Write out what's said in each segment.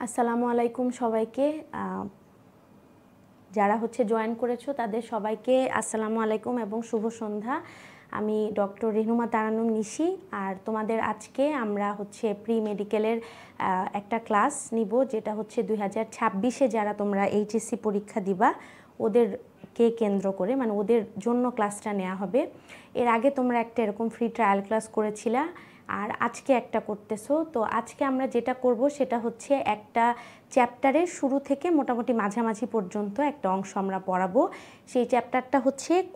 আসসালামু আলাইকুম সবাইকে। যারা জয়েন করেছো তাদের সবাইকে আসসালামু আলাইকুম এবং শুভ সন্ধ্যা। আমি ডক্টর রেহনুমা তারান্নুম নিশি। আর তোমাদের আজকে আমরা প্রি মেডিকেলের একটা ক্লাস নিব, যেটা 2026-এ যারা তোমরা এইচএসসি পরীক্ষা দিবা ওদেরকে কেন্দ্র করে, মানে ওদের জন্য ক্লাসটা নেওয়া হবে। এর আগে তোমরা একটা এরকম ফ্রি ট্রায়াল ক্লাস করেছিলা, আর আজকে একটা করতেছো। তো আজকে আমরা যেটা করব সেটা একটা চ্যাপ্টারের শুরু থেকে মোটামুটি মাঝামাঝি পর্যন্ত একটা অংশ আমরা পড়াবো। সেই চ্যাপ্টারটা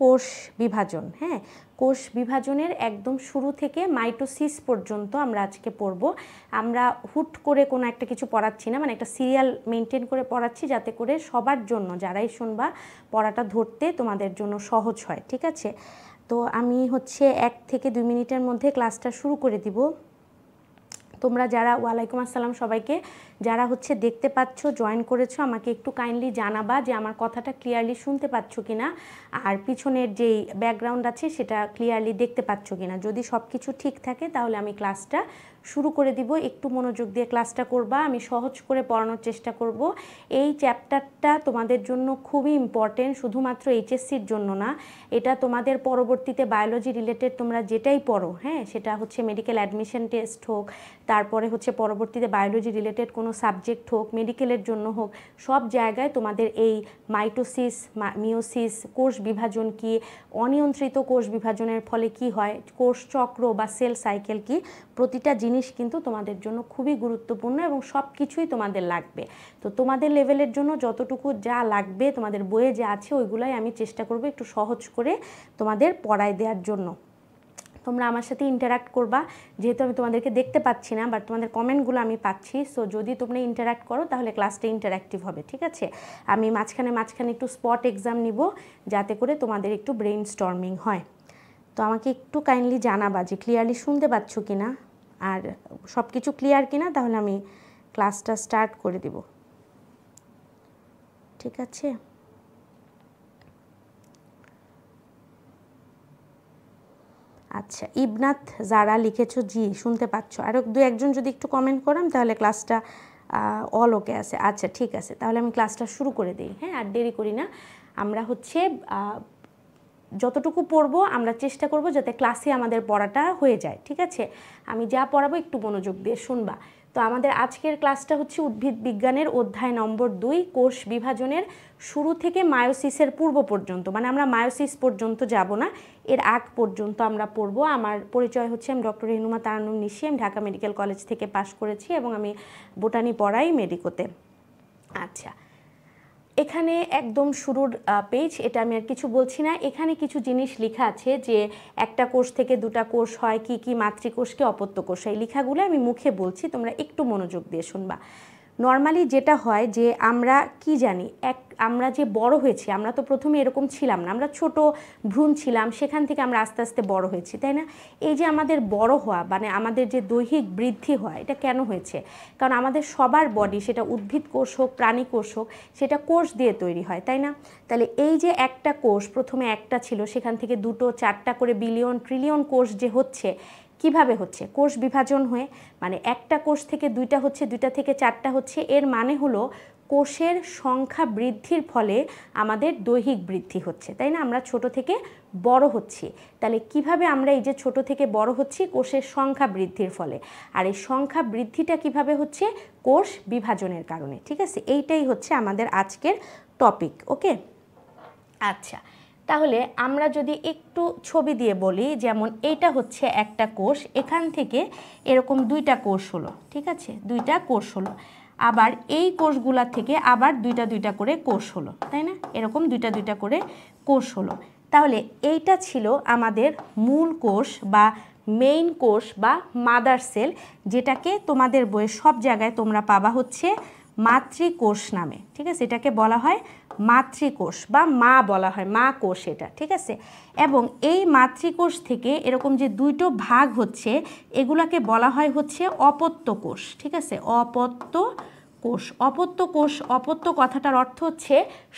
কোষ বিভাজন। হ্যাঁ, কোষ বিভাজনের একদম শুরু থেকে মাইটোসিস পর্যন্ত আমরা আজকে পড়ব। আমরা হুট করে কোনো একটা কিছু পড়াচ্ছি না, মানে একটা সিরিয়াল মেনটেন করে পড়াচ্ছি, যাতে করে সবার জন্য, যারাই শুনবা, পড়াটা ধরতে তোমাদের জন্য সহজ হয়। ঠিক আছে? তো আমি 1 থেকে 2 মিনিটের মধ্যে ক্লাসটা শুরু করে দিব। তোমরা যারা, ওয়ালাইকুম আসসালাম সবাইকে, যারা দেখতে পাচ্ছ, জয়েন করেছো, আমাকে একটু কাইন্ডলি জানাবা যে আমার কথাটা ক্লিয়ারলি শুনতে পাচ্ছ কিনা, আর পিছনের যেই ব্যাকগ্রাউন্ড আছে সেটা ক্লিয়ারলি দেখতে পাচ্ছ কিনা। যদি সব কিছু ঠিক থাকে তাহলে আমি ক্লাসটা শুরু করে দিব। একটু মনোযোগ দিয়ে ক্লাসটা করবা, আমি সহজ করে পড়ানোর চেষ্টা করব। এই চ্যাপ্টারটা তোমাদের জন্য খুবই ইম্পর্টেন্ট, শুধুমাত্র এইচএসসির জন্য না, এটা তোমাদের পরবর্তীতে বায়োলজি রিলেটেড তোমরা যেটাই পড়ো, হ্যাঁ, সেটা মেডিকেল অ্যাডমিশন টেস্ট হোক, তারপরে পরবর্তীতে বায়োলজি রিলেটেড কোনো সাবজেক্ট হোক, মেডিকেলের জন্য হোক, সব জায়গায় তোমাদের এই মাইটোসিস, মিওসিস, কোষ বিভাজন কি, অনিয়ন্ত্রিত কোষ বিভাজনের ফলে কি হয়, কোষ চক্র বা সেল সাইকেল কি, প্রতিটা জিনিস কিন্তু তোমাদের জন্য খুবই গুরুত্বপূর্ণ এবং সব কিছুই তোমাদের লাগবে। তো তোমাদের লেভেলের জন্য যতটুকু যা লাগবে, তোমাদের বইয়ে যা আছে, ওইগুলাই আমি চেষ্টা করব একটু সহজ করে তোমাদের পড়ায় দেওয়ার জন্য। তোমরা আমার সাথে ইন্টারাক্ট করবা, যেহেতু আমি তোমাদেরকে দেখতে পাচ্ছি না, বাট তোমাদের কমেন্টগুলো আমি পাচ্ছি। সো যদি তোমরা ইন্টারাক্ট করো তাহলে ক্লাসটা ইন্টারাক্টিভ হবে। ঠিক আছে? আমি মাঝখানে একটু স্পট এক্সাম নিব, যাতে করে তোমাদের একটু ব্রেইন স্টর্মিং হয়। তো আমাকে একটু কাইন্ডলি জানাবা যে ক্লিয়ারলি শুনতে পাচ্ছ কিনা, আর সব কিছু ক্লিয়ার কিনা, তাহলে আমি ক্লাসটা স্টার্ট করে দিব। ঠিক আছে? আচ্ছা, ইবনাথ যারা লিখেছো, জি শুনতে পাচ্ছ। আরও 2-1জন যদি একটু কমেন্ট করাম তাহলে ক্লাসটা অল ওকে আছে। আচ্ছা ঠিক আছে, তাহলে আমি ক্লাসটা শুরু করে দিই। হ্যাঁ, আর দেরি করি না। আমরা যতটুকু পড়বো আমরা চেষ্টা করব যাতে ক্লাসে আমাদের পড়াটা হয়ে যায়। ঠিক আছে? আমি যা পড়াবো একটু মনোযোগ দিয়ে শুনবা। তো আমাদের আজকের ক্লাসটা উদ্ভিদ বিজ্ঞানের অধ্যায় নম্বর 2, কোষ বিভাজনের শুরু থেকে মায়োসিসের পূর্ব পর্যন্ত, মানে আমরা মায়োসিস পর্যন্ত যাব না, এর আগ পর্যন্ত আমরা পড়বো। আমার পরিচয় আমি ডক্টর রেহনুমা তারান্নুম নিশি। আমি ঢাকা মেডিকেল কলেজ থেকে পাশ করেছি এবং আমি বোটানি পড়াই মেডিকোতে। আচ্ছা, এখানে একদম শুরুর পেজ, এটা আমি আর কিছু বলছি না। এখানে কিছু জিনিস লেখা আছে যে একটা কোষ থেকে দুটা কোষ হয়, কি কি মাতৃকোষকে অপত্য কোষ। এই লেখাগুলো আমি মুখে বলছি, তোমরা একটু মনোযোগ দিয়ে শুনবা। নর্মালি যেটা হয় যে আমরা কি জানি, আমরা যে বড় হয়েছি, আমরা তো প্রথমে এরকম ছিলাম না, আমরা ছোট ভ্রূণ ছিলাম, সেখান থেকে আমরা আস্তে আস্তে বড় হয়েছি, তাই না? এই যে আমাদের বড় হওয়া, মানে আমাদের যে দৈহিক বৃদ্ধি হয়, এটা কেন হয়েছে? কারণ আমাদের সবার বডি, সেটা উদ্ভিদ কোষ হোক, প্রাণী কোষ হোক, সেটা কোষ দিয়ে তৈরি হয়, তাই না? তাহলে এই যে একটা কোষ প্রথমে একটা ছিল, সেখান থেকে 2, 4টা করে বিলিয়ন ট্রিলিয়ন কোষ যে হচ্ছে, কিভাবে হচ্ছে? কোষ বিভাজন হয়ে, মানে একটা কোষ থেকে 2টা হচ্ছে, 2টা থেকে 4টা হচ্ছে। এর মানে হলো কোষের সংখ্যা বৃদ্ধির ফলে আমাদের দৈহিক বৃদ্ধি হচ্ছে, তাই না? আমরা ছোট থেকে বড় হচ্ছি। তাহলে কিভাবে আমরা এই যে ছোট থেকে বড় হচ্ছি? কোষের সংখ্যা বৃদ্ধির ফলে। আর এই সংখ্যা বৃদ্ধিটা কিভাবে হচ্ছে? কোষ বিভাজনের কারণে। ঠিক আছে? এইটাই আমাদের আজকের টপিক। ওকে, আচ্ছা, তাহলে আমরা যদি একটু ছবি দিয়ে বলি, যেমন এইটা একটা কোষ, এখান থেকে এরকম 2টা কোষ হলো। ঠিক আছে? 2টা কোষ হলো। আবার এই কোষগুলা থেকে আবার 2টা করে কোষ হলো, তাই না? এরকম 2টা করে কোষ হলো। তাহলে এইটা ছিল আমাদের মূল কোষ বা মেইন কোষ বা মাদার সেল, যেটাকে তোমাদের বইয়ে সব জায়গায় তোমরা পাবা মাতৃকোষ নামে। ঠিক আছে? এটাকে বলা হয় মাতৃকোষ বা মা বলা হয়, মা কোষ এটা। ঠিক আছে? এবং এই মাতৃকোষ থেকে এরকম যে 2টো ভাগ হচ্ছে, এগুলাকে বলা হয় অপত্য কোষ। ঠিক আছে? অপত্য কোষ। অপত্য কোষ, অপত্য কথাটার অর্থ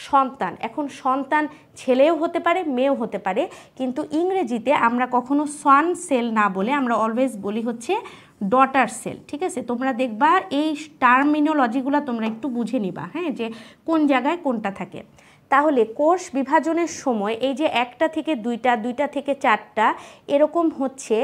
সন্তান। এখন সন্তান ছেলেও হতে পারে, মেয়েও হতে পারে, কিন্তু ইংরেজিতে আমরা কখনো সন সেল না বলে আমরা অলওয়েজ বলি ডটার সেল। ঠিক আছে, তোমরা দেখবা এই টার্মিনোলজিগুলো তোমরা একটু বুঝে নিবা, হ্যাঁ, যে কোন জায়গায় কোনটা থাকে। তাহলে কোষ বিভাজনের সময় এই যে একটা থেকে দুইটা, দুইটা থেকে চারটা এরকম হচ্ছে,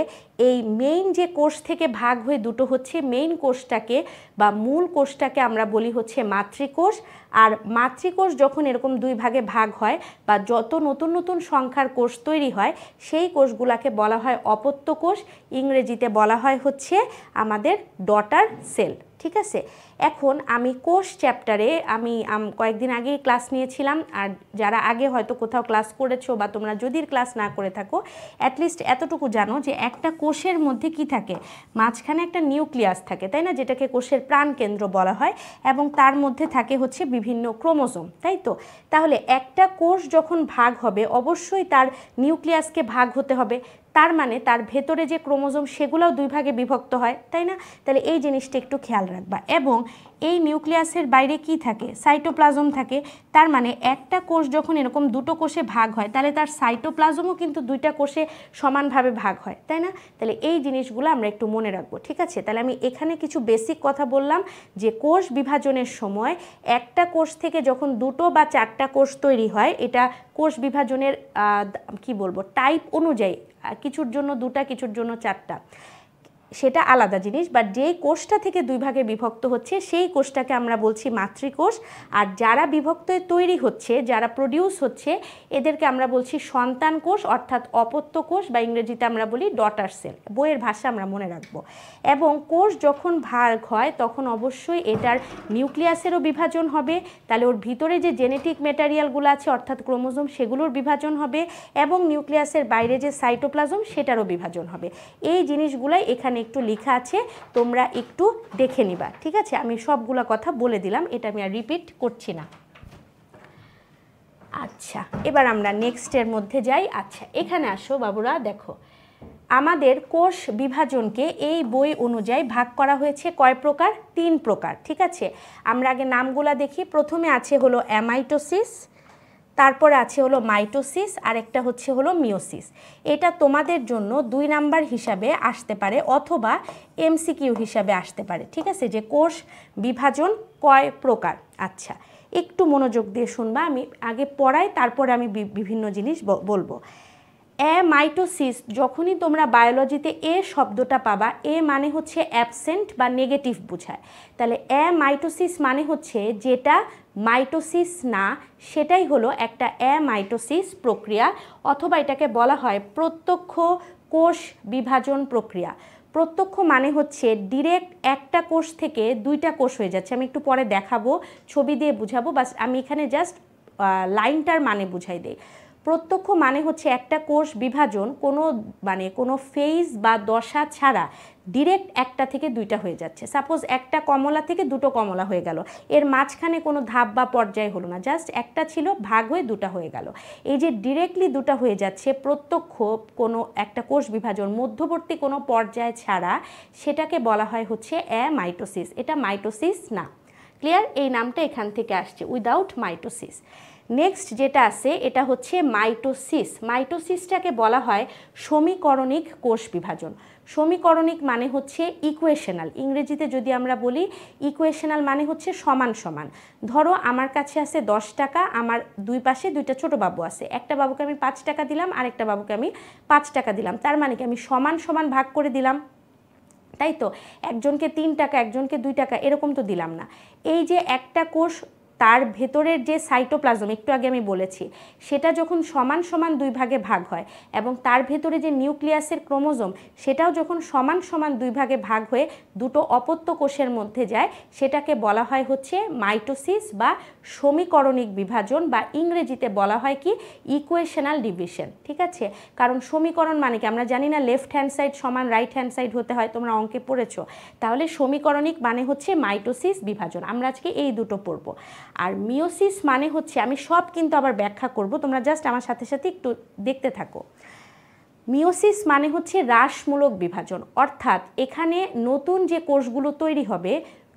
এই মেইন যে কোষ থেকে ভাগ হয়ে দুটো হচ্ছে, মেইন কোষটাকে বা মূল কোষটাকে আমরা বলি হচ্ছে মাতৃকোষ। আর মাতৃকোষ যখন এরকম দুই ভাগে ভাগ হয় বা যত নতুন নতুন সংখ্যার কোষ তৈরি হয়, সেই কোষগুলোকে বলা হয় অপত্য কোষ, ইংরেজিতে বলা হয় হচ্ছে আমাদের ডটার সেল। ঠিক আছে, এখন আমি কোষ চ্যাপ্টারে আমি কয়েকদিন আগেই ক্লাস নিয়েছিলাম, আর যারা আগে হয়তো কোথাও ক্লাস করেছো বা তোমরা যদি ক্লাস না করে থাকো, অ্যাটলিস্ট এতটুকু জানো যে একটা কোষের মধ্যে কি থাকে, মাঝখানে একটা নিউক্লিয়াস থাকে, তাই না, যেটাকে কোষের প্রাণকেন্দ্র বলা হয়, এবং তার মধ্যে থাকে হচ্ছে বিভিন্ন ক্রোমোজোম, তাই তো। তাহলে একটা কোষ যখন ভাগ হবে অবশ্যই তার নিউক্লিয়াসকে ভাগ হতে হবে, তার মানে তার ভেতরে যে ক্রোমোজোম সেগুলোও দুই ভাগে বিভক্ত হয়, তাই না। তাহলে এই জিনিসটা একটু খেয়াল রাখবা। এবং এই নিউক্লিয়াসের বাইরে কি থাকে, সাইটোপ্লাজম থাকে। তার মানে একটা কোষ যখন এরকম দুটো কোষে ভাগ হয়, তাহলে তার সাইটোপ্লাজমও কিন্তু দুইটা কোষে সমানভাবে ভাগ হয়, তাই না। তাহলে এই জিনিসগুলো আমরা একটু মনে রাখবো। ঠিক আছে, তাহলে আমি এখানে কিছু বেসিক কথা বললাম যে কোষ বিভাজনের সময় একটা কোষ থেকে যখন দুটো বা চারটা কোষ তৈরি হয়, এটা কোষ বিভাজনের কি বলবো টাইপ অনুযায়ী, কিছুর জন্য দুটা, কিছুর জন্য চারটা, সেটা আলাদা জিনিস। বাট যেই কোষটা থেকে দুই ভাগে বিভক্ত হচ্ছে সেই কোষটাকে আমরা বলছি মাতৃকোষ। আর যারা বিভক্ত তৈরি হচ্ছে, যারা প্রডিউস হচ্ছে, এদেরকে আমরা বলছি সন্তান কোষ, অর্থাৎ অপত্য কোষ, বা ইংরেজিতে আমরা বলি ডটার সেল। বইয়ের ভাষা আমরা মনে রাখবো। এবং কোষ যখন ভাগ হয় তখন অবশ্যই এটার নিউক্লিয়াসেরও বিভাজন হবে, তাহলে ওর ভিতরে যে জেনেটিক ম্যাটেরিয়ালগুলো আছে অর্থাৎ ক্রোমোজোম, সেগুলোর বিভাজন হবে, এবং নিউক্লিয়াসের বাইরে যে সাইটোপ্লাজম সেটারও বিভাজন হবে। এই জিনিসগুলাই এখানে একটু লেখা আছে, তোমরা একটু দেখে নিবা। ঠিক আছে, আমি সবগুলা কথা বলে দিলাম, এটা আমি আর রিপিট করছি না। আচ্ছা, এবার আমরা নেক্সটের মধ্যে যাই। আচ্ছা, এখানে আসো বাবুরা, দেখো আমাদের কোষ বিভাজনকে এই বই অনুযায়ী ভাগ করা হয়েছে কয় প্রকার? 3 প্রকার। ঠিক আছে, আমরা আগে নামগুলা দেখি। প্রথমে আছে হলো অ্যামাইটোসিস, তারপরে আছে হলো মাইটোসিস, আর একটা হচ্ছে হলো মিওসিস। এটা তোমাদের জন্য 2 নাম্বার হিসাবে আসতে পারে অথবা এমসিকিউ হিসাবে আসতে পারে। ঠিক আছে, যে কোষ বিভাজন কয় প্রকার। আচ্ছা, একটু মনোযোগ দিয়ে শুনবা, আমি আগে পড়াই, তারপরে আমি বিভিন্ন জিনিস বলবো। অ্যামাইটোসিস, যখনই তোমরা বায়োলজিতে এ শব্দটা পাবা, এ মানে হচ্ছে অ্যাবসেন্ট বা নেগেটিভ বোঝায়। তাহলে অ্যামাইটোসিস মানে হচ্ছে যেটা মাইটোসিস না, সেটাই হলো একটা অ্যামাইটোসিস প্রক্রিয়া, অথবা এটাকে বলা হয় প্রত্যক্ষ কোষ বিভাজন প্রক্রিয়া। প্রত্যক্ষ মানে হচ্ছে ডিরেক্ট একটা কোষ থেকে দুইটা কোষ হয়ে যাচ্ছে। আমি একটু পরে দেখাবো, ছবি দিয়ে বুঝাবো, বাস আমি এখানে জাস্ট লাইনটার মানে বুঝাই দেই। প্রত্যক্ষ মানে হচ্ছে একটা কোষ বিভাজন কোনো ফেজ বা দশা ছাড়া ডিরেক্ট একটা থেকে দুইটা হয়ে যাচ্ছে। সাপোজ একটা কমলা থেকে দুটো কমলা হয়ে গেল, এর মাঝখানে কোনো ধাপ বা পর্যায় হলো না, জাস্ট একটা ছিল, ভাগ হয়ে দুটা হয়ে গেল। এই যে ডিরেক্টলি দুটা হয়ে যাচ্ছে, প্রত্যক্ষ কোনো একটা কোষ বিভাজন মধ্যবর্তী কোনো পর্যায় ছাড়া, সেটাকে বলা হয় হচ্ছে অ্যামাইটোসিস। এটা মাইটোসিস না। ক্লিয়ার? এই নামটা এখান থেকে আসছে, উইদাউট মাইটোসিস। নেক্সট যেটা আছে এটা হচ্ছে মাইটোসিস। মাইটোসিসটাকে বলা হয় সমীকরণিক কোষ বিভাজন। সমীকরণিক মানে হচ্ছে ইকুয়েশনাল। ইংরেজিতে যদি আমরা বলি ইকুয়েশনাল মানে হচ্ছে সমান সমান। ধরো আমার কাছে আছে 10 টাকা, আমার দুই পাশে দুইটা ছোট বাবু আছে, একটা বাবুকে আমি 5 টাকা দিলাম, আর একটা বাবুকে আমি 5 টাকা দিলাম। তার মানে কি আমি সমান সমান ভাগ করে দিলাম, তাই তো। একজনকে 3 টাকা, একজনকে 2 টাকা, এরকম তো দিলাম না। এই যে একটা কোষ, তার ভেতরের যে সাইটোপ্লাজম একটু আগে আমি বলেছি, সেটা যখন সমান সমান দুই ভাগে ভাগ হয়, এবং তার ভেতরে যে নিউক্লিয়াসের ক্রোমোজোম সেটাও যখন সমান সমান দুই ভাগে ভাগ হয়ে দুটো অপত্য কোষের মধ্যে যায়, সেটাকে বলা হয় হচ্ছে মাইটোসিস বা সমীকরণিক বিভাজন, বা ইংরেজিতে বলা হয় কি ইকুয়েশনাল ডিভিশন। ঠিক আছে, কারণ সমীকরণ মানে কি আমরা জানি না, লেফট হ্যান্ড সাইড সমান রাইট হ্যান্ড সাইড হতে হয়, তোমরা অঙ্কে পড়েছো। তাহলে সমীকরণিক মানে হচ্ছে মাইটোসিস বিভাজন। আমরা আজকে এই দুটো পড়বো। আর মিওসিস মানে হচ্ছে, আমি সব কিন্তু আবার ব্যাখ্যা করব, তোমরা জাস্ট আমার সাথে সাথে একটু দেখতে থাকো। মিওসিস মানে হচ্ছে হ্রাসমূলক বিভাজন, অর্থাৎ এখানে নতুন যে কোষগুলো তৈরি হবে,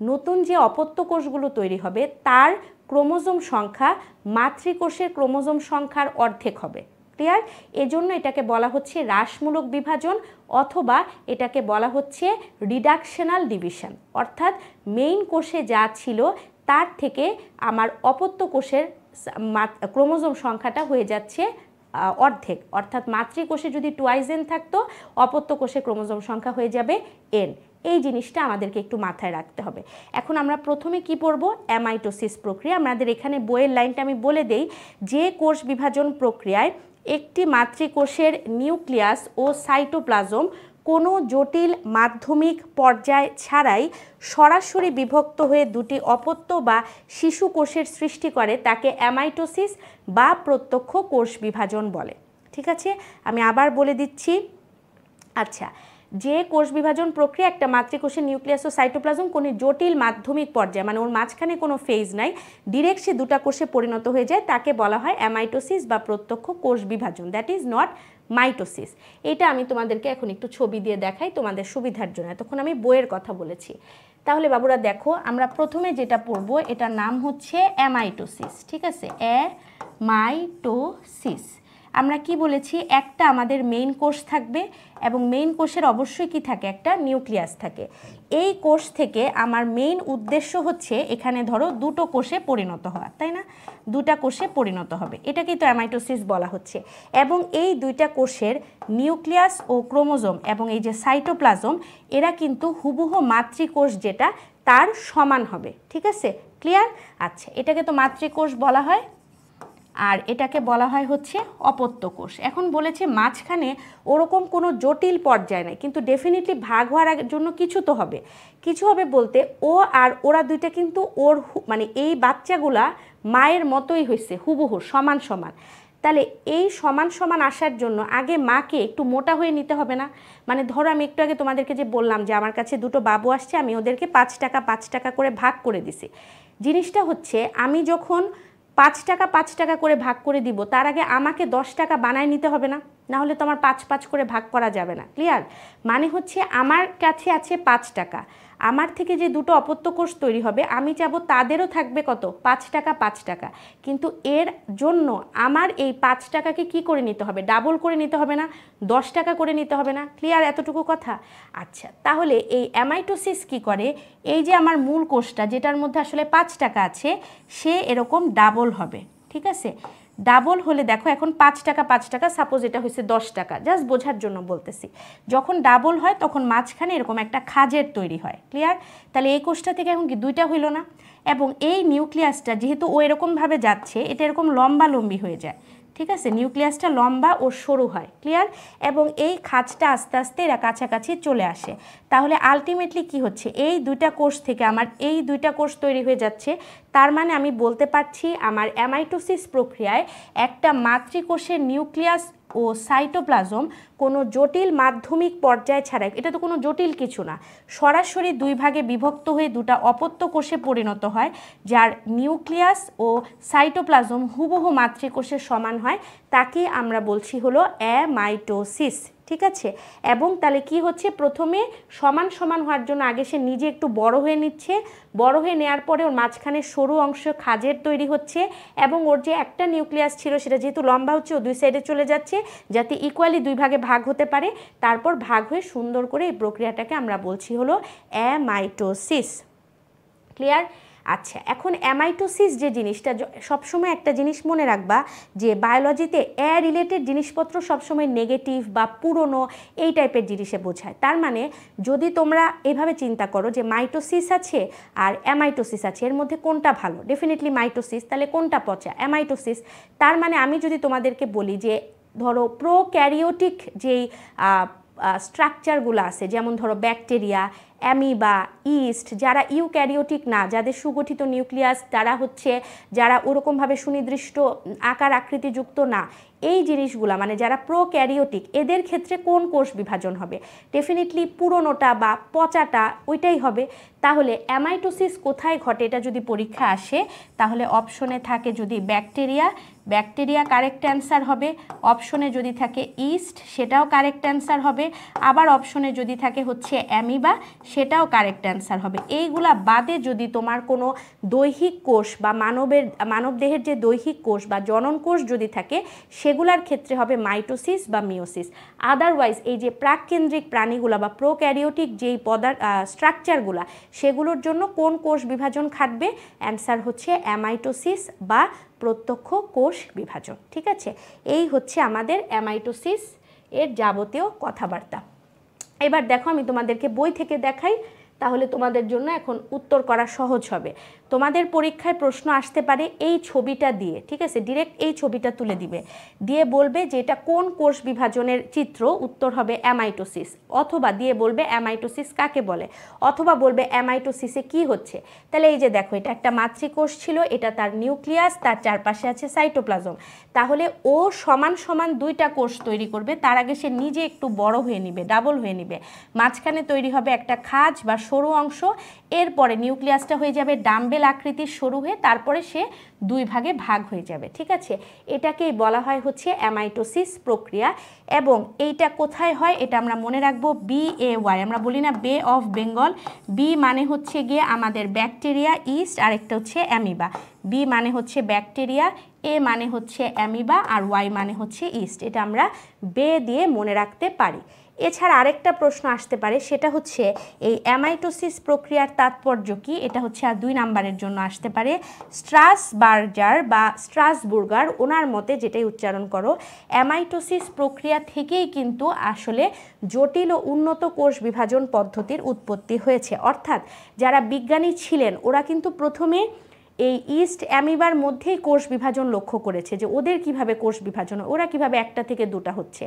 নতুন যে অপত্য কোষগুলো তৈরি হবে, তার ক্রোমোজোম সংখ্যা মাতৃকোষের ক্রোমোজোম সংখ্যার অর্ধেক হবে। ক্লিয়ার? এজন্য এটাকে বলা হচ্ছে হ্রাসমূলক বিভাজন অথবা এটাকে বলা হচ্ছে রিডাকশনাল ডিভিশন। অর্থাৎ মেইন কোষে যা ছিল তার থেকে আমার অপত্য কোষের ক্রোমোজোম সংখ্যাটা হয়ে যাচ্ছে অর্ধেক। অর্থাৎ মাতৃকোষে যদি টুয়াইস n থাকতো, অপত্য কোষে ক্রোমোজোম সংখ্যা হয়ে যাবে n। এই জিনিসটা আমাদেরকে একটু মাথায় রাখতে হবে। এখন আমরা প্রথমে কি পড়ব? অ্যামাইটোসিস প্রক্রিয়া। আমাদের এখানে বইয়ের লাইনটা আমি বলে দেই, যে কোষ বিভাজন প্রক্রিয়ায় একটি মাতৃকোষের নিউক্লিয়াস ও সাইটোপ্লাজম কোনো জটিল মাধ্যমিক পর্যায় ছাড়াই সরাসরি বিভক্ত হয়ে দুটি অপত্য বা শিশু কোষের সৃষ্টি করে তাকে অ্যামাইটোসিস বা প্রত্যক্ষ কোষ বিভাজন বলে। ঠিক আছে, আমি আবার বলে দিচ্ছি। আচ্ছা, যে কোষ বিভাজন প্রক্রিয়া একটা মাতৃকোষের নিউক্লিয়াস ও সাইটোপ্লাজম কোনো জটিল মাধ্যমিক পর্যায়ে, মানে ওর মাঝখানে কোনো ফেজ নাই, ডিরেক্ট সে দুটা কোষে পরিণত হয়ে যায়, তাকে বলা হয় অ্যামাইটোসিস বা প্রত্যক্ষ কোষ বিভাজন। That is not mitosis. এটা আমি তোমাদেরকে এখন একটু ছবি দিয়ে দেখাই তোমাদের সুবিধার জন্য। তখন আমি বইয়ের কথা বলেছি। তাহলে বাবুরা দেখো, আমরা প্রথমে যেটা পড়বো এটার নাম হচ্ছে অ্যামাইটোসিস। ঠিক আছে, অ্যামাইটোসিস। আমরা কি বলেছি? একটা আমাদের মেইন কোষ থাকবে এবং মেইন কোষের অবশ্যই কি থাকে? একটা নিউক্লিয়াস থাকে। এই কোষ থেকে আমার মেইন উদ্দেশ্য হচ্ছে এখানে ধরো দুটো কোষে পরিণত হওয়া, তাই না? দুটা কোষে পরিণত হবে, এটাকেই তো অ্যামাইটোসিস বলা হচ্ছে। এবং এই দুইটা কোষের নিউক্লিয়াস ও ক্রোমোজোম এবং এই যে সাইটোপ্লাজম, এরা কিন্তু হুবহু মাতৃকোষ যেটা তার সমান হবে। ঠিক আছে, ক্লিয়ার? আচ্ছা, এটাকে তো মাতৃকোষ বলা হয় আর এটাকে বলা হয় হচ্ছে অপত্য কোষ। এখন বলেছে মাঝখানে ওরকম কোনো জটিল পর্যায় নেই, কিন্তু ডেফিনেটলি ভাগ হওয়ার জন্য কিছু তো হবে। কিছু হবে বলতে ও আর ওরা দুইটা কিন্তু ওর মানে এই বাচ্চাগুলা মায়ের মতোই হয়েছে, হুবহু সমান সমান। তাহলে এই সমান সমান আসার জন্য আগে মাকে একটু মোটা হয়ে নিতে হবে না? মানে ধরো আমি একটু আগে তোমাদেরকে যে বললাম যে আমার কাছে দুটো বাবু আসছে, আমি ওদেরকে 5 টাকা 5 টাকা করে ভাগ করে দিছি। জিনিসটা হচ্ছে আমি যখন 5 টাকা 5 টাকা করে ভাগ করে দিব, তার আগে আমাকে 10 টাকা বানায় নিতে হবে না? না হলে তো আমার 5 করে ভাগ করা যাবে না। ক্লিয়ার? মানে হচ্ছে আমার কাছে আছে 5 টাকা, আমার থেকে যে দুটো অপত্য কোষ তৈরি হবে আমি চাবো তাদেরও থাকবে কত? 5 টাকা 5 টাকা। কিন্তু এর জন্য আমার এই 5 টাকাকে কি করে নিতে হবে? ডাবল করে নিতে হবে না? 10 টাকা করে নিতে হবে না? ক্লিয়ার এতটুকু কথা? আচ্ছা, তাহলে এই অ্যামাইটোসিস কি করে? এই যে আমার মূল কোষটা যেটার মধ্যে আসলে 5 টাকা আছে, সে এরকম ডাবল হবে। ঠিক আছে, ডাবল হলে দেখো এখন 5 টাকা 5 টাকা, সাপোজ এটা হয়েছে 10 টাকা, জাস্ট বোঝার জন্য বলতেছি। যখন ডাবল হয় তখন মাঝখানে এরকম একটা খাঁজের তৈরি হয়। ক্লিয়ার? তাহলে এই কোষটা থেকে এখন কি দুইটা হইল না? এবং এই নিউক্লিয়াসটা যেহেতু ও এরকমভাবে যাচ্ছে, এটা এরকম লম্বা লম্বি হয়ে যায়। ঠিক আছে, নিউক্লিয়াসটা লম্বা ও সরু হয়। ক্লিয়ার? এবং এই খাঁজটা আস্তে আস্তে এরা কাছাকাছি চলে আসে। তাহলে আলটিমেটলি কি হচ্ছে? এই দুইটা কোষ থেকে আমার এই দুইটা কোষ তৈরি হয়ে যাচ্ছে। তার মানে আমি বলতে পারছি আমার অ্যামাইটোসিস প্রক্রিয়ায় একটা মাতৃকোষের নিউক্লিয়াস ও সাইটোপ্লাজম কোনো জটিল মাধ্যমিক পর্যায় ছাড়া, এটা তো কোনো জটিল কিছু না, সরাসরি দুই ভাগে বিভক্ত হয়ে দুটা অপত্য কোষে পরিণত হয়, যার নিউক্লিয়াস ও সাইটোপ্লাজম হুবহু মাতৃকোষের সমান হয়, তাকে আমরা বলছি হলো অ্যামাইটোসিস। ঠিক আছে, এবং তাহলে কি হচ্ছে? প্রথমে সমান সমান হওয়ার জন্য আগে সে নিজে একটু বড় হয়ে নিচ্ছে, বড় হয়ে নেওয়ার পরে ওর মাঝখানে সরু অংশ খাঁজের তৈরি হচ্ছে, এবং ওর যে একটা নিউক্লিয়াস ছিল সেটা যেহেতু লম্বা হচ্ছে ও দুই সাইডে চলে যাচ্ছে যাতে ইকুয়ালি দুই ভাগে ভাগ হতে পারে। তারপর ভাগ হয়ে সুন্দর করে এই প্রক্রিয়াটাকে আমরা বলছি হলো অ্যামাইটোসিস। ক্লিয়ার? আচ্ছা, এখন অ্যামাইটোসিস যে জিনিসটা, সবসময় একটা জিনিস মনে রাখবা যে বায়োলজিতে রিলেটেড জিনিসপত্র সবসময় নেগেটিভ বা পুরনো এই টাইপের জিনিসে বোঝায়। তার মানে যদি তোমরা এভাবে চিন্তা করো যে মাইটোসিস আছে আর অ্যামাইটোসিস আছে, এর মধ্যে কোনটা ভালো? Definitely mitosis. তাহলে কোনটা পচা? অ্যামাইটোসিস। তার মানে আমি যদি তোমাদেরকে বলি যে ধরো প্রোক্যারিওটিক যেই স্ট্রাকচারগুলো আছে, যেমন ধরো ব্যাকটেরিয়া, অ্যামিবা, ইস্ট, যারা ইউক্যারিওটিক না, যাদের সুগঠিত নিউক্লিয়াস, তারা হচ্ছে যারা ওরকমভাবে সুনির্দিষ্ট আকার আকৃতিযুক্ত না, এই জিনিসগুলো মানে যারা প্রোক্যারিওটিক, এদের ক্ষেত্রে কোন কোষ বিভাজন হবে? ডেফিনেটলি পুরনোটা বা পচাটা, ওইটাই হবে। তাহলে অ্যামাইটোসিস কোথায় ঘটে এটা যদি পরীক্ষা আসে, তাহলে অপশনে থাকে যদি ব্যাকটেরিয়া, ব্যাকটেরিয়া কারেক্ট অ্যান্সার হবে। অপশনে যদি থাকে ইস্ট, সেটাও কারেক্ট অ্যান্সার হবে। আবার অপশনে যদি থাকে হচ্ছে অ্যামিবা, সেটাও কারেক্ট অ্যান্সার হবে। এইগুলা বাদে যদি তোমার কোনো দৈহিক কোষ বা মানবদেহের যে দৈহিক কোষ বা জনন কোষ যদি থাকে সেগুলার ক্ষেত্রে হবে মাইটোসিস বা মিওসিস। আদারওয়াইজ এই যে প্রাককেন্দ্রিক প্রাণীগুলা বা প্রোক্যারিওটিক যেই স্ট্রাকচারগুলা সেগুলোর জন্য কোন কোষ বিভাজন খাটবে? অ্যান্সার হচ্ছে অ্যামাইটোসিস বা প্রত্যক্ষ কোষ বিভাজন। ঠিক আছে, এই হচ্ছে আমাদের অ্যামাইটোসিস এর যাবতীয় কথাবার্তা। এবার দেখো আমি তোমাদেরকে বই থেকে দেখাই, তাহলে তোমাদের জন্য এখন উত্তর করা সহজ হবে। তোমাদের পরীক্ষায় প্রশ্ন আসতে পারে এই ছবিটা দিয়ে, ঠিক আছে, ডিরেক্ট এই ছবিটা তুলে দিবে, দিয়ে বলবে যে এটা কোন কোষ বিভাজনের চিত্র, উত্তর হবে অ্যামাইটোসিস, অথবা দিয়ে বলবে অ্যামাইটোসিস কাকে বলে, অথবা বলবে অ্যামাইটোসিসে কি হচ্ছে। তাহলে এই যে দেখো এটা একটা মাতৃকোষ ছিল, এটা তার নিউক্লিয়াস, তার চারপাশে আছে সাইটোপ্লাজম। তাহলে ও সমান সমান দুইটা কোষ তৈরি করবে, তার আগে সে নিজে একটু বড় হয়ে নিবে, ডাবল হয়ে নিবে, মাঝখানে তৈরি হবে একটা খাঁজ বা সরু অংশ, এরপরে নিউক্লিয়াসটা হয়ে যাবে ডাম্বেল আকৃতির সরু হয়ে, তারপরে সে দুই ভাগে ভাগ হয়ে যাবে। ঠিক আছে, এটাকেই বলা হয় হচ্ছে অ্যামাইটোসিস প্রক্রিয়া। এবং এইটা কোথায় হয় এটা আমরা মনে রাখবো, BAY, আমরা বলি না বে অফ বেঙ্গল, বি মানে হচ্ছে গিয়ে আমাদের ব্যাকটেরিয়া, ইস্ট, আরেকটা হচ্ছে অ্যামিবা। বি মানে হচ্ছে ব্যাকটেরিয়া, এ মানে হচ্ছে অ্যামিবা, আর ওয়াই মানে হচ্ছে ইস্ট। এটা আমরা বে দিয়ে মনে রাখতে পারি। এছাড়া আরেকটা প্রশ্ন আসতে পারে, সেটা হচ্ছে এই অ্যামাইটোসিস প্রক্রিয়ার তাৎপর্য কি, এটা হচ্ছে আর 2 নাম্বারের জন্য আসতে পারে। স্ট্রাসবার্গার বা স্ট্রাসবুর্গার, ওনার মতে যেটাই উচ্চারণ করো, অ্যামাইটোসিস প্রক্রিয়া থেকেই কিন্তু আসলে জটিল ও উন্নত কোষ বিভাজন পদ্ধতির উৎপত্তি হয়েছে। অর্থাৎ যারা বিজ্ঞানী ছিলেন ওরা কিন্তু প্রথমে এই ইস্ট অ্যামিবার মধ্যেই কোষ বিভাজন লক্ষ্য করেছে, যে ওদের কিভাবে কোষ বিভাজন, ওরা কিভাবে একটা থেকে দুটা হচ্ছে,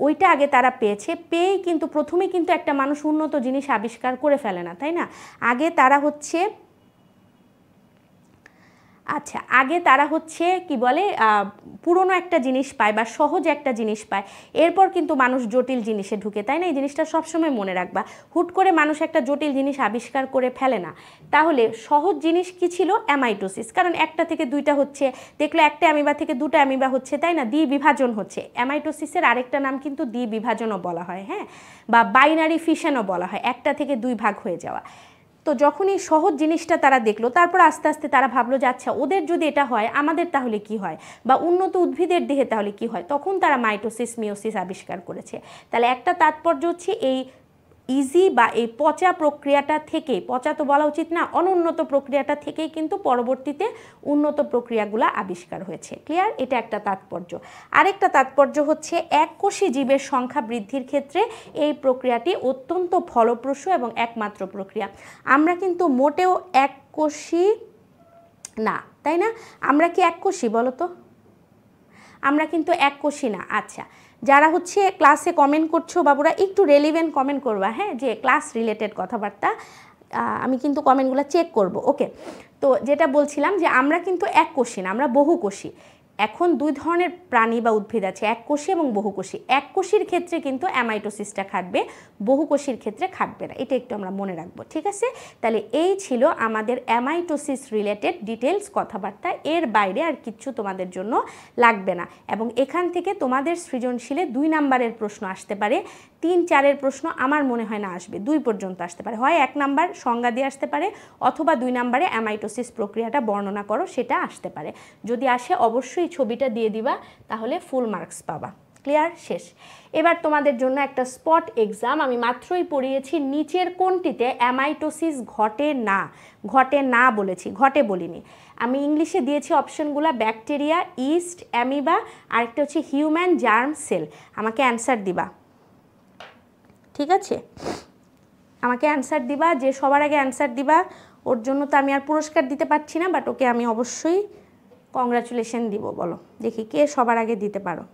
ওইটা আগে তারা পেয়েছে। পেয়েই কিন্তু প্রথমে কিন্তু একটা মানুষ উন্নত জিনিস আবিষ্কার করে ফেলে না, তাই না? আগে তারা হচ্ছে কি বলে, পুরনো একটা জিনিস পায় বা সহজ একটা জিনিস পায়, এরপর কিন্তু মানুষ জটিল জিনিসে ঢুকে, তাই না? এই জিনিসটা সবসময় মনে রাখবা, হুট করে মানুষ একটা জটিল জিনিস আবিষ্কার করে ফেলে না। তাহলে সহজ জিনিস কি ছিল? অ্যামাইটোসিস, কারণ একটা থেকে দুইটা হচ্ছে, দেখলো একটা অ্যামিবা থেকে দুটো অ্যামিবা হচ্ছে, তাই না? দ্বিবিভাজন হচ্ছে। অ্যামাইটোসিসের আরেকটা নাম কিন্তু দ্বিবিভাজনও বলা হয়, হ্যাঁ, বা বাইনারি ফিশনও বলা হয়, একটা থেকে দুই ভাগ হয়ে যাওয়া। তো যখন এই সহজ জিনিসটা তারা দেখলো, তারপর আস্তে আস্তে তারা ভাবলো যে আচ্ছা ওদের যদি এটা হয় আমাদের তাহলে কি হয়, বা উন্নত উদ্ভিদের দেহে তাহলে কি হয়, তখন তারা মাইটোসিস মিওসিস আবিষ্কার করেছে। তাহলে একটা তাৎপর্য হচ্ছে এই ইজি বা এই পচা প্রক্রিয়াটা থেকে, পচা তো বলা উচিত না, অনুন্নত প্রক্রিয়াটা থেকেই কিন্তু পরবর্তীতে উন্নত প্রক্রিয়াগুলো আবিষ্কার হয়েছে। ক্লিয়ার? এটা একটা তাৎপর্য। আরেকটা তাৎপর্য হচ্ছে এককোষী জীবের সংখ্যা বৃদ্ধির ক্ষেত্রে এই প্রক্রিয়াটি অত্যন্ত ফলপ্রসূ এবং একমাত্র প্রক্রিয়া। আমরা কিন্তু মোটেও এককোষী না, তাই না? আমরা কি এককোষী বলো তো? আমরা কিন্তু এককোষী না। আচ্ছা, যারা হচ্ছে ক্লাসে কমেন্ট করছো বাবুরা, একটু রেলিভেন্ট কমেন্ট করবা, হ্যাঁ, যে ক্লাস রিলেটেড কথাবার্তা, আমি কিন্তু কমেন্টগুলো চেক করব। ওকে, তো যেটা বলছিলাম যে আমরা কিন্তু এককোষী না, আমরা বহুকোষী। এখন দুই ধরনের প্রাণী বা উদ্ভিদ আছে, এককোষী এবং বহুকোষী। এককোষীর ক্ষেত্রে কিন্তু অ্যামাইটোসিসটা খাটবে, বহুকোষীর ক্ষেত্রে খাটবে না, এটা একটু আমরা মনে রাখবো। ঠিক আছে, তাহলে এই ছিল আমাদের অ্যামাইটোসিস রিলেটেড ডিটেলস কথাবার্তা। এর বাইরে আর কিচ্ছু তোমাদের জন্য লাগবে না। এবং এখান থেকে তোমাদের সৃজনশীলে 2 নাম্বারের প্রশ্ন আসতে পারে, 3, 4-এর প্রশ্ন আমার মনে হয় না আসবে, 2 পর্যন্ত আসতে পারে। হয় 1 নাম্বার সংজ্ঞা দিয়ে আসতে পারে, অথবা 2 নাম্বারে অ্যামাইটোসিস প্রক্রিয়াটা বর্ণনা করো, সেটা আসতে পারে। যদি আসে অবশ্যই ছবিটা দিয়ে দিবা, তাহলে ফুল মার্কস পাবা। ক্লিয়ার? শেষ। এবার তোমাদের জন্য একটা স্পট এক্সাম, আমি মাত্রই পড়িয়েছি নিচের কোনটিতে অ্যামাইটোসিস ঘটে না। ঘটে না বলেছি, ঘটে বলিনি। আমি ইংলিশে দিয়েছি অপশনগুলো, ব্যাকটেরিয়া, ইস্ট, অ্যামিবা, আরেকটা হচ্ছে হিউম্যান জার্ম সেল। আমাকে অ্যান্সার দিবা, ঠিক আছে? আমাকে অ্যান্সার দিবা, যে সবার আগে অ্যান্সার দিবা ওর জন্য তো আমি আর পুরস্কার দিতে পারছি না, বাট ওকে আমি অবশ্যই কংগ্রাচুলেশন দিব। বলো দেখি কে সবার আগে দিতে পারো।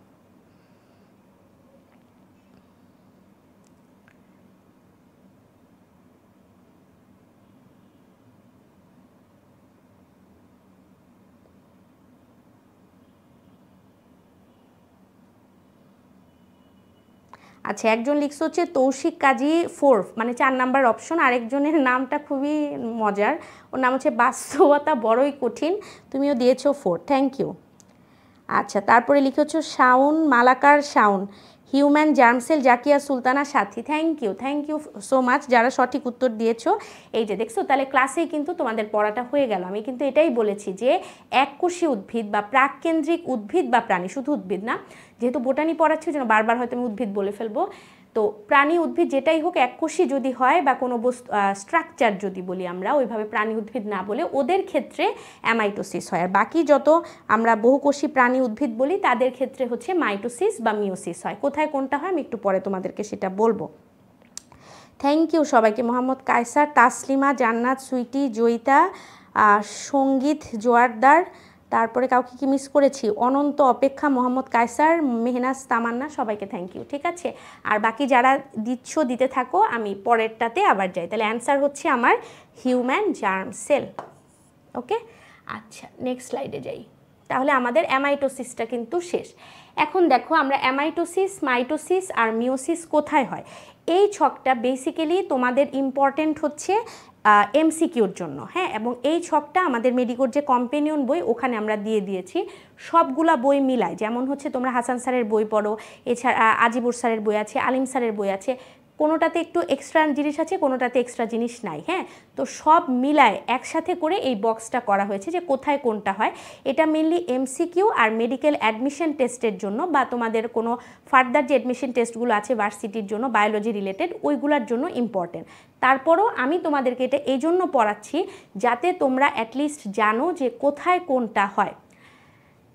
আচ্ছা, একজন লিখছে হচ্ছে তৌশিক কাজী 4, মানে 4 নাম্বার অপশন। আরেকজনের নামটা খুবই মজার, ওর নাম হচ্ছে বাস্তবতা বড়ই কঠিন, তুমিও দিয়েছো 4, থ্যাংক ইউ। আচ্ছা, তারপরে লিখে হচ্ছে Shaon, Malakar Shaon, human germ sell Zakia Sultana Sathi, thank you so much যারা সঠিক উত্তর দিয়েছো। এই যে দেখছো, তাহলে ক্লাসেই কিন্তু তোমাদের পড়াটা হয়ে গেল। আমি কিন্তু এটাই বলেছি যে এককোষী উদ্ভিদ বা প্রাককেন্দ্রিক উদ্ভিদ বা প্রাণী, শুধু উদ্ভিদ না, যেহেতু বোটানি পড়াচ্ছি ওই জন্য বারবার হয়তো আমি উদ্ভিদ বলে ফেলবো, তো প্রাণী উদ্ভিদ যেটাই হোক এককোষী যদি হয় বা কোনো স্ট্রাকচার যদি বলি আমরা, ওইভাবে প্রাণী উদ্ভিদ না বলে ওদের ক্ষেত্রে অ্যামাইটোসিস হয়। আর বাকি যত আমরা বহুকোষী প্রাণী উদ্ভিদ বলি তাদের ক্ষেত্রে হচ্ছে মাইটোসিস বা মিওসিস হয়। কোথায় কোনটা হয় আমি একটু পরে তোমাদেরকে সেটা বলবো। থ্যাংক ইউ সবাইকে, মোহাম্মদ কায়সার, তাসলিমা, জান্নাত, সুইটি, জয়িতা, সঙ্গীত জোয়ারদার, তারপরে কাউকে কি মিস করেছি, অনন্ত, অপেক্ষা, মোহাম্মদ কায়সার, মেহনাজ, তামান্না, সবাইকে থ্যাংক ইউ। ঠিক আছে, আর বাকি যারা দিতে থাকো, আমি পরেরটাতে আবার যাই। তাহলে অ্যান্সার হচ্ছে আমার হিউম্যান জার্ম সেল। ওকে, আচ্ছা নেক্সট স্লাইডে যাই। তাহলে আমাদের অ্যামাইটোসিসটা কিন্তু শেষ। এখন দেখো আমরা অ্যামাইটোসিস, মাইটোসিস আর মিওসিস কোথায় হয়, এই ছকটা বেসিক্যালি তোমাদের ইম্পর্টেন্ট হচ্ছে এমসিকিউর জন্য, হ্যাঁ। এবং এই ছকটা আমাদের মেডিকোর যে কম্পেনিয়ন বই ওখানে আমরা দিয়ে দিয়েছি, সবগুলা বই মিলায়। যেমন হচ্ছে তোমরা হাসান স্যারের বই পড়ো, এছাড়া আজিবুর স্যারের বই আছে, আলিম স্যারের বই আছে, কোনোটাতে একটু এক্সট্রা জিনিস আছে, কোনোটাতে এক্সট্রা জিনিস নাই, হ্যাঁ। তো সব মিলায় একসাথে করে এই বক্সটা করা হয়েছে যে কোথায় কোনটা হয়। এটা মেনলি এমসিকিউ আর মেডিকেল অ্যাডমিশন টেস্টের জন্য, বা তোমাদের কোনো ফার্দার যে অ্যাডমিশন টেস্টগুলো আছে ভার্সিটির জন্য বায়োলজি রিলেটেড, ওইগুলোর জন্য ইম্পর্টেন্ট। তারপরও আমি তোমাদেরকে এটা এই জন্য পড়াচ্ছি যাতে তোমরা অ্যাটলিস্ট জানো যে কোথায় কোনটা হয়।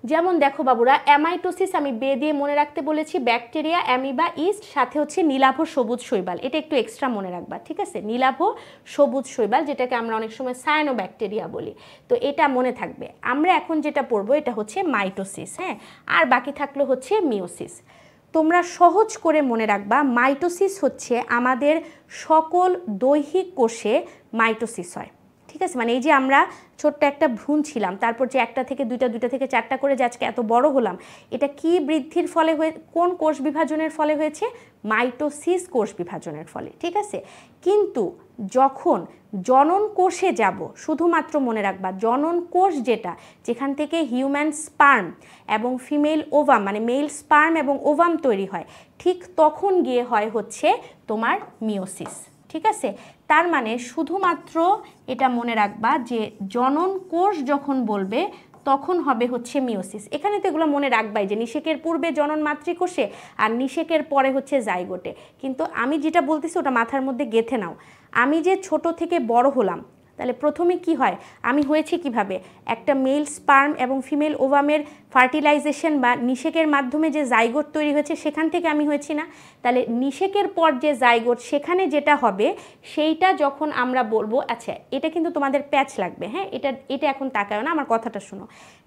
যেমন দেখো বাবুরা, অ্যামাইটোসিস আমি বে দিয়ে মনে রাখতে বলেছি, ব্যাকটেরিয়া, অ্যামিবা, ইস্ট, সাথে হচ্ছে নীলাভ সবুজ শৈবাল, এটা একটু এক্সট্রা মনে রাখবা, ঠিক আছে। নীলাভ সবুজ শৈবাল, যেটাকে আমরা অনেক সময় সায়ানোব্যাকটেরিয়া বলি, তো এটা মনে থাকবে। আমরা এখন যেটা পড়বো এটা হচ্ছে মাইটোসিস, হ্যাঁ। আর বাকি থাকলো হচ্ছে মিওসিস। তোমরা সহজ করে মনে রাখবা, মাইটোসিস হচ্ছে আমাদের সকল দৈহিক কোষে মাইটোসিস হয়, ঠিক আছে। মানে এই যে আমরা ছোট্ট একটা ভ্রূণ ছিলাম, তারপর যে একটা থেকে দুইটা, দুইটা থেকে চারটা করে যে আজকে এত বড় হলাম, এটা কি বৃদ্ধির ফলে হয়ে, কোন কোষ বিভাজনের ফলে হয়েছে? মাইটোসিস কোষ বিভাজনের ফলে, ঠিক আছে। কিন্তু যখন জনন কোষে যাব, শুধুমাত্র মনে রাখবা জনন কোষ যেটা, যেখান থেকে হিউম্যান স্পার্ম এবং ফিমেল ওভাম মানে মেল স্পার্ম এবং ওভাম তৈরি হয়, ঠিক তখন গিয়ে হয় হচ্ছে তোমার মিওসিস, ঠিক আছে। তার মানে শুধুমাত্র এটা মনে রাখবা যে জনন কোষ যখন বলবে তখন হবে হচ্ছে মিওসিস। এখানে তো এগুলো মনে রাখবাই যে নিষেকের পূর্বে জনন মাতৃকোষে আর নিষেকের পরে হচ্ছে জাইগোটে, কিন্তু আমি যেটা বলতেছি ওটা মাথার মধ্যে গেঁথে নাও। আমি যে ছোট থেকে বড় হলাম, তাহলে প্রথমে কি হয়, আমি হয়েছি কিভাবে, একটা মেল স্পার্ম এবং ফিমেল ওভামের ফার্টিলাইজেশন বা নিষেকের মাধ্যমে যে জাইগোট তৈরি হয়েছে সেখান থেকে আমি হয়েছি না। তাহলে নিষেকের পর যে জাইগোট সেখানে যেটা হবে সেইটা যখন আমরা বলবো, আচ্ছা এটা কিন্তু তোমাদের প্যাচ লাগবে, হ্যাঁ। এটা এখন তাকায় না, আমার কথাটা শোনো।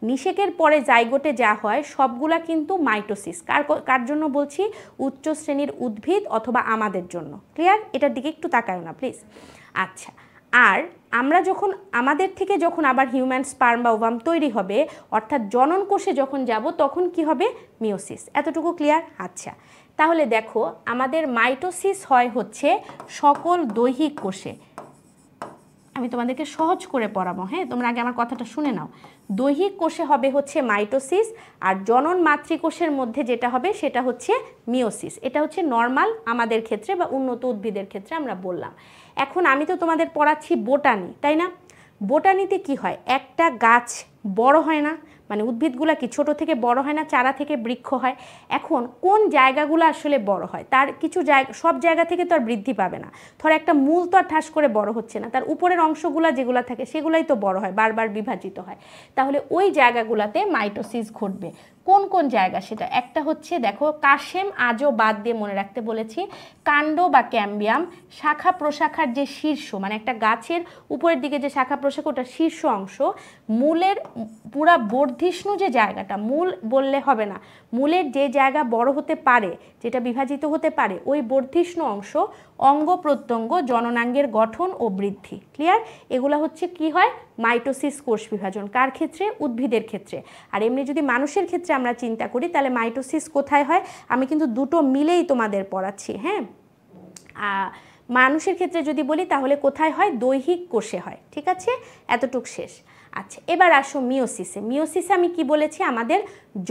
নিষেকের পরে জাইগোটে যা হয় সবগুলা কিন্তু মাইটোসিস। কার জন্য বলছি? উচ্চ শ্রেণীর উদ্ভিদ অথবা আমাদের জন্য। ক্লিয়ার? এটার দিকে একটু তাকায় না প্লিজ। আচ্ছা, আর আমরা যখন আমাদের থেকে যখন আবার হিউম্যান স্পার্ম বা ওভাম তৈরি হবে, অর্থাৎ জনন কোষে যখন যাব তখন কি হবে? মিওসিস। এতটুকু ক্লিয়ার? আচ্ছা, তাহলে দেখো আমাদের মাইটোসিস হয় হচ্ছে সকল দৈহিক কোষে। আমি তোমাদেরকে সহজ করে পড়াবো, হ্যাঁ, তোমরা আগে আমার কথাটা শুনে নাও। দৈহিক কোষে হবে হচ্ছে মাইটোসিস, আর জনন মাতৃকোষের মধ্যে যেটা হবে সেটা হচ্ছে মিওসিস। এটা হচ্ছে নর্মাল আমাদের ক্ষেত্রে বা উন্নত উদ্ভিদের ক্ষেত্রে আমরা বললাম। এখন আমি তো তোমাদের পড়াচ্ছি বোটানি, তাই না? বোটানিতে কি হয়, একটা গাছ বড় হয় না, মানে উদ্ভিদগুলো কি ছোট থেকে বড় হয় না, চারা থেকে বৃক্ষ হয়। এখন কোন জায়গাগুলো আসলে বড় হয়, তার কিছু জায়গা, সব জায়গা থেকে তো আর বৃদ্ধি পাবে না। ধর একটা মূল তো আর ঠাস করে বড় হচ্ছে না, তার উপরের অংশগুলো যেগুলো থাকে সেগুলাই তো বড় হয়, বারবার বিভাজিত হয়। তাহলে ওই জায়গাগুলোতে মাইটোসিস ঘটবে। কোন কোন জায়গা সেটা? একটা হচ্ছে দেখো, কাশেম আজও বাদ দিয়ে মনে রাখতে বলেছি, কাণ্ড বা ক্যাম্বিয়াম, শাখা প্রশাখার যে শীর্ষ, মানে একটা গাছের উপরের দিকে যে শাখা প্রশাখা ওটা শীর্ষ অংশ, মূলের পুরা বর্ধিষ্ণু যে জায়গাটা, মূল বললে হবে না, মূলের যে জায়গা বড় হতে পারে, যেটা বিভাজিত হতে পারে, ওই বর্ধিষ্ণু অংশ, অঙ্গ প্রত্যঙ্গ, জননাঙ্গের গঠন ও বৃদ্ধি। ক্লিয়ার? এগুলো হচ্ছে কি হয়? মাইটোসিস কোষ বিভাজন। কার ক্ষেত্রে? উদ্ভিদের ক্ষেত্রে। আর এমনি যদি মানুষের ক্ষেত্রে আমরা চিন্তা করি তাহলে মাইটোসিস কোথায় হয়, আমি কিন্তু দুটো মিলেই তোমাদের পড়াচ্ছি, হ্যাঁ। মানুষের ক্ষেত্রে যদি বলি তাহলে কোথায় হয়? দৈহিক কোষে হয়, ঠিক আছে। এতটুক শেষ। আচ্ছা, এবার আসো মিওসিসে। মিওসিসে আমি কি বলেছি, আমাদের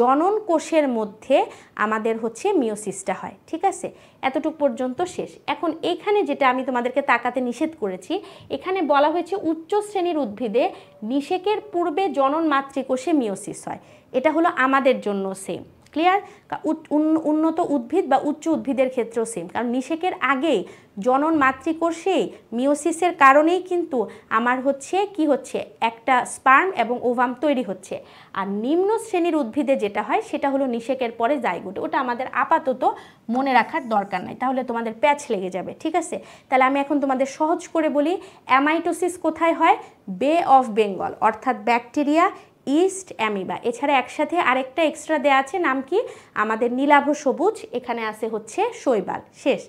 জনন কোষের মধ্যে আমাদের হচ্ছে মিওসিসটা হয়, ঠিক আছে? এতটুকু পর্যন্ত শেষ। এখন এখানে যেটা আমি তোমাদেরকে তাকাতে নিষেধ করেছি, এখানে বলা হয়েছে উচ্চ শ্রেণীর উদ্ভিদে নিষেকের পূর্বে জনন মাতৃকোষে মিওসিস হয়। এটা হলো আমাদের জন্য সেম, ক্লিয়ার? উন্নত উদ্ভিদ বা উচ্চ উদ্ভিদের ক্ষেত্রেও সেম, কারণ নিষেকের আগেই জনন মাতৃকোষে মিওসিসের কারণেই কিন্তু আমার হচ্ছে কি হচ্ছে, একটা স্পার্ম এবং ওভাম তৈরি হচ্ছে। আর নিম্ন শ্রেণীর উদ্ভিদে যেটা হয় সেটা হলো নিষেকের পরে জাইগোট। ওটা আমাদের আপাতত মনে রাখার দরকার নাই, তাহলে তোমাদের প্যাচ লেগে যাবে, ঠিক আছে? তাহলে আমি এখন তোমাদের সহজ করে বলি, অ্যামাইটোসিস কোথায় হয়? বে অফ বেঙ্গল, অর্থাৎ ব্যাকটেরিয়া, ইস্ট, অ্যামিবা। এছাড়া একসাথে আরেকটা এক্সট্রা দেয়া আছে, নাম কি? আমাদের নীলাভ সবুজ, এখানে আছে হচ্ছে শৈবাল। শেষ।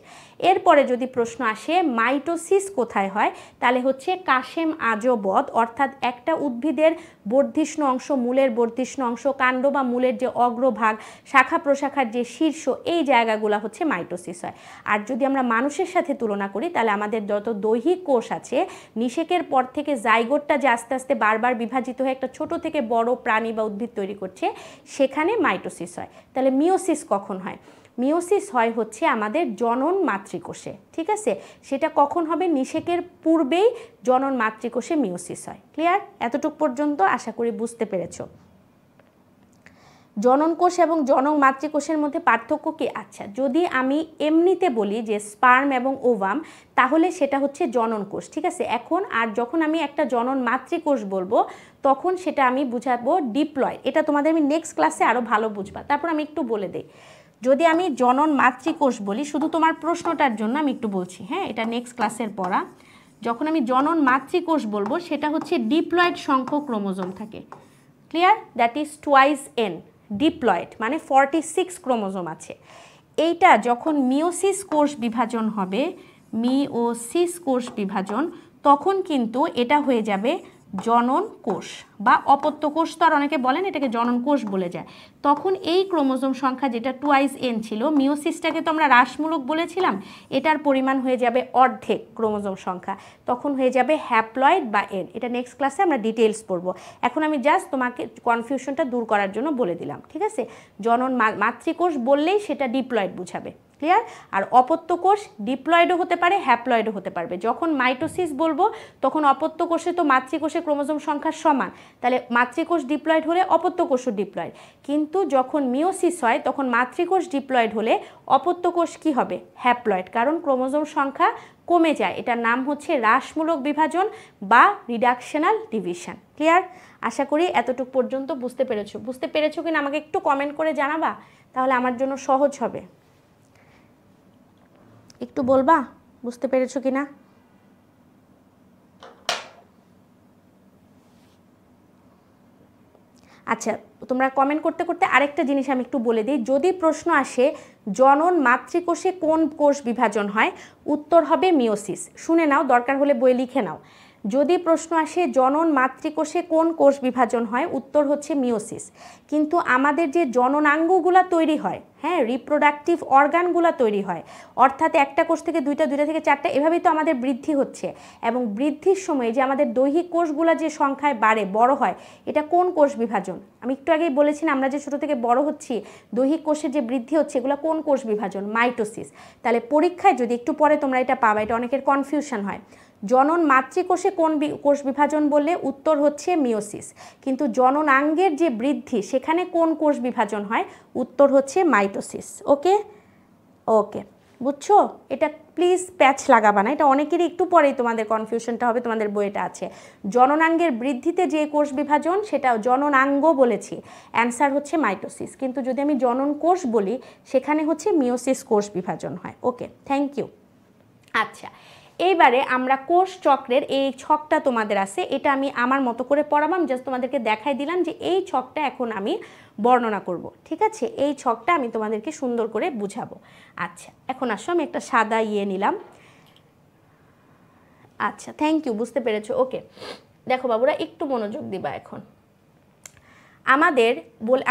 এরপরে যদি প্রশ্ন আসে মাইটোসিস কোথায় হয়, তাহলে হচ্ছে কাশেম আজবদ, অর্থাৎ একটা উদ্ভিদের বর্ধিষ্ণু অংশ, মূলের বর্ধিষ্ণু অংশ, কাণ্ড বা মূলের যে অগ্রভাগ, শাখা প্রশাখার যে শীর্ষ, এই জায়গাগুলো হচ্ছে মাইটোসিস হয়। আর যদি আমরা মানুষের সাথে তুলনা করি, তাহলে আমাদের যত দৈহিক কোষ আছে, নিষেকের পর থেকে জাইগোটটা যে আস্তে আস্তে বারবার বিভাজিত হয়ে একটা ছোট থেকে বড় প্রাণী বা উদ্ভিদ তৈরি করছে, সেখানে মাইটোসিস হয়। তাহলে মিওসিস কখন হয়? মিওসিস হয় হচ্ছে আমাদের জনন মাতৃকোষে, ঠিক আছে? সেটা কখন হবে? নিষেকের পূর্বেই জনন মাতৃকোষে মিওসিস হয়। ক্লিয়ার? এতটুক পর্যন্ত আশা করি বুঝতে পেরেছো। জনন কোষ এবং জনন মাতৃকোষের মধ্যে পার্থক্য কি? আচ্ছা, যদি আমি এমনিতে বলি যে স্পার্ম এবং ওভাম, তাহলে সেটা হচ্ছে জনন কোষ, ঠিক আছে? এখন আর যখন আমি একটা জনন মাতৃকোষ বলবো, তখন সেটা আমি বুঝাবো ডিপ্লয়েড। এটা তোমাদের আমি নেক্সট ক্লাসে আরও ভালো বুঝবা। তারপর আমি একটু বলে দিই, যদি আমি জনন মাতৃকোষ বলি, শুধু তোমার প্রশ্নটার জন্য আমি একটু বলছি, হ্যাঁ, এটা নেক্সট ক্লাসের পড়া। যখন আমি জনন মাতৃকোষ বলবো, সেটা হচ্ছে ডিপ্লয়েড সংখ্যক ক্রোমোজোম থাকে। Clear? That is twice N. Diploid মানে 46 ক্রোমোজোম আছে। এইটা যখন মিওসিস কোষ বিভাজন হবে, মিওসিস কোষ বিভাজন, তখন কিন্তু এটা হয়ে যাবে জনন কোষ বা অপত্য কোষ, তো আর অনেকে বলেন এটাকে জনন কোষ বলে যায়। তখন এই ক্রোমোজোম সংখ্যা যেটা টুয়াইস এন ছিল, মিওসিসটাকে তো আমরা হ্রাসমূলক বলেছিলাম, এটার পরিমাণ হয়ে যাবে অর্ধেক ক্রোমোজোম সংখ্যা, তখন হয়ে যাবে হ্যাপ্লয়েড বা এন। এটা নেক্সট ক্লাসে আমরা ডিটেলস পড়বো। এখন আমি জাস্ট তোমাকে কনফিউশনটা দূর করার জন্য বলে দিলাম, ঠিক আছে? জনন মাতৃকোষ বললেই সেটা ডিপ্লয়েড বুঝাবে। ক্লিয়ার? আর অপত্য কোষ ডিপ্লয়েডও হতে পারে, হ্যাপ্লয়েডও হতে পারবে। যখন মাইটোসিস বলবো, তখন অপত্য কোষে তো মাতৃকোষে ক্রোমোজোম সংখ্যা সমান, তাহলে মাতৃকোষ ডিপ্লয়েড হলে অপত্য কোষও ডিপ্লয়েড। কিন্তু যখন মিওসিস হয়, তখন মাতৃকোষ ডিপ্লয়েড হলে অপত্য কোষ কী হবে? হ্যাপ্লয়েড, কারণ ক্রোমোজোম সংখ্যা কমে যায়। এটার নাম হচ্ছে হ্রাসমূলক বিভাজন বা রিডাকশনাল ডিভিশন। ক্লিয়ার? আশা করি এতটুকু পর্যন্ত বুঝতে পেরেছো। বুঝতে পেরেছো কিনা আমাকে একটু কমেন্ট করে জানাবা, তাহলে আমার জন্য সহজ হবে। একটু বলবা বুঝতে পেরেছো কিনা? আচ্ছা, তোমরা কমেন্ট করতে করতে আরেকটা জিনিস আমি একটু বলে দিই। যদি প্রশ্ন আসে জনন মাতৃকোষে কোন কোষ বিভাজন হয়, উত্তর হবে মিওসিস। শুনে নাও, দরকার হলে বই লিখে নাও। যদি প্রশ্ন আসে জনন মাতৃকোষে কোন কোষ বিভাজন হয়, উত্তর হচ্ছে মিওসিস। কিন্তু আমাদের যে জননাঙ্গগুলো তৈরি হয়, হ্যাঁ, রিপ্রোডাক্টিভ অর্গানগুলো তৈরি হয়, অর্থাৎ একটা কোষ থেকে দুইটা, দুইটা থেকে চারটা, এভাবেই তো আমাদের বৃদ্ধি হচ্ছে। এবং বৃদ্ধির সময় যে আমাদের দৈহিক কোষগুলো যে সংখ্যায় বাড়ে, বড় হয়, এটা কোন কোষ বিভাজন? আমি একটু আগেই বলেছি না, আমরা যে ছোটো থেকে বড় হচ্ছি, দৈহিক কোষের যে বৃদ্ধি হচ্ছে, এগুলো কোন কোষ বিভাজন? মাইটোসিস। তাহলে পরীক্ষায় যদি একটু পরে তোমরা এটা পাবা, এটা অনেকের কনফিউশন হয়। জনন মাতৃকোষে কোন কোষ বিভাজন বললে উত্তর হচ্ছে মিওসিস। কিন্তু জননাঙ্গের যে বৃদ্ধি, সেখানে কোন কোষ বিভাজন হয়, উত্তর হচ্ছে মাইটোসিস। ওকে ওকে, বুঝছো? এটা প্লিজ প্যাচ লাগাবা না, এটা অনেকেরই একটু পরেই তোমাদের কনফিউশনটা হবে, তোমাদের বইটা আছে। জননাঙ্গের বৃদ্ধিতে যে কোষ বিভাজন, সেটা জননাঙ্গ বলেছি, অ্যান্সার হচ্ছে মাইটোসিস। কিন্তু যদি আমি জনন কোষ বলি, সেখানে হচ্ছে মিওসিস কোষ বিভাজন হয়। ওকে, থ্যাংক ইউ। আচ্ছা, এইবারে আমরা কোষ চক্রের এই ছকটা তোমাদের আছে, এটা আমি আমার মতো করে পড়াবাম, জাস্ট তোমাদেরকে দেখাই দিলাম যে এই ছকটা এখন আমি বর্ণনা করব, ঠিক আছে? এই ছকটা আমি তোমাদেরকে সুন্দর করে বুঝাবো। আচ্ছা, এখন আসো, আমি একটা সাদা নিলাম। আচ্ছা, থ্যাংক ইউ, বুঝতে পেরেছো। ওকে, দেখো বাবুরা, একটু মনোযোগ দিবা। এখন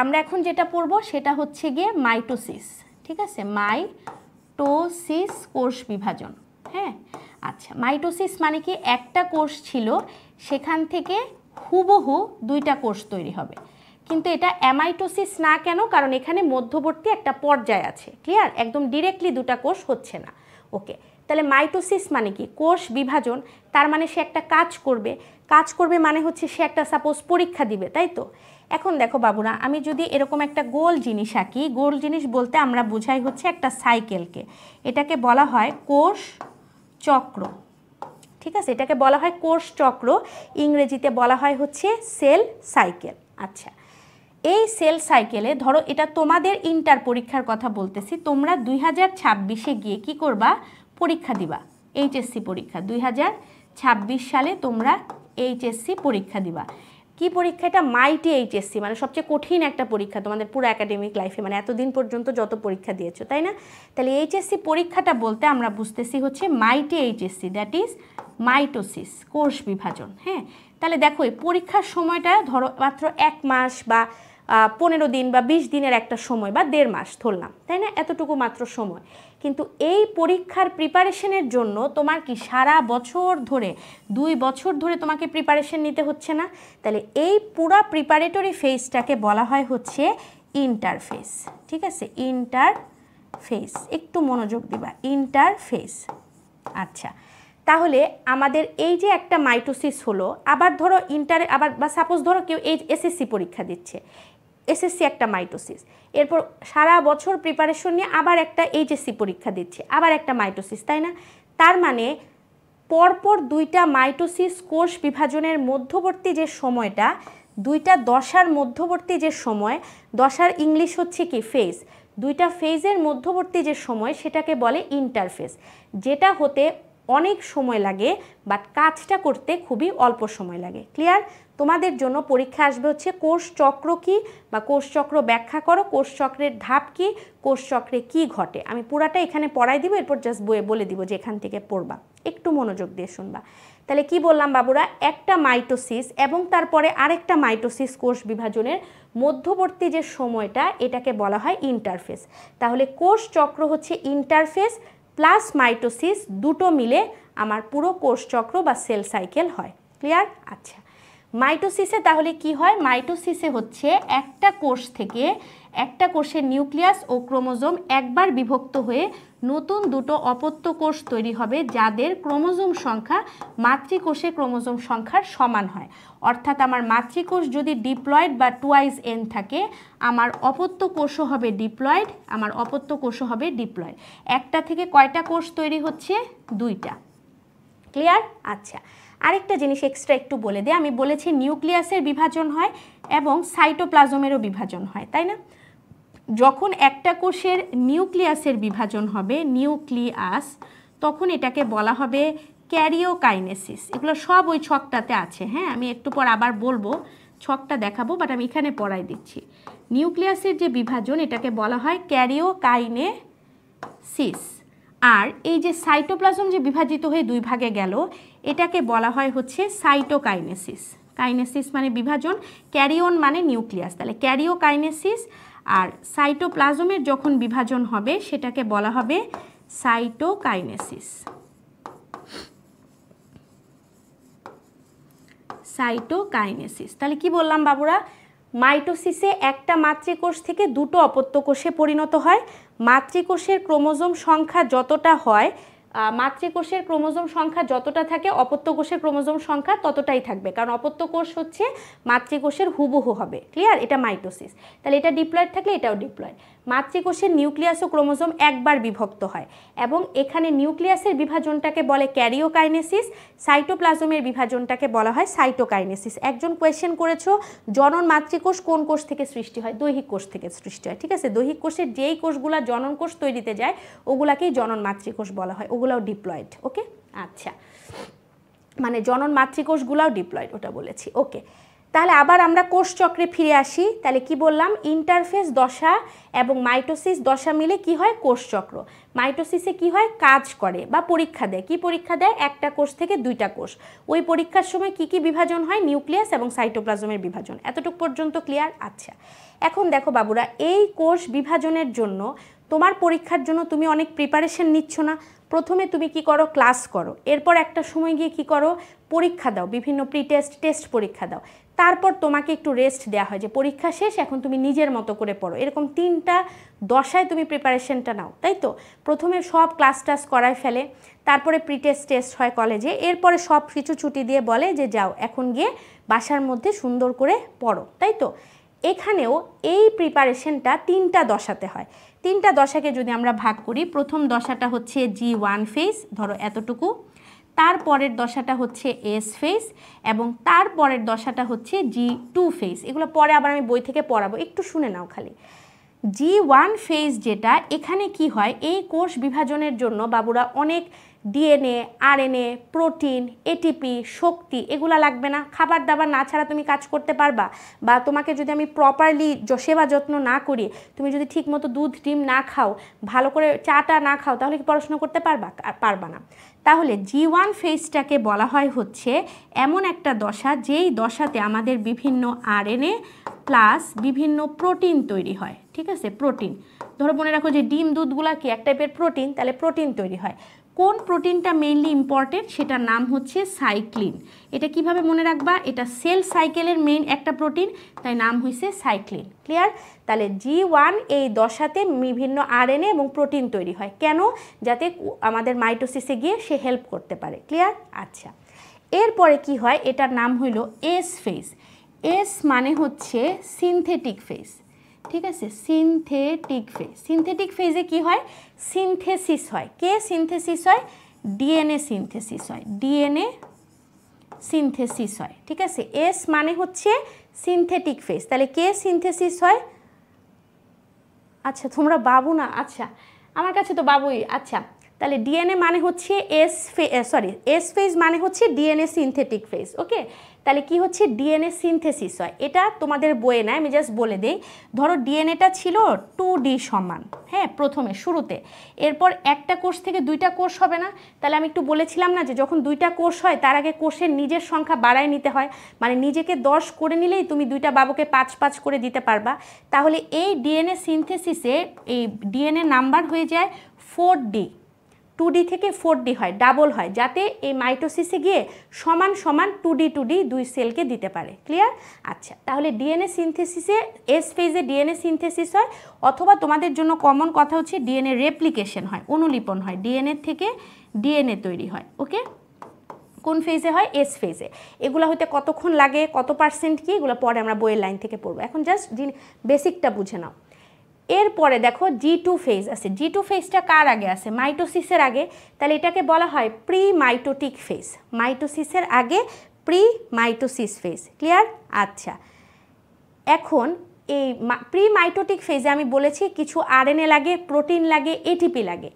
আমরা এখন যেটা পড়বো সেটা হচ্ছে গিয়ে মাইটোসিস, ঠিক আছে? মাইটোসিস কোষ বিভাজন। হ্যাঁ, আচ্ছা, মাইটোসিস মানে কি? একটা কোষ ছিল, সেখান থেকে হুবহু দুইটা কোষ তৈরি হবে। কিন্তু এটা অ্যামাইটোসিস না কেন? কারণ এখানে মধ্যবর্তী একটা পর্যায় আছে। ক্লিয়ার? একদম ডিরেক্টলি দুটা কোষ হচ্ছে না। ওকে, তাহলে মাইটোসিস মানে কি? কোষ বিভাজন। তার মানে সে একটা কাজ করবে। কাজ করবে মানে হচ্ছে সে একটা সাপোজ পরীক্ষা দিবে, তাই তো? এখন দেখো বাবুরা, আমি যদি এরকম একটা গোল জিনিস আঁকি, গোল জিনিস বলতে আমরা বোঝাই হচ্ছে একটা সাইকেলকে। এটাকে বলা হয় কোষ চক্র। ঠিক আছে, এটাকে বলা হয় কোষ চক্র, ইংরেজিতে বলা হয় হচ্ছে সেল সাইকেল। আচ্ছা, এই সেল সাইকেলে ধরো এটা তোমাদের ইন্টার পরীক্ষার কথা বলতেছি, তোমরা 2026-এ গিয়ে কি করবা? পরীক্ষা দিবা, এইচএসসি পরীক্ষা। 2026 সালে তোমরা এইচএসসি পরীক্ষা দিবা। কি পরীক্ষা এটা? মাইটি এইচএসসি, মানে সবচেয়ে কঠিন একটা পরীক্ষা তোমাদের পুরো একাডেমিক লাইফে, মানে এতদিন পর্যন্ত যত পরীক্ষা দিয়েছো, তাই না? তাহলে এইচএসসি পরীক্ষাটা বলতে আমরা বুঝতেছি হচ্ছে মাইটি এইচএসসি, দ্যাট ইজ মাইটোসিস, কোষ বিভাজন। হ্যাঁ, তাহলে দেখো এই পরীক্ষার সময়টা ধরো মাত্র 1 মাস বা 15 দিন বা 20 দিনের একটা সময় বা 1.5 মাস ধরলাম, তাই না? এতটুকু মাত্র সময়। কিন্তু এই পরীক্ষার প্রিপারেশনের জন্য তোমার কি সারা বছর ধরে, 2 বছর ধরে তোমাকে প্রিপারেশন নিতে হচ্ছে না? তাহলে এই পুরা প্রিপারেটরি ফেজটাকে বলা হয় হচ্ছে ইন্টারফেস। ঠিক আছে, ইন্টারফেস, একটু মনোযোগ দিবা, ইন্টারফেস। আচ্ছা, তাহলে আমাদের এই যে একটা মাইটোসিস হলো, আবার ধরো আবার বা সাপোজ ধরো কেউ এই এসএসসি পরীক্ষা দিচ্ছে, এসএসসি একটা মাইটোসিস, এরপর সারা বছর প্রিপারেশন নিয়ে আবার একটা এইচএসসি পরীক্ষা দিচ্ছে, আবার একটা মাইটোসিস, তাই না? তার মানে পরপর 2টা মাইটোসিস কোষ বিভাজনের মধ্যবর্তী যে সময়টা, 2টা দশার মধ্যবর্তী যে সময়, দশার ইংলিশ হচ্ছে কি? ফেজ। 2টা ফেজের মধ্যবর্তী যে সময় সেটাকে বলে ইন্টারফেস, যেটা হতে অনেক সময় লাগে বাট কাজটা করতে খুবই অল্প সময় লাগে। ক্লিয়ার? তোমাদের জন্য পরীক্ষা আসবে হচ্ছে কোষ চক্র কি বা কোষ চক্র ব্যাখ্যা করো, কোষ চক্রের ধাপ কি, কোষ চক্রে কি ঘটে। আমি পুরাটা এখানে পড়াই দিব, এরপর জাস্ট বইয়ে বলে দিব যে এখান থেকে পড়বা, একটু মনোযোগ দিয়ে শুনবা। তাহলে কি বললাম বাবুরা? একটা মাইটোসিস এবং তারপরে আরেকটা মাইটোসিস কোষ বিভাজনের মধ্যবর্তী যে সময়টা, এটাকে বলা হয় ইন্টারফেস। তাহলে কোষ চক্র হচ্ছে ইন্টারফেস প্লাস মাইটোসিস, দুটো মিলে আমার পুরো কোষ চক্র বা সেল সাইকেল হয়। ক্লিয়ার? আচ্ছা, মাইটোসিসে তাহলে কি হয়? মাইটোসিসে হচ্ছে একটা কোষ থেকে, একটা কোষের নিউক্লিয়াস ও ক্রোমোজোম একবার বিভক্ত হয়ে নতুন দুটো অপত্য কোষ তৈরি হবে, যাদের ক্রোমোজোম সংখ্যা মাতৃকোষের ক্রোমোজোম সংখ্যার সমান হয়। অর্থাৎ আমার মাতৃকোষ যদি ডিপ্লয়েড বা 2n থাকে, আমার অপত্য কোষও হবে ডিপ্লয়েড, আমার অপত্য কোষও হবে ডিপ্লয়েড। একটা থেকে কয়টা কোষ তৈরি হচ্ছে? 2টা। ক্লিয়ার? আচ্ছা, আরেকটা জিনিস এক্সট্রা একটু বলে দিই, আমি বলেছি নিউক্লিয়াসের বিভাজন হয় এবং সাইটোপ্লাজমেরও বিভাজন হয়, তাই না? যখন একটা কোষের নিউক্লিয়াসের বিভাজন হবে, নিউক্লিয়াস, তখন এটাকে বলা হবে ক্যারিওকাইনেসিস। এগুলো সব ওই ছকটাতে আছে। হ্যাঁ, আমি একটু পর আবার বলবো, ছকটা দেখাবো, বাট আমি এখানে পড়াই দিচ্ছি। নিউক্লিয়াসের যে বিভাজন, এটাকে বলা হয় ক্যারিওকাইনেসিস। আর এই যে সাইটোপ্লাজম যে বিভাজিত হয়ে 2 ভাগে গেল, এটাকে বলা হয় হচ্ছে সাইটোকাইনেসিস। কাইনেসিস মানে বিভাজন, ক্যারিওন মানে নিউক্লিয়াস, তাহলে ক্যারিওকাইনেসিস। আর সাইটোপ্লাজমের যখন বিভাজন হবে সেটাকে বলা হবে সাইটোকাইনেসিস। সাইটোকাইনেসিস। তাহলে কি বললাম বাবুরা? মাইটোসিসে একটা মাতৃকোষ থেকে 2টো অপত্য কোষে পরিণত হয়। মাতৃকোষের ক্রোমোজোম সংখ্যা যতটা হয়, মাতৃকোষের ক্রোমোজোম সংখ্যা যতটা থাকে, অপত্য কোষের ক্রোমোজোম সংখ্যা ততটাই থাকবে, কারণ অপত্য কোষ হচ্ছে মাতৃকোষের হুবহু হবে। ক্লিয়ার? এটা মাইটোসিস। তাহলে এটা ডিপ্লয়েড থাকলে এটাও ডিপ্লয়েড। মাতৃকোষের নিউক্লিয়াস ও ক্রোমোজোম একবার বিভক্ত হয় এবং এখানে নিউক্লিয়াসের বিভাজনটাকে বলে ক্যারিওকাইনেসিস, সাইটোপ্লাজমের বিভাজনটাকে বলা হয় সাইটোকাইনেসিস। একজন কোয়েশ্চেন করেছো, জনন মাতৃকোষ কোন কোষ থেকে সৃষ্টি হয়? দৈহিক কোষ থেকে সৃষ্টি হয়। ঠিক আছে, দৈহিক কোষের যেই কোষগুলা জনন কোষ তৈরিতে যায় ওগুলাকেই জনন মাতৃকোষ বলা হয়, ওগুলাও ডিপ্লয়েড। ওকে, আচ্ছা, মানে জনন মাতৃকোষগুলাও ডিপ্লয়েড, ওটা বলেছি। ওকে, তাহলে আবার আমরা কোষ চক্রে ফিরে আসি। তাহলে কি বললাম? ইন্টারফেস দশা এবং মাইটোসিস দশা মিলে কি হয়? কোষ চক্র। মাইটোসিসে কি হয়? কাজ করে বা পরীক্ষা দেয়। কি পরীক্ষা দেয়? একটা কোষ থেকে 2টা কোষ। ওই পরীক্ষার সময় কি কি বিভাজন হয়? নিউক্লিয়াস এবং সাইটোপ্লাজমের বিভাজন। এতটুকু পর্যন্ত ক্লিয়ার? আচ্ছা, এখন দেখো বাবুরা, এই কোষ বিভাজনের জন্য তোমার পরীক্ষার জন্য তুমি অনেক প্রিপারেশন নিচ্ছ না? প্রথমে তুমি কি করো, ক্লাস করো, এরপর একটা সময় গিয়ে কি করো, পরীক্ষা দাও, বিভিন্ন প্রি টেস্ট টেস্ট পরীক্ষা দাও, তারপর তোমাকে একটু রেস্ট দেওয়া হয় যে পরীক্ষা শেষ, এখন তুমি নিজের মতো করে পড়ো। এরকম 3টা দশায় তুমি প্রিপারেশনটা নাও, তাই তো? প্রথমে সব ক্লাস টাস করায় ফেলে, তারপরে প্রি টেস্ট টেস্ট হয় কলেজে, এরপরে সব কিছু ছুটি দিয়ে বলে যে যাও এখন গিয়ে বাসার মধ্যে সুন্দর করে পড়ো, তাই তো? এখানেও এই প্রিপারেশনটা 3টা দশাতে হয়। 3টা দশাকে যদি আমরা ভাগ করি, প্রথম দশাটা হচ্ছে G1 ফেজ, ধরো এতটুকু, তারপরের দশাটা হচ্ছে S ফেজ, এবং তারপরের দশাটা হচ্ছে G2 ফেজ। এগুলো পরে আবার আমি বই থেকে পড়াবো, একটু শুনে নাও খালি। G1 ফেজ যেটা, এখানে কি হয়, এই কোষ বিভাজনের জন্য বাবুরা অনেক ডিএনএ, আরএনএ, প্রোটিন, এটিপি, শক্তি এগুলা লাগবে না? খাবার দাবার না ছাড়া তুমি কাজ করতে পারবা? বা তোমাকে যদি আমি প্রপারলি সেবা যত্ন না করি, তুমি যদি ঠিকমতো দুধ ডিম না খাও, ভালো করে চাটা না খাও, তাহলে কি পড়াশোনা করতে পারবা? পারবা না। তাহলে G1 ফেজটাকে বলা হয় হচ্ছে এমন একটা দশা, যেই দশাতে আমাদের বিভিন্ন আরএনএ প্লাস বিভিন্ন প্রোটিন তৈরি হয়, ঠিক আছে? প্রোটিন, ধরো মনে রাখো যে ডিম দুধগুলা কি এক টাইপের প্রোটিন, তাহলে প্রোটিন তৈরি হয়। কোন প্রোটিনটা মেইনলি ইম্পর্টেন্ট, সেটার নাম হচ্ছে সাইক্লিন। এটা কিভাবে মনে রাখবা, এটা সেল সাইকেলের মেইন একটা প্রোটিন, তাই নাম হয়েছে সাইক্লিন। ক্লিয়ার? তাহলে G1 এই দশাতে বিভিন্ন আরএনএ এবং প্রোটিন তৈরি হয়, কেন? যাতে আমাদের মাইটোসিসে গিয়ে সে হেল্প করতে পারে। ক্লিয়ার? আচ্ছা, এরপরে কি হয়, এটার নাম হইল এস ফেজ। এস মানে হচ্ছে সিনথেটিক ফেজ, ঠিক আছে? Synthetic phase. সিনথেটিক ফেজে কি হয়, সিনথেসিস হয়। কে সিনথেসিস হয়? ডিএনএ সিনথেসিস হয়, ডিএনএ সিনথেসিস হয়, ঠিক আছে? এস মানে হচ্ছে সিনথেটিক ফেজ। তাহলে কে সিনথেসিস হয়? আচ্ছা তোমরা বাবু না, আচ্ছা আমার কাছে তো বাবুই। আচ্ছা, তাহলে ডিএনএ মানে হচ্ছে এস ফেজ মানে হচ্ছে ডিএনএ সিনথেটিক ফেজ। ওকে, তাহলে কি হচ্ছে, ডিএনএ সিনথেসিস হয়। এটা তোমাদের বইয়ে নাই, আমি জাস্ট বলে দিই। ধরো ডিএনএটা ছিল 2D সমান, হ্যাঁ, প্রথমে শুরুতে, এরপর একটা কোষ থেকে 2টা কোষ হবে না? তাহলে আমি একটু বলেছিলাম না যে যখন 2টা কোষ হয় তার আগে কোষের নিজের সংখ্যা বাড়ায় নিতে হয়, মানে নিজেকে 10 করে নিলেই তুমি 2টা বাবুকে 5 করে দিতে পারবা। তাহলে এই ডিএনএ সিনথেসিসে এই ডিএনএ নাম্বার হয়ে যায় 4D, 2D থেকে 4D হয়, ডাবল হয়, যাতে এই মাইটোসিসে গিয়ে সমান সমান 2D 2 সেলকে দিতে পারে। ক্লিয়ার? আচ্ছা, তাহলে ডিএনএ সিনথেসিসে এস ফেজে ডিএনএ সিনথেসিস হয়, অথবা তোমাদের জন্য কমন কথা হচ্ছে ডিএনএ রেপ্লিকেশন হয়, অনুলিপন হয়, ডিএনএ থেকে ডিএনএ তৈরি হয়। ওকে, কোন ফেজে হয়? এস ফেজে। এগুলো হইতে কতক্ষণ লাগে, কত পার্সেন্ট কি, এগুলো পরে আমরা বইয়ের লাইন থেকে পড়বো, এখন জাস্ট বেসিকটা বুঝে নাও। এরপরে দেখো G2 ফেজ আছে। G2 ফেজটা কার আগে আছে? মাইটোসিসের আগে। তাহলে এটাকে বলা হয় প্রি মাইটোটিক ফেজ। মাইটোসিসের আগে প্রি মাইটোসিস ফেজ। ক্লিয়ার? আচ্ছা, এখন এই প্রি মাইটোটিক ফেজে আমি বলেছি কিছু আরএনএ লাগে, প্রোটিন লাগে, এটিপি লাগে।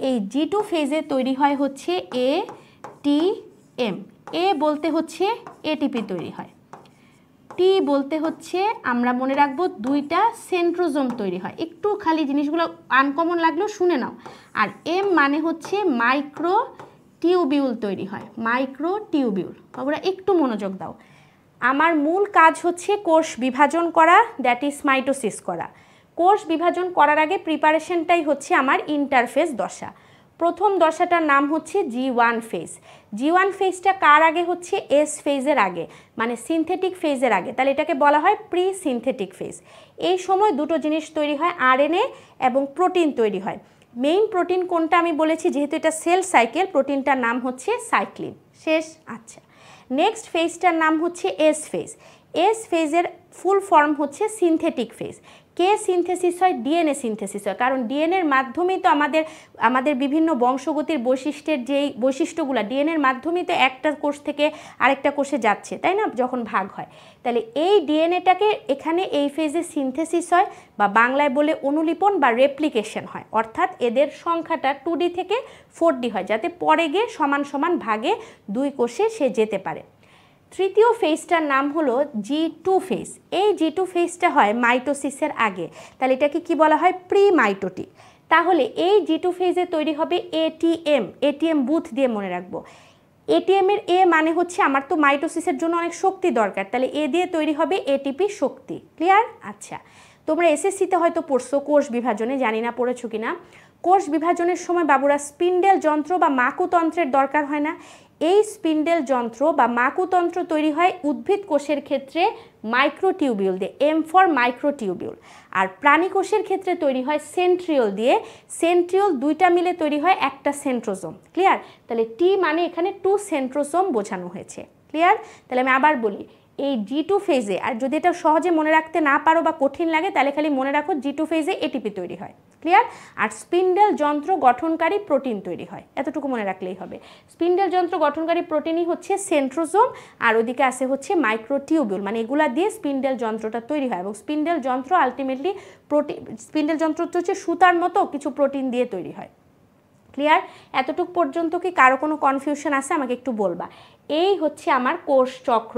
এই G2 ফেজে তৈরি হয় হচ্ছে ATM। এ বলতে হচ্ছে এটিপি তৈরি হয়, টি বলতে হচ্ছে আমরা মনে রাখবো 2টা সেন্ট্রোজোম তৈরি হয়। একটু খালি জিনিসগুলো আনকমন লাগলেও শুনে নাও। আর এম মানে হচ্ছে মাইক্রো টিউবিউল তৈরি হয়, মাইক্রো টিউবিউল। বাবুরা একটু মনোযোগ দাও, আমার মূল কাজ হচ্ছে কোষ বিভাজন করা, দ্যাট ইজ মাইটোসিস করা। কোষ বিভাজন করার আগে প্রিপারেশনটাই হচ্ছে আমার ইন্টারফেজ দশা। প্রথম দশাটার নাম হচ্ছে G1 ফেজ। G1 ফেজটা কার আগে হচ্ছে? এস ফেজের আগে, মানে সিনথেটিক ফেজের আগে। তাহলে এটাকে বলা হয় প্রি সিনথেটিক ফেজ। এই সময় দুটো জিনিস তৈরি হয়, আরএনএ এবং প্রোটিন তৈরি হয়। মেইন প্রোটিন কোনটা আমি বলেছি, যেহেতু এটা সেল সাইকেল, প্রোটিনটার নাম হচ্ছে সাইক্লিন। শেষ? আচ্ছা, নেক্সট ফেজটার নাম হচ্ছে এস ফেজ। এস ফেজের ফুল ফর্ম হচ্ছে সিনথেটিক ফেজ। কে সিনথেসিস হয়? ডিএনএ সিনথেসিস হয়, কারণ ডিএনএর মাধ্যমেই তো আমাদের বিভিন্ন বংশগতির বৈশিষ্ট্যের যেই বৈশিষ্ট্যগুলো ডিএনএর মাধ্যমেই তো একটা কোষ থেকে আরেকটা কোষে যাচ্ছে, তাই না, যখন ভাগ হয়। তাহলে এই ডিএনএটাকে এখানে এই ফেজে সিনথেসিস হয়, বা বাংলায় বলে অনুলিপন বা রেপ্লিকেশন হয়, অর্থাৎ এদের সংখ্যাটা 2D থেকে 4D হয়, যাতে পরে গিয়ে সমান সমান ভাগে 2 কোষে সে যেতে পারে। তৃতীয় ফেজটার নাম হলো G2 ফেজ। এই G2 ফেজটা হয় মাইটোসিসের আগে, তাহলে এটাকে কি বলা হয়? Pre mitotic. তাহলে এই G2 ফেজে তৈরি হবে ATM। ATM বুথ দিয়ে মনে রাখবো। ATM এর এ মানে হচ্ছে আমার তো মাইটোসিসের জন্য অনেক শক্তি দরকার, তাহলে এ দিয়ে তৈরি হবে এটিপি শক্তি। ক্লিয়ার? আচ্ছা, তোমরা এসএসসিতে হয়তো পড়ছো কোষ বিভাজনে, জানি না পড়েছো কিনা। কোষ বিভাজনের সময় বাবুরা স্পিন্ডেল যন্ত্র বা মাকুতন্ত্রের দরকার হয় না। এই স্পিন্ডেল যন্ত্র বা মাকুতন্ত্র তৈরি হয় উদ্ভিদ কোষের ক্ষেত্রে মাইক্রোটিউবিউল দিয়ে, এম ফর মাইক্রোটিউবিউল। আর প্রাণী কোষের ক্ষেত্রে তৈরি হয় সেন্ট্রিওল দিয়ে। সেন্ট্রিওল দুইটা মিলে তৈরি হয় একটা সেন্ট্রোজোম। ক্লিয়ার? তাহলে টি মানে এখানে 2 সেন্ট্রোজোম বোঝানো হয়েছে। ক্লিয়ার? তাহলে আমি আবার বলি, এই G2 ফেজে, আর যদি এটা সহজে মনে রাখতে না পারো বা কঠিন লাগে তাহলে খালি মনে রাখো G2 ফেজে এটিপি তৈরি হয়। ক্লিয়ার? আর স্পিন্ডেল যন্ত্র গঠনকারী প্রোটিন তৈরি হয়, এতটুকু মনে রাখলেই হবে। স্পিন্ডেল যন্ত্র গঠনকারী প্রোটিনই হচ্ছে সেন্ট্রোজোম, আর ওদিকে আছে হচ্ছে মাইক্রোটিউবিউল, মানে এগুলা দিয়ে স্পিন্ডেল যন্ত্রটা তৈরি হয়। এবং স্পিন্ডেল যন্ত্র আলটিমেটলি স্পিন্ডেল যন্ত্র হচ্ছে সুতার মতো কিছু প্রোটিন দিয়ে তৈরি হয়। ক্লিয়ার? এতটুক পর্যন্ত কি কারো কোনো কনফিউশন আছে আমাকে একটু বলবা। এই হচ্ছে আমার কোষ চক্র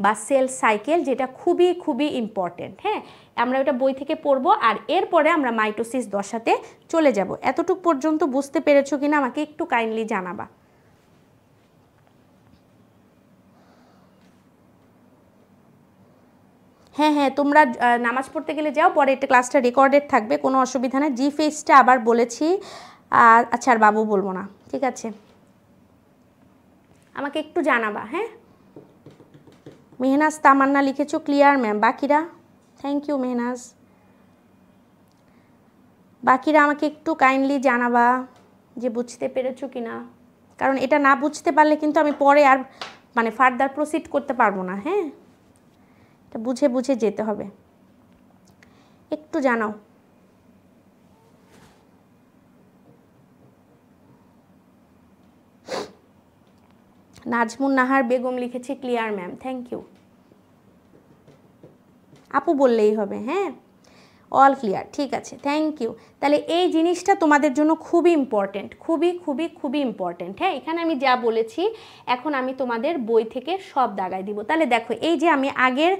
বা সেল সাইকেল, যেটা খুবই খুবই ইম্পর্টেন্ট। হ্যাঁ, আমরা ওটা বই থেকে পড়বো, আর এরপরে আমরা মাইটোসিস দশাতে চলে যাব। এতটুক পর্যন্ত বুঝতে পেরেছো কিনা আমাকে একটু কাইন্ডলি জানাবা। হ্যাঁ হ্যাঁ, তোমরা নামাজ পড়তে গেলে যাও, পরে এটা ক্লাসটা রেকর্ডেড থাকবে, কোনো অসুবিধা নেই। জি ফেজটা আবার বলেছি, আর আচ্ছা আর বাবু বলবো না, ঠিক আছে? আমাকে একটু জানাবা। হ্যাঁ, মেহনাজ তামান্না লিখেছো, ক্লিয়ার ম্যাম। বাকিরা? Thank you Mehnaz. বাকিরা আমাকে একটু কাইন্ডলি জানাবা যে বুঝতে পেরেছো কিনা, কারণ এটা না বুঝতে পারলে কিন্তু আমি পরে আর মানে ফার্দার প্রসিড করতে পারবো না। হ্যাঁ, এটা বুঝে বুঝে যেতে হবে, একটু জানাও। নাজমুন নাহার বেগম লিখেছে, ক্লিয়ার ম্যাম, থ্যাংক ইউ। আপু বললেই হবে। হ্যাঁ, অল ক্লিয়ার, ঠিক আছে, থ্যাংক ইউ। তাহলে এই জিনিসটা তোমাদের জন্য খুবই ইম্পর্টেন্ট, খুবই খুবই খুবই ইম্পর্টেন্ট। হ্যাঁ, এখানে আমি যা বলেছি এখন আমি তোমাদের বই থেকে সব দাগায় দিব। তাহলে দেখো, এই যে আমি আগের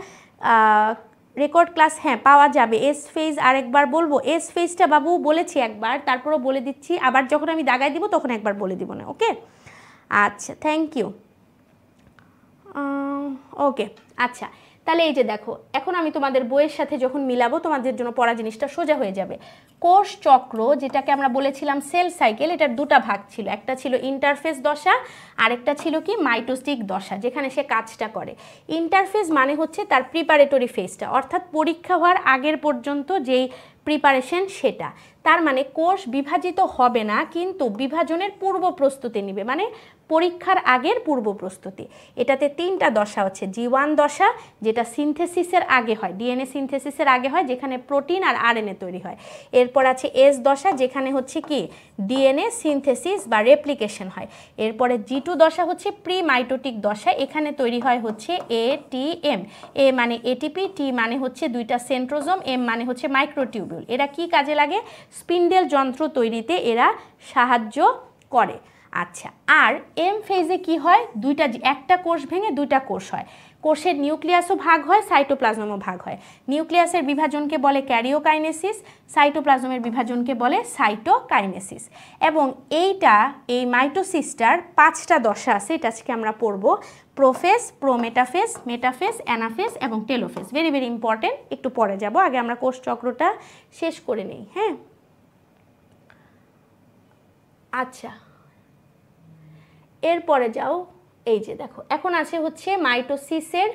রেকর্ড ক্লাস, হ্যাঁ পাওয়া যাবে। এস ফেজ আরেকবার বলবো, এস ফেজটা বাবু বলেছি একবার, তারপরও বলে দিচ্ছি, আবার যখন আমি দাগায় দিব তখন একবার বলে দিব না। ওকে, আচ্ছা, থ্যাংক ইউ। ওকে, আচ্ছা, তাহলে এই যে দেখো, এখন আমি তোমাদের বইয়ের সাথে যখন মিলাবো তোমাদের জন্য পড়া জিনিসটা সোজা হয়ে যাবে। কোষ চক্র, যেটাকে আমরা বলেছিলাম সেল সাইকেল, এটার দুটা ভাগ ছিল, একটা ছিল ইন্টারফেস দশা, আরেকটা ছিল কি মাইটোসিস দশা, যেখানে সে কাজটা করে। ইন্টারফেস মানে হচ্ছে তার প্রিপারেটরি ফেজটা, অর্থাৎ পরীক্ষা হওয়ার আগের পর্যন্ত যেই প্রিপারেশন সেটা। তার মানে কোষ বিভাজিত হবে না, কিন্তু বিভাজনের পূর্ব প্রস্তুতি নেবে, মানে পরীক্ষার আগের পূর্ব প্রস্তুতি। এটাতে 3টা দশা হচ্ছে। G1 দশা, যেটা সিনথেসিসের আগে হয়, ডিএনএ সিনথেসিসের আগে হয়, যেখানে প্রোটিন আর আরএনএ তৈরি হয়। এরপর আছে এস দশা, যেখানে হচ্ছে কি ডিএনএ সিনথেসিস বা রেপ্লিকেশন হয়। এরপরে G2 দশা হচ্ছে প্রি মাইটোটিক দশা, এখানে তৈরি হয় হচ্ছে ATM। এ মানে এটিপি, টি মানে হচ্ছে 2টা সেন্ট্রোজোম, এম মানে হচ্ছে মাইক্রোটিউবিউল। এরা কি কাজে লাগে? স্পিন্ডেল যন্ত্র তৈরিতে এরা সাহায্য করে। আচ্ছা, আর এম ফেজে কি হয়? একটা কোষ ভেঙে 2টা কোষ হয়। কোষের নিউক্লিয়াসও ভাগ হয়, সাইটোপ্লাজমও ভাগ হয়। নিউক্লিয়াসের বিভাজনকে বলে ক্যারিওকাইনেসিস, সাইটোপ্লাজমের বিভাজনকে বলে সাইটোকাইনেসিস। এবং এই মাইটোসিসটার 5টা দশা আছে, এটা আজকে আমরা পড়ব। প্রোফেজ, প্রোমেটাফেজ, মেটাফেজ, অ্যানাফেজ এবং টেলোফেজ। ভেরি ভেরি ইম্পর্টেন্ট, একটু পরে যাব, আগে আমরা কোষ চক্রটা শেষ করে নেই। হ্যাঁ, আচ্ছা, এরপরে যাও, এই যে দেখো, এখন আছে হচ্ছে মাইটোসিসের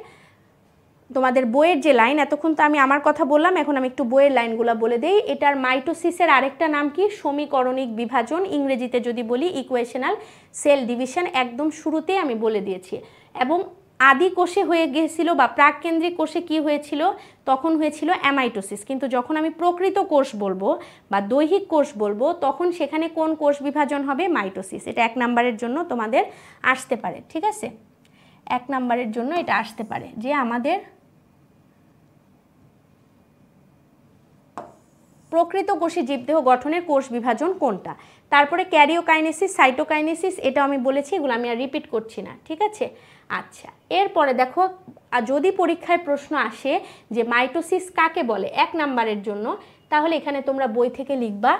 তোমাদের বইয়ের যে লাইন, এতক্ষণ তো আমি আমার কথা বললাম, এখন আমি একটু বইয়ের লাইনগুলো বলে দেই। এটার মাইটোসিসের আরেকটা নাম কি? সমীকরণিক বিভাজন, ইংরেজিতে যদি বলি ইকুয়েশনাল সেল ডিভিশন, একদম শুরুতেই আমি বলে দিয়েছি। এবং আদি কোষে হয়ে গিয়েছিল বা প্রাককেন্দ্রিক কোষে কি হয়েছিল? তখন হয়েছিল অ্যামাইটোসিস। কিন্তু যখন আমি প্রকৃত কোষ বলবো বা দৈহিক কোষ বলবো, তখন সেখানে কোন কোষ বিভাজন হবে? মাইটোসিস। এটা 1 নম্বরের জন্য তোমাদের আসতে পারে, ঠিক আছে? 1 নম্বরের জন্য এটা আসতে পারে যে আমাদের প্রকৃত কোষী জীবদেহ গঠনের কোষ বিভাজন কোনটা। তারপরে ক্যারিওকাইনেসিস, সাইটোকাইনেসিস, এটা আমি বলেছি, এগুলো আমি আর রিপিট করছি না, ঠিক আছে? আচ্ছা, এরপরে দেখো, যদি পরীক্ষায় প্রশ্ন আসে যে মাইটোসিস কাকে বলে 1 নম্বরের জন্য, তাহলে এখানে তোমরা বই থেকে লিখবা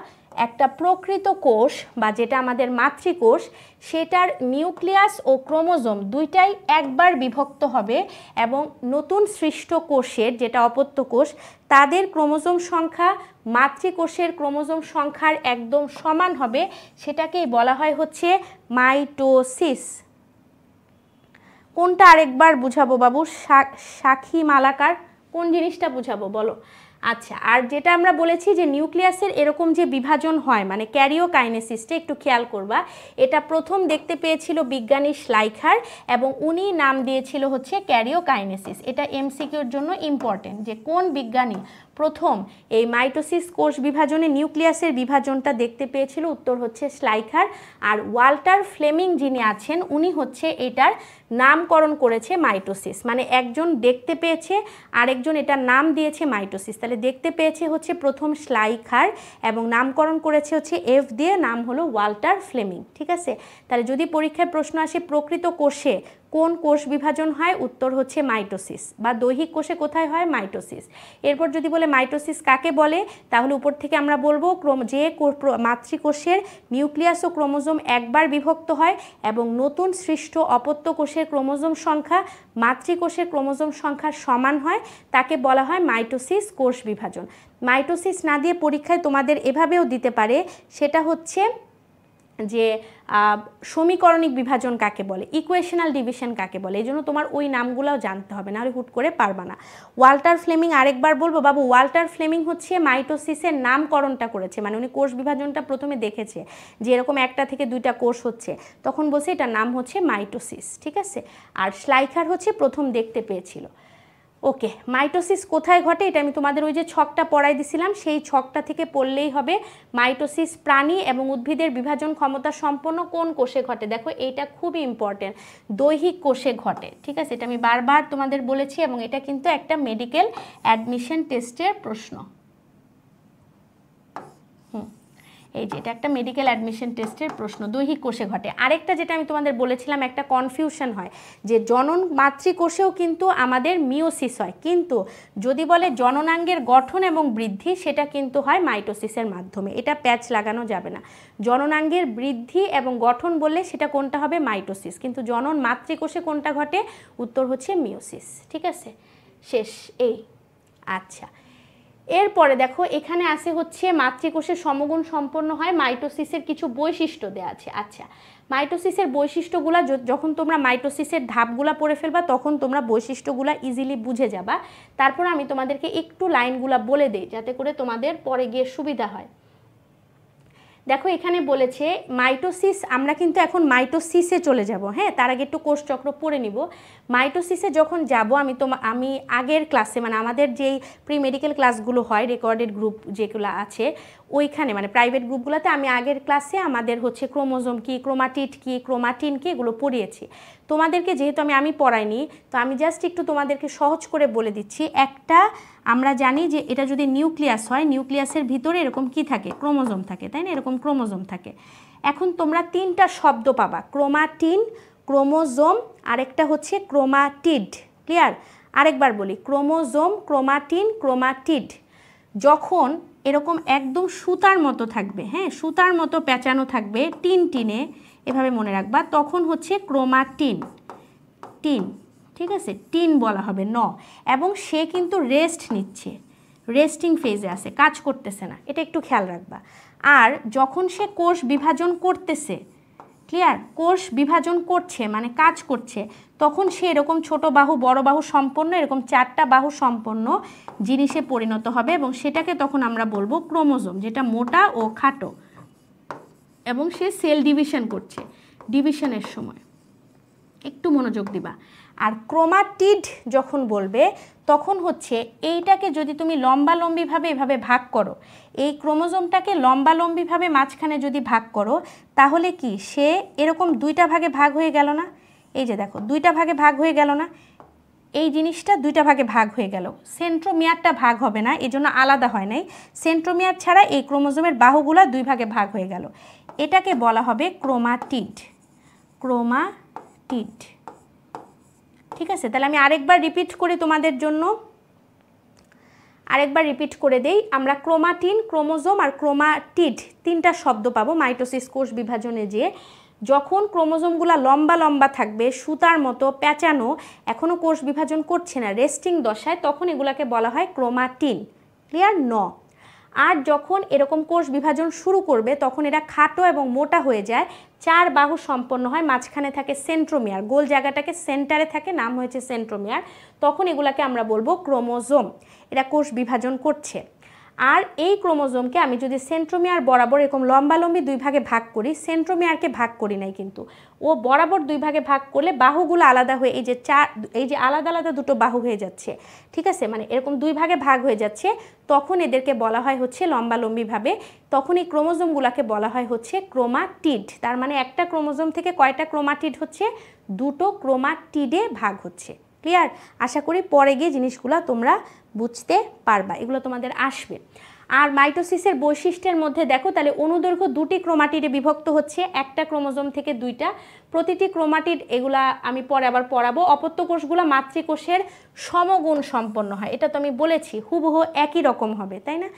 একটা প্রকৃত কোষ বা যেটা আমাদের মাতৃকোষ সেটার নিউক্লিয়াস ও ক্রোমোজোম দুইটাই একবার বিভক্ত হবে এবং নতুন সৃষ্ট কোষের যেটা অপত্য কোষ তাদের ক্রোমোজোম সংখ্যা মাতৃকোষের ক্রোমোজোম সংখ্যার একদম সমান হবে, সেটাকেই বলা হয় হচ্ছে মাইটোসিস। কোনটা আরেকবার বুঝাবো বাবু? সাক্ষী মালাকার কোন জিনিসটা বুঝাবো বলো? আচ্ছা, আর যেটা আমরা বলেছি যে নিউক্লিয়াসের এরকম যে বিভাজন হয় মানে ক্যারিওকাইনেসিসটা একটু খেয়াল করবা, এটা প্রথম দেখতে পেয়েছিল বিজ্ঞানী শ্লাইখার এবং উনি নাম দিয়েছিল হচ্ছে ক্যারিওকাইনেসিস। এটা এমসিকিউর জন্য ইম্পর্টেন্ট যে কোন বিজ্ঞানী প্রথম এই মাইটোসিস কোষ বিভাজনে নিউক্লিয়াসের বিভাজনটা দেখতে পেয়েছিল, উত্তর হচ্ছে শ্লাইখার। আর ওয়াল্টার ফ্লেমিং যিনি আছেন উনি হচ্ছে এটার নামকরণ করেছে মাইটোসিস, মানে একজন দেখতে পেয়েছে আরেকজন এটার নাম দিয়েছে মাইটোসিস। তাহলে দেখতে পেয়েছে হচ্ছে প্রথম শ্লাইখার এবং নামকরণ করেছে হচ্ছে এফ দিয়ে, নাম হলো ওয়াল্টার ফ্লেমিং। ঠিক আছে, তাহলে যদি পরীক্ষায় প্রশ্ন আসে প্রকৃত কোষে কোন কোষ বিভাজন হয়, উত্তর হচ্ছে মাইটোসিস। বা দৈহিক কোষে কোথায় হয়? মাইটোসিস। এরপর যদি বলে মাইটোসিস কাকে বলে, তাহলে উপর থেকে আমরা বলবো যে মাতৃকোষের নিউক্লিয়াস ও ক্রোমোজোম একবার বিভক্ত হয় এবং নতুন সৃষ্ট অপত্য কোষের ক্রোমোজোম সংখ্যা মাতৃকোষের ক্রোমোজোম সংখ্যার সমান হয়, তাকে বলা হয় মাইটোসিস কোষ বিভাজন। মাইটোসিস না দিয়ে পরীক্ষায় তোমাদের এভাবেও দিতে পারে, সেটা হচ্ছে যে সমীকরণিক বিভাজন কাকে বলে, ইকুয়েশনাল ডিভিশন কাকে বলে, এই জন্য তোমার ওই নামগুলোও জানতে হবে, নাহলে হুট করে পারবা না। ওয়াল্টার ফ্লেমিং আরেকবার বলবো বাবু, ওয়াল্টার ফ্লেমিং হচ্ছে মাইটোসিসের নামকরণটা করেছে, মানে উনি কোষ বিভাজনটা প্রথমে দেখেছে যে এরকম একটা থেকে দুইটা কোষ হচ্ছে, তখন বলছে এটার নাম হচ্ছে মাইটোসিস। ঠিক আছে, আর শ্লাইখার হচ্ছে প্রথম দেখতে পেয়েছিল। ওকে, মাইটোসিস কোথায় ঘটে এটা আমি তোমাদের ওই যে ছকটা পড়াই দিছিলাম সেই ছকটা থেকে পড়লেই হবে। মাইটোসিস প্রাণী এবং উদ্ভিদের বিভাজন ক্ষমতা সম্পন্ন কোন কোষে ঘটে? দেখো এইটা খুবই ইম্পর্টেন্ট, দৈহিক কোষে ঘটে। ঠিক আছে, এটা আমি বারবার তোমাদের বলেছি এবং এটা কিন্তু একটা মেডিকেল অ্যাডমিশন টেস্টের প্রশ্ন। এই যে এটা একটা মেডিকেল অ্যাডমিশন টেস্টের প্রশ্ন, দৈহিক কোষে ঘটে। আরেকটা যেটা আমি তোমাদের বলেছিলাম একটা কনফিউশন হয় যে জনন মাতৃকোষেও কিন্তু আমাদের মিওসিস হয়, কিন্তু যদি বলে জননাঙ্গের গঠন এবং বৃদ্ধি সেটা কিন্তু হয় মাইটোসিসের মাধ্যমে, এটা প্যাচ লাগানো যাবে না। জননাঙ্গের বৃদ্ধি এবং গঠন বললে সেটা কোনটা হবে? মাইটোসিস। কিন্তু জনন মাতৃকোষে কোনটা ঘটে? উত্তর হচ্ছে মিওসিস। ঠিক আছে, শেষ এই। আচ্ছা, এরপরে দেখো এখানে আসে হচ্ছে মাতৃকোষের সমগুণ সম্পন্ন হয়, মাইটোসিসের কিছু বৈশিষ্ট্য দেওয়া আছে। আচ্ছা, মাইটোসিসের বৈশিষ্ট্যগুলা যখন তোমরা মাইটোসিসের ধাপগুলা পড়ে ফেলবা তখন তোমরা বৈশিষ্ট্যগুলা ইজিলি বুঝে যাবা। তারপর আমি তোমাদেরকে একটু লাইনগুলা বলে দেই যাতে করে তোমাদের পরে গিয়ে সুবিধা হয়। দেখো এখানে বলেছে মাইটোসিস, আমরা কিন্তু এখন মাইটোসিসে চলে যাব। হ্যাঁ, তার আগে একটু কোষচক্র পড়ে নিব। মাইটোসিসে যখন যাব আমি আগের ক্লাসে মানে আমাদের যেই প্রি মেডিকেল ক্লাসগুলো হয় রেকর্ডেড গ্রুপ যেগুলো আছে ওইখানে মানে প্রাইভেট গ্রুপগুলোতে আমি আগের ক্লাসে আমাদের হচ্ছে ক্রোমোজোম কি, ক্রোমাটিড কি, ক্রোমাটিন কি এগুলো পড়িয়েছি। তোমাদেরকে যেহেতু আমি পড়াইনি তো আমি জাস্ট একটু তোমাদেরকে সহজ করে বলে দিচ্ছি। একটা আমরা জানি যে এটা যদি নিউক্লিয়াস হয়, নিউক্লিয়াসের ভিতরে এরকম কি থাকে? ক্রোমোজোম থাকে, তাই না? এরকম ক্রোমোজোম থাকে। এখন তোমরা তিনটা শব্দ পাবা, ক্রোমাটিন, ক্রোমোজোম, আরেকটা হচ্ছে ক্রোমাটিড। ক্লিয়ার? আরেকবার বলি, ক্রোমোজোম, ক্রোমাটিন, ক্রোমাটিড। যখন এরকম একদম সুতার মতো থাকবে, হ্যাঁ সুতার মতো পেঁচানো থাকবে টিনে, এভাবে মনে রাখবা, তখন হচ্ছে ক্রোমাটিন, টিন। ঠিক আছে, টিন বলা হবে ন, এবং সে কিন্তু রেস্ট নিচ্ছে, রেস্টিং ফেজে আছে, কাজ করতেছে না, এটা একটু খেয়াল রাখবা। আর যখন সে কোষ বিভাজন করতেছে, ক্লিয়ার, কোষ বিভাজন করছে মানে কাজ করছে, তখন সে এরকম ছোট বাহু বড় বাহু সম্পন্ন এরকম চারটা বাহু সম্পন্ন জিনিসে পরিণত হবে এবং সেটাকে তখন আমরা বলবো ক্রোমোজোম, যেটা মোটা ও খাটো, এবং সে সেল ডিভিশন করছে, ডিভিশনের সময় একটু মনোযোগ দিবা। আর ক্রোমাটিড যখন বলবে তখন হচ্ছে এইটাকে যদি তুমি লম্বালম্বিভাবে এভাবে ভাগ করো, এই ক্রোমোজোমটাকে লম্বালম্বিভাবে মাঝখানে যদি ভাগ করো তাহলে কি সে এরকম দুইটা ভাগে ভাগ হয়ে গেল না? এই যে দেখো দুইটা ভাগে ভাগ হয়ে গেল না, এই জিনিসটা দুইটা ভাগে ভাগ হয়ে গেল। সেন্ট্রোমিয়ারটা ভাগ হবে না, এই জন্য আলাদা হয় নাই। সেন্ট্রোমিয়ার ছাড়া এই ক্রোমোজোমের বাহুগুলা দুই ভাগে ভাগ হয়ে গেল, এটাকে বলা হবে ক্রোমাটিড, ক্রোমাটিড। ঠিক আছে, তাহলে আমি আরেকবার রিপিট করি তোমাদের জন্য। আরেকবার রিপিট করে দেই, আমরা ক্রোমাটিন, ক্রোমোজোম আর ক্রোমাটিড তিনটা শব্দ পাবো মাইটোসিস কোষ বিভাজনে। যে যখন ক্রোমোজোমগুলো লম্বা লম্বা থাকবে, সুতার মতো প্যাঁচানো, এখনও কোষ বিভাজন করছে না, রেস্টিং দশায়, তখন এগুলাকে বলা হয় ক্রোমাটিন। ক্লিয়ার? ন। আর যখন এরকম কোষ বিভাজন শুরু করবে তখন এরা খাটো এবং মোটা হয়ে যায়, 4 বাহু সম্পন্ন হয়, মাঝখানে থাকে সেন্ট্রোমিয়ার, গোল জায়গাটাকে সেন্টারে থাকে, নাম হয়েছে সেন্ট্রোমিয়ার, তখন এগুলাকে আমরা বলবো ক্রোমোজোম। এরা কোষ বিভাজন করছে। আর এই ক্রোমোজোমকে আমি যদি সেন্ট্রোমিয়ার বরাবর এরকম লম্বালম্বি 2 ভাগে ভাগ করি, সেন্ট্রোমিয়ারকে ভাগ করি নাই কিন্তু, ও বরাবর 2 ভাগে ভাগ করলে বাহুগুলো আলাদা হয়ে এই যে আলাদা আলাদা দুটো বাহু হয়ে যাচ্ছে, ঠিক আছে, মানে এরকম 2 ভাগে ভাগ হয়ে যাচ্ছে, তখন এদেরকে বলা হয় হচ্ছে লম্বালম্বিভাবে, তখন এই ক্রোমোজোমগুলোকে বলা হয় হচ্ছে ক্রোমাটিড। তার মানে একটা ক্রোমোজোম থেকে কয়টা ক্রোমাটিড হচ্ছে? 2টো ক্রোমাটিডে ভাগ হচ্ছে। ক্লিয়ার? আশা করি পরে গিয়ে জিনিসগুলো তোমরা বুঝতে পারবা, এগুলো তোমাদের আসবে। আর মাইটোসিসের বৈশিষ্ট্যের মধ্যে দেখো তাহলে অনুদৈর্ঘ্য 2টি ক্রোমাটিডে বিভক্ত হচ্ছে, একটা ক্রোমোজোম থেকে 2টা, প্রতিটি ক্রোমাটিড, এগুলা আমি পরে আবার পড়াবো। অপত্য কোষগুলো মাতৃকোষের সমগুণ সম্পন্ন হয়, এটা তো আমি বলেছি, হুবহু একই রকম হবে, তাই না?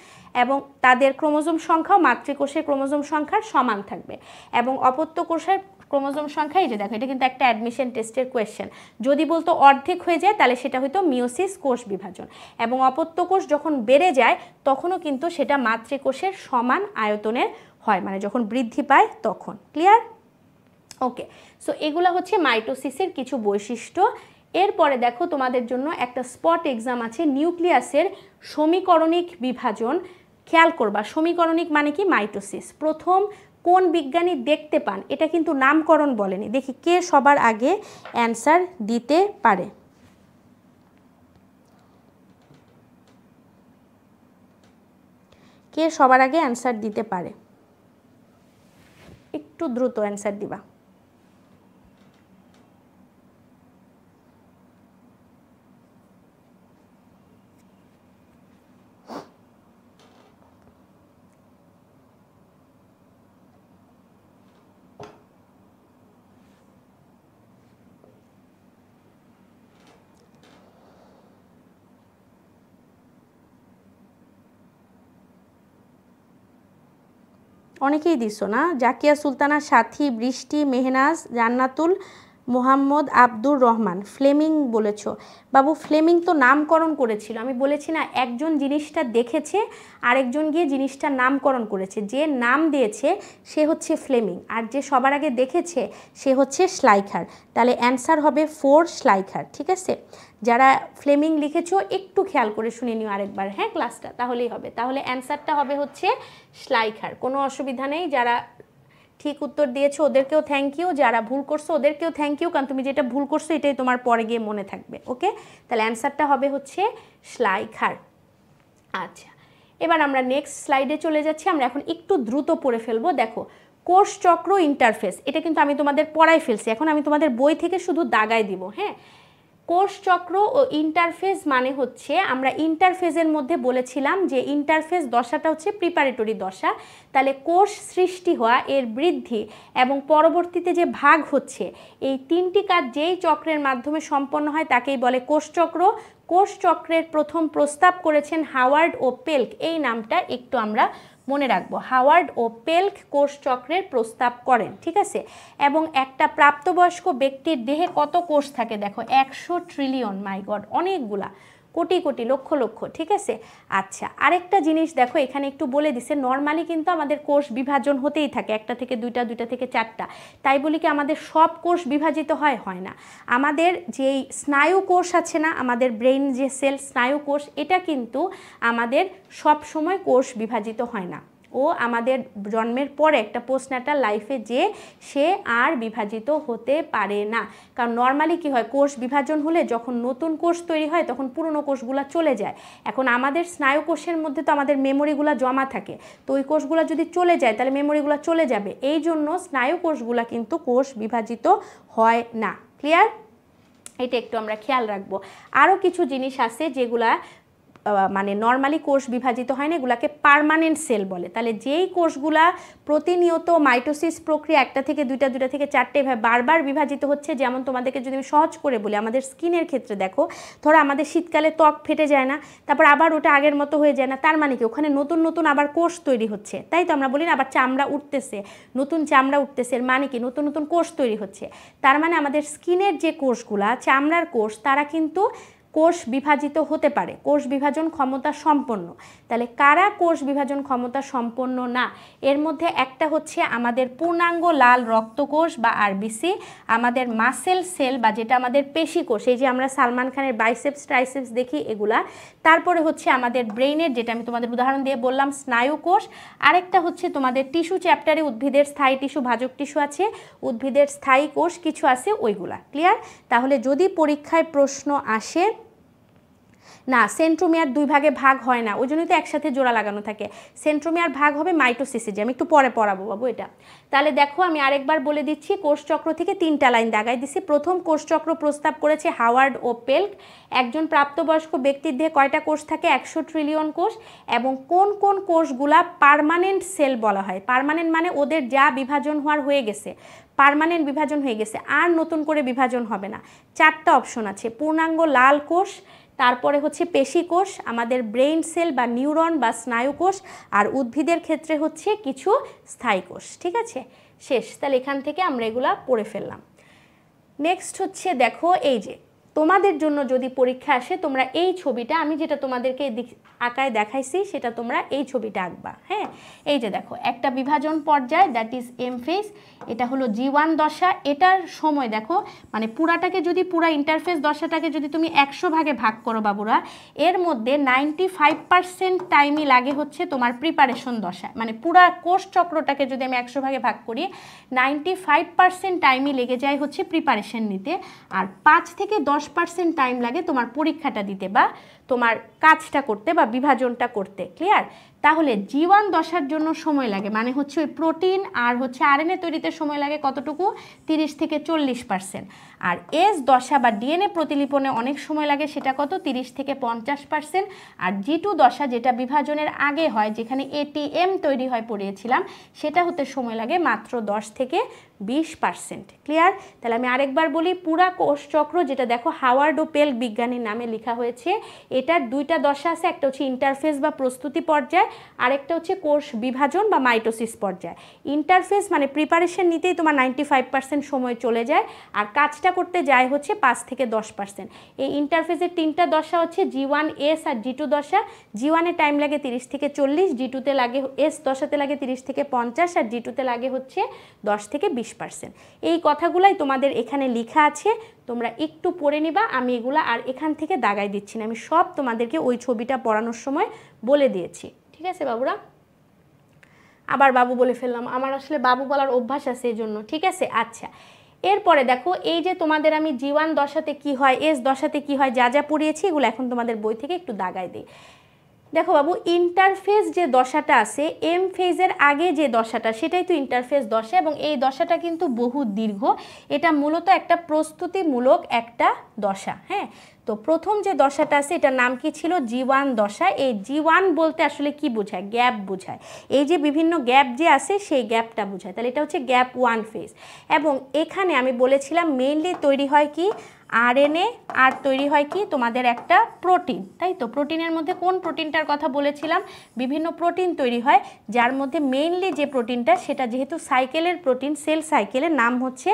এবং তাদের ক্রোমোজোম সংখ্যাও মাতৃকোষের ক্রোমোজোম সংখ্যার সমান থাকবে। এবং অপত্য কোষের ক্রোমোজোম সংখ্যা, এই যে দেখো, এটা কিন্তু একটা অ্যাডমিশন টেস্টের কোয়েশ্চেন, যদি বলতো অর্ধেক হয়ে যায় তাহলে সেটা হয়তো মিওসিস কোষ বিভাজন। এবং অপত্য কোষ যখন বেড়ে যায় তখনও কিন্তু সেটা মাতৃকোষের সমান আয়তনের হয়, মানে যখন বৃদ্ধি পায় তখন। ক্লিয়ার? ওকে, সো এগুলো হচ্ছে মাইটোসিসের কিছু বৈশিষ্ট্য। এরপরে দেখো তোমাদের জন্য একটা স্পট এক্সাম আছে, নিউক্লিয়াসের সমীকরণিক বিভাজন। খেয়াল করবা, সমীকরণিক মানে কি? মাইটোসিস প্রথম কোন বিজ্ঞানী দেখতে পান, এটা কিন্তু নামকরণ বলেনি। দেখি কে সবার আগে অ্যান্সার দিতে পারে। কে সবার আগে অ্যান্সার দিতে পারে? একটু দ্রুত অ্যান্সার দিবা। অনেকেই দিছো না, জাকিয়া সুলতানা, সাথী, বৃষ্টি, মেহনাজ, জান্নাতুল, মোহাম্মদ আব্দুর রহমান, ফ্লেমিং বলেছো। বাবু ফ্লেমিং তো নামকরণ করেছিল, আমি বলেছি না, একজন জিনিসটা দেখেছে আরেকজন গিয়ে জিনিসটার নামকরণ করেছে, যে নাম দিয়েছে সে হচ্ছে ফ্লেমিং, আর যে সবার আগে দেখেছে সে হচ্ছে শ্লাইখার। তাহলে অ্যান্সার হবে 4 শ্লাইখার। ঠিক আছে, যারা ফ্লেমিং লিখেছো একটু খেয়াল করে শুনে নিও আরেকবার, হ্যাঁ, ক্লাসটা, তাহলেই হবে। তাহলে অ্যান্সারটা হবে হচ্ছে শ্লাইখার, কোনো অসুবিধা নেই। যারা ঠিক উত্তর দিয়েছো ওদেরকেও থ্যাংক ইউ, যারা ভুল করছো ওদেরকেও থ্যাংক ইউ, কারণ তুমি যেটা ভুল করছো এটাই তোমার পরে গিয়ে মনে থাকবে। ওকে, তাহলে অ্যান্সারটা হবে হচ্ছে শ্লাইখার। আচ্ছা, এবার আমরা নেক্সট স্লাইডে চলে যাচ্ছি। আমরা এখন একটু দ্রুত পড়ে ফেলবো। দেখো, কোষ চক্র ইন্টারফেস, এটা কিন্তু আমি তোমাদের পড়াই ফেলছি, এখন আমি তোমাদের বই থেকে শুধু দাগায় দিব। হ্যাঁ, কোষ চক্র ও ইন্টারফেজ মানে হচ্ছে, আমরা ইন্টারফেজের মধ্যে বলেছিলাম যে ইন্টারফেজ দশাটা হচ্ছে প্রিপারেটরি দশা, তাহলে কোষ সৃষ্টি হওয়া, এর বৃদ্ধি এবং পরবর্তীতে যে ভাগ হচ্ছে, এই 3টি কাজ যেই চক্রের মাধ্যমে সম্পন্ন হয় তাকেই বলে কোষ চক্র। কোষ চক্রের প্রথম প্রস্তাব করেছেন হাওয়ার্ড ও পেল্ক, এই নামটা একটু আমরা মনে রাখবো, হাওয়ার্ড ও পেল্ক কোষ চক্রের প্রস্তাব করেন। ঠিক আছে, এবং একটা প্রাপ্তবয়স্ক ব্যক্তির দেহে কত কোষ থাকে দেখো, 100 ট্রিলিয়ন, মাই গড, অনেকগুলা, কোটি কোটি, লক্ষ লক্ষ। ঠিক আছে, আচ্ছা, আরেকটা জিনিস দেখো এখানে একটু বলে দিছে, নর্মালি কিন্তু আমাদের কোষ বিভাজন হতেই থাকে, 1টা থেকে 2টা, 2টা থেকে 4টা, তাই বলি কি আমাদের সব কোষ বিভাজিত হয়? হয় না। আমাদের যেই স্নায়ু কোষ আছে না, আমাদের ব্রেইন যে সেল, স্নায়ু কোষ, এটা কিন্তু আমাদের সব সময় কোষ বিভাজিত হয় না, ও আমাদের জন্মের পরে একটা পোস্টন্যাটাল লাইফে যে সে আর বিভাজিত হতে পারে না। কারণ নর্মালি কি হয়, কোষ বিভাজন হলে যখন নতুন কোষ তৈরি হয় তখন পুরনো কোষগুলো চলে যায়। এখন আমাদের স্নায়ু কোষের মধ্যে তো আমাদের মেমোরিগুলো জমা থাকে, তো ওই কোষগুলো যদি চলে যায় তাহলে মেমোরিগুলো চলে যাবে, এই জন্য স্নায়ু কোষগুলো কিন্তু কোষ বিভাজিত হয় না। ক্লিয়ার? এটা একটু আমরা খেয়াল রাখবো। আরও কিছু জিনিস আছে যেগুলা মানে নর্মালি কোষ বিভাজিত হয় না, এগুলাকে পার্মানেন্ট সেল বলে। তাহলে যেই কোষগুলা প্রতিনিয়ত মাইটোসিস প্রক্রিয়া একটা থেকে দুইটা, দুইটা থেকে চারটে এভাবে বারবার বিভাজিত হচ্ছে, যেমন তোমাদেরকে যদি আমি সহজ করে বলি, আমাদের স্কিনের ক্ষেত্রে দেখো, ধরো আমাদের শীতকালে ত্বক ফেটে যায় না, তারপর আবার ওটা আগের মতো হয়ে যায় না, তার মানে কি ওখানে নতুন নতুন আবার কোষ তৈরি হচ্ছে, তাই তো আমরা বলি না আবার চামড়া উঠতেছে, নতুন চামড়া উঠতেছে, এর মানে কি নতুন নতুন কোষ তৈরি হচ্ছে। তার মানে আমাদের স্কিনের যে কোষগুলা চামড়ার কোষ, তারা কিন্তু কোষ বিভাজিত হতে পারে, কোষ বিভাজন ক্ষমতা সম্পন্ন। তাহলে কারা কোষ বিভাজন ক্ষমতা সম্পন্ন না? এর মধ্যে একটা হচ্ছে আমাদের পূর্ণাঙ্গ লাল রক্তকোষ বা আরবিসি, আমাদের মাসেল সেল বা যেটা আমাদের পেশি কোষ, এই যে আমরা সালমান খানের বাইসেপস ট্রাইসেপস দেখি এগুলা। তারপরে হচ্ছে আমাদের ব্রেইনের, যেটা আমি তোমাদের উদাহরণ দিয়ে বললাম, স্নায়ু কোষ। আরেকটা হচ্ছে তোমাদের টিস্যু চ্যাপ্টারে উদ্ভিদের স্থায়ী টিস্যু, ভাজক টিস্যু আছে, উদ্ভিদের স্থায়ী কোষ কিছু আছে, ওইগুলা। ক্লিয়ার? তাহলে যদি পরীক্ষায় প্রশ্ন আসে না সেন্ট্রোমিয়ার দুই ভাগে ভাগ হয় না, ওই জন্যই তো একসাথে জোড়া লাগানো থাকে, সেন্ট্রোমিয়ার ভাগ হবে মাইটোসিসে, যে আমি একটু পরে পড়াবো বাবু এটা। তাহলে দেখো আমি আরেকবার বলে দিচ্ছি, কোষচক্র থেকে 3টা লাইন দাগাই দিছি। প্রথম কোষচক্র প্রস্তাব করেছে হাওয়ার্ড ও পেল্ক। একজন প্রাপ্তবয়স্ক ব্যক্তির দেহে কয়টা কোষ থাকে? 100 ট্রিলিয়ন কোষ। এবং কোন কোন কোষগুলা পার্মানেন্ট সেল বলা হয়? পার্মানেন্ট মানে ওদের যা বিভাজন হওয়ার হয়ে গেছে, পার্মানেন্ট বিভাজন হয়ে গেছে, আর নতুন করে বিভাজন হবে না। 4টা অপশন আছে, পূর্ণাঙ্গ লাল কোষ, তারপরে হচ্ছে পেশি কোষ, আমাদের ব্রেইন সেল বা নিউরন বা স্নায়ু কোষ, আর উদ্ভিদের ক্ষেত্রে হচ্ছে কিছু স্থায়ী কোষ। ঠিক আছে, শেষ। তাহলে এখান থেকে আমরা এগুলা পড়ে ফেললাম। নেক্সট হচ্ছে দেখো, এই যে তোমাদের জন্য যদি পরীক্ষা আসে, তোমরা এই ছবিটা, আমি যেটা তোমাদেরকে আঁকায় দেখাইছি সেটা তোমরা এই ছবিটা আঁকবা। হ্যাঁ, এই যে দেখো একটা বিভাজন পর্যায়, দ্যাট ইজ এম ফেজ, এটা হলো G1 দশা। এটার সময় দেখো, মানে পুরাটাকে যদি, পুরা ইন্টারফেস দশাটাকে যদি তুমি 100 ভাগে ভাগ করো বাবুরা, এর মধ্যে 95% টাইমই লাগে হচ্ছে তোমার প্রিপারেশন দশা। মানে পুরা কোষ চক্রটাকে যদি আমি 100 ভাগে ভাগ করি, 95% টাইমই লেগে যায় হচ্ছে প্রিপারেশন নিতে, আর 5 থেকে 10% টাইম লাগে তোমার পরীক্ষাটা দিতে বা তোমার কাজটা করতে বা বিভাজনটা করতে। ক্লিয়ার? তাহলে G1 দশার জন্য সময় লাগে, মানে হচ্ছে ওই প্রোটিন আর হচ্ছে আরএনএ তৈরিতে সময় লাগে কতটুকু? 30 থেকে 40%। আর এস দশা বা ডিএনএ প্রতিলিপনে অনেক সময় লাগে, সেটা কত? 30 থেকে 50%। আর G2 দশা, যেটা বিভাজনের আগে হয়, যেখানে এটিএম তৈরি হয় পড়িয়েছিলাম, সেটা হতে সময় লাগে মাত্র 10 থেকে 20%। ক্লিয়ার? তাহলে আমি আরেকবার বলি, পুরা কোষ চক্র, যেটা দেখো হাওয়ার্ড ও পেল্ক বিজ্ঞানীর নামে লেখা হয়েছে, এটার 2টা দশা আছে, একটা হচ্ছে ইন্টারফেস বা প্রস্তুতি পর্যায়, আরেকটা হচ্ছে কোষ বিভাজন বা মাইটোসিস পর্যায়। ইন্টারফেস মানে প্রিপারেশন নিতেই তোমার 95% সময় চলে যায়, আর কাজটা করতে যায় হচ্ছে 5 থেকে 10%। এই ইন্টারফেসের 3টা দশা হচ্ছে G1S আর G2 দশা। G1 এ টাইম লাগে 30 থেকে 40, G2 তে লাগে, এস দশাতে লাগে 30 থেকে 50, আর G2 তে লাগে হচ্ছে 10 থেকে 20%। এই কথাগুলাই তোমাদের এখানে লেখা আছে, তোমরা একটু পড়ে নিবা। আমি এগুলা আর এখান থেকে দাগাই দিচ্ছি না, আমি সব তোমাদেরকে ওই ছবিটা পড়ানোর সময় বলে দিয়েছি। ঠিক আছে বাবুরা? আবার বাবু বলে ফেললাম, আমার আসলে বাবু বলার অভ্যাস আছে এই জন্য। ঠিক আছে, আচ্ছা। এরপরে দেখো, এই যে তোমাদের আমি G1 দশাতে কি হয়, এস দশাতে কি হয়, যা যা পড়িয়েছি এগুলো এখন তোমাদের বই থেকে একটু দাগাই দিই। দেখো বাবু, ইন্টারফেস যে দশাটা আছে, এম ফেজের আগে যে দশাটা, সেটাই তো ইন্টারফেস দশা, এবং এই দশাটা কিন্তু বহু দীর্ঘ। এটা মূলত একটা প্রস্তুতিমূলক একটা দশা। হ্যাঁ, তো প্রথম যে দশাটা আছে, এটার নাম কি ছিল? G1 দশা। এই G1 বলতে আসলে কি বোঝায়? গ্যাপ বোঝায়। এই যে বিভিন্ন গ্যাপ যে আছে, সেই গ্যাপটা বোঝায়। তাহলে এটা হচ্ছে গ্যাপ 1 ফেজ। এবং এখানে আমি বলেছিলাম মেইনলি তৈরি হয় কি? আরএনএ, আর তৈরি হয় কি? তোমাদের একটা প্রোটিন, তাই তো? প্রোটিনের মধ্যে কোন প্রোটিনটার কথা বলেছিলাম? বিভিন্ন প্রোটিন তৈরি হয়, যার মধ্যে মেইনলি যে প্রোটিনটা, সেটা যেহেতু সাইকেলের প্রোটিন, সেল সাইকেলের নাম হচ্ছে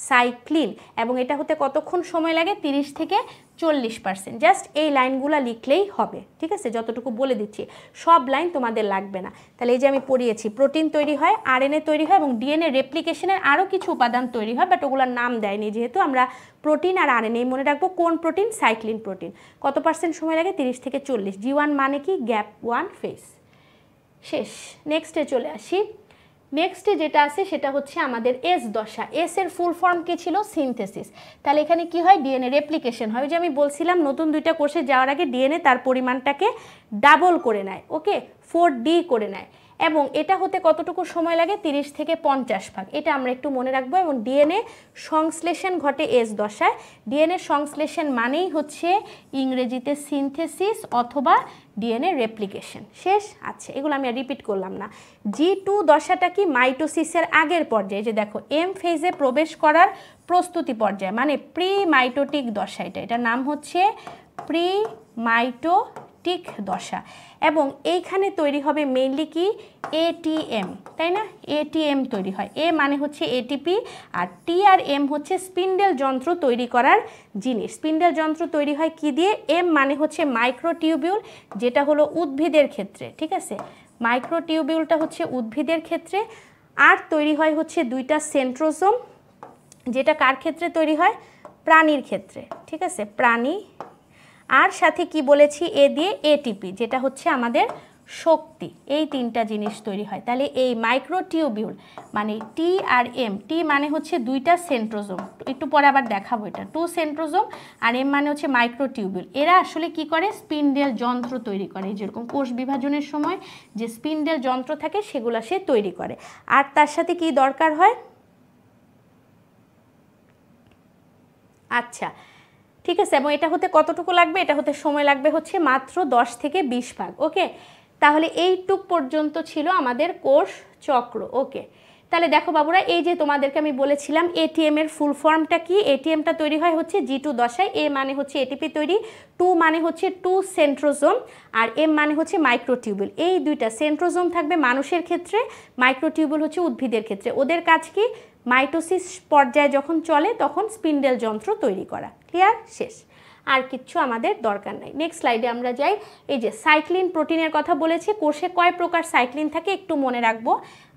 সাইক্লিন। এবং এটা হতে কতক্ষণ সময় লাগে? 30 থেকে 40%। জাস্ট এই লাইনগুলো লিখলেই হবে। ঠিক আছে, যতটুকু বলে দিচ্ছি, সব লাইন তোমাদের লাগবে না। তাহলে এই যে আমি পড়িয়েছি, প্রোটিন তৈরি হয়, আরএনএ তৈরি হয়, এবং ডিএনএ রেপ্লিকেশনের আরও কিছু উপাদান তৈরি হয়, বাট ওগুলোর নাম দেয়নি, যেহেতু আমরা প্রোটিন আর আরএনএ মনে রাখবো। কোন প্রোটিন? Cyclin protein. কত পার্সেন্ট সময় লাগে? 30 থেকে 40। G1 মানে কি? Gap 1 phase. শেষ। নেক্সটে চলে আসি। নেক্সটে যেটা আছে সেটা হচ্ছে আমাদের এস দশা। এস এর ফুল ফর্ম কি ছিল? সিনথেসিস। তাহলে এখানে কি হয়? ডিএনএ রেপ্লিকেশন হয়। যে আমি বলছিলাম, নতুন 2টা কোষে যাওয়ার আগে ডিএনএ তার পরিমাণটাকে ডাবল করে নেয়, ওকে, 4D করে নেয়। এবং এটা হতে কতটুকু সময় লাগে 30 থেকে 50 ভাগ, এটা আমরা একটু মনে রাখবো। এবং ডিএনএ সংশ্লেষণ ঘটে এস দশায়। ডিএনএ সংশ্লেষণ মানেই হচ্ছে ইংরেজিতে সিনথেসিস অথবা ডিএনএ রেপ্লিকেশন। শেষ? আচ্ছা, এগুলো আমি আর রিপিট করলাম না। G2 দশাটা কি মাইটোসিসের আগের পর্যায়ে, যে দেখো এম ফেজে প্রবেশ করার প্রস্তুতি পর্যায়ে, মানে প্রি মাইটোটিক দশা। এটার নাম হচ্ছে প্রি মাইটোটিক দশা। এবং এইখানে তৈরি হবে মেইনলি কি এটিএম, তাই না? এটিএম তৈরি হয়। এ মানে হচ্ছে এটিপি, আর টি আর এম হচ্ছে স্পিন্ডেল যন্ত্র তৈরি করার জিনিস। স্পিন্ডেল যন্ত্র তৈরি হয় কি দিয়ে? এম মানে হচ্ছে মাইক্রোটিউবিউল, যেটা হলো উদ্ভিদের ক্ষেত্রে, ঠিক আছে? মাইক্রোটিউবিউলটা হচ্ছে উদ্ভিদের ক্ষেত্রে। আর তৈরি হয় হচ্ছে দুইটা সেন্ট্রোজোম, যেটা কার ক্ষেত্রে তৈরি হয়? প্রাণীর ক্ষেত্রে, ঠিক আছে? প্রাণী। আর সাথে কি বলেছি? এ দিয়ে এটিপি, যেটা হচ্ছে আমাদের শক্তি। এই তিনটা জিনিস তৈরি হয়। তাহলে এই মাইক্রোটিউবিউল মানে টি আর এম, টি মানে হচ্ছে দুইটা সেন্ট্রোজোম, একটু পরে আবার দেখাবো এটা, 2 সেন্ট্রোজোম, আর এম মানে হচ্ছে মাইক্রোটিউবিউল। এরা আসলে কি করে? স্পিন্ডেল যন্ত্র তৈরি করে। যেরকম কোষ বিভাজনের সময় যে স্পিন্ডেল যন্ত্র থাকে সেগুলো সে তৈরি করে। আর তার সাথে কি দরকার হয়? আচ্ছা, ঠিক আছে। এবং এটা হতে কতটুকু লাগবে? এটা হতে সময় লাগবে হচ্ছে মাত্র 10 থেকে 20 ভাগ। ওকে, তাহলে এইটুক পর্যন্ত ছিল আমাদের কোষ চক্র। ওকে, তাহলে দেখো বাবুরা, এই যে তোমাদেরকে আমি বলেছিলাম এটিএম এর ফুল ফর্মটা কি? এটিএমটা তৈরি হয় হচ্ছে G2 দশায়। এ মানে হচ্ছে এটিপি তৈরি, 2 মানে হচ্ছে 2 সেন্ট্রোজোম, আর এম মানে হচ্ছে মাইক্রোটিউবিউল। এই দুইটা সেন্ট্রোজোম থাকবে মানুষের ক্ষেত্রে, মাইক্রোটিউবিউল হচ্ছে উদ্ভিদের ক্ষেত্রে। ওদের কাজ কি? মাইটোসিস পর্যায়ে যখন চলে তখন স্পিন্ডেল যন্ত্র তৈরি করা। ক্লিয়ার? শেষ, আর কিচ্ছু আমাদের দরকার নাই। নেক্সট স্লাইডে আমরা যাই। এই যে সাইক্লিন প্রোটিনের কথা বলেছি, কোষে কয় প্রকার সাইক্লিন থাকে একটু মনে রাখবো।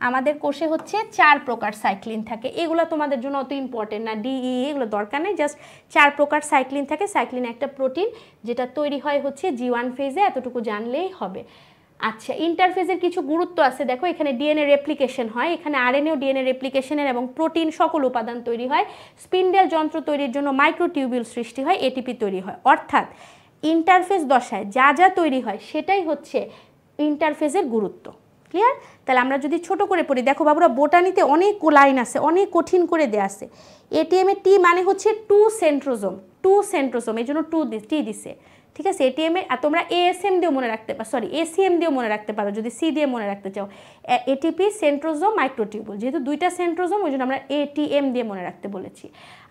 আমাদের কোষে হচ্ছে 4 প্রকার সাইক্লিন থাকে। এগুলো তোমাদের জন্য অত ইম্পর্টেন্ট না, ডিই এগুলো দরকার নেই, জাস্ট 4 প্রকার সাইক্লিন থাকে। সাইক্লিন একটা প্রোটিন যেটা তৈরি হয় হচ্ছে G1 ফেজে, এতটুকু জানলেই হবে। আচ্ছা, ইন্টারফেজের কিছু গুরুত্ব আছে। দেখো এখানে ডিএনএ রেপ্লিকেশন হয়, এখানে আরএনএও ডিএনএ রেপ্লিকেশনের এবং প্রোটিন সকল উপাদান তৈরি হয়। স্পিন্ডেল যন্ত্র তৈরির জন্য মাইক্রোটিউবিউল সৃষ্টি হয়, এটিপি তৈরি হয়। অর্থাৎ ইন্টারফেজ দশায় যা যা তৈরি হয় সেটাই হচ্ছে ইন্টারফেজের গুরুত্ব। ক্লিয়ার? তাহলে আমরা যদি ছোট করে পড়ি, দেখো বাবুরা বোটানিতে অনেক লাইন আছে, অনেক কঠিন করে দেয়া আছে। এটিএম এ টি মানে হচ্ছে 2 সেন্ট্রোজোম, 2 সেন্ট্রোজোম, এই জন্য টি দিছে, ঠিক আছে? এটিএম এর তোমরা এএসএম দিয়েও মনে রাখতে পারো, সরি এসিএম দিয়েও মনে রাখতে পারো যদি সি দিয়ে মনে রাখতে চাও। এটিপি, সেন্ট্রোজোম, মাইক্রোটিউবুল, যেহেতু দুইটা সেন্ট্রোজোম ওই জন্য আমরা এটিএম দিয়ে মনে রাখতে বলেছি।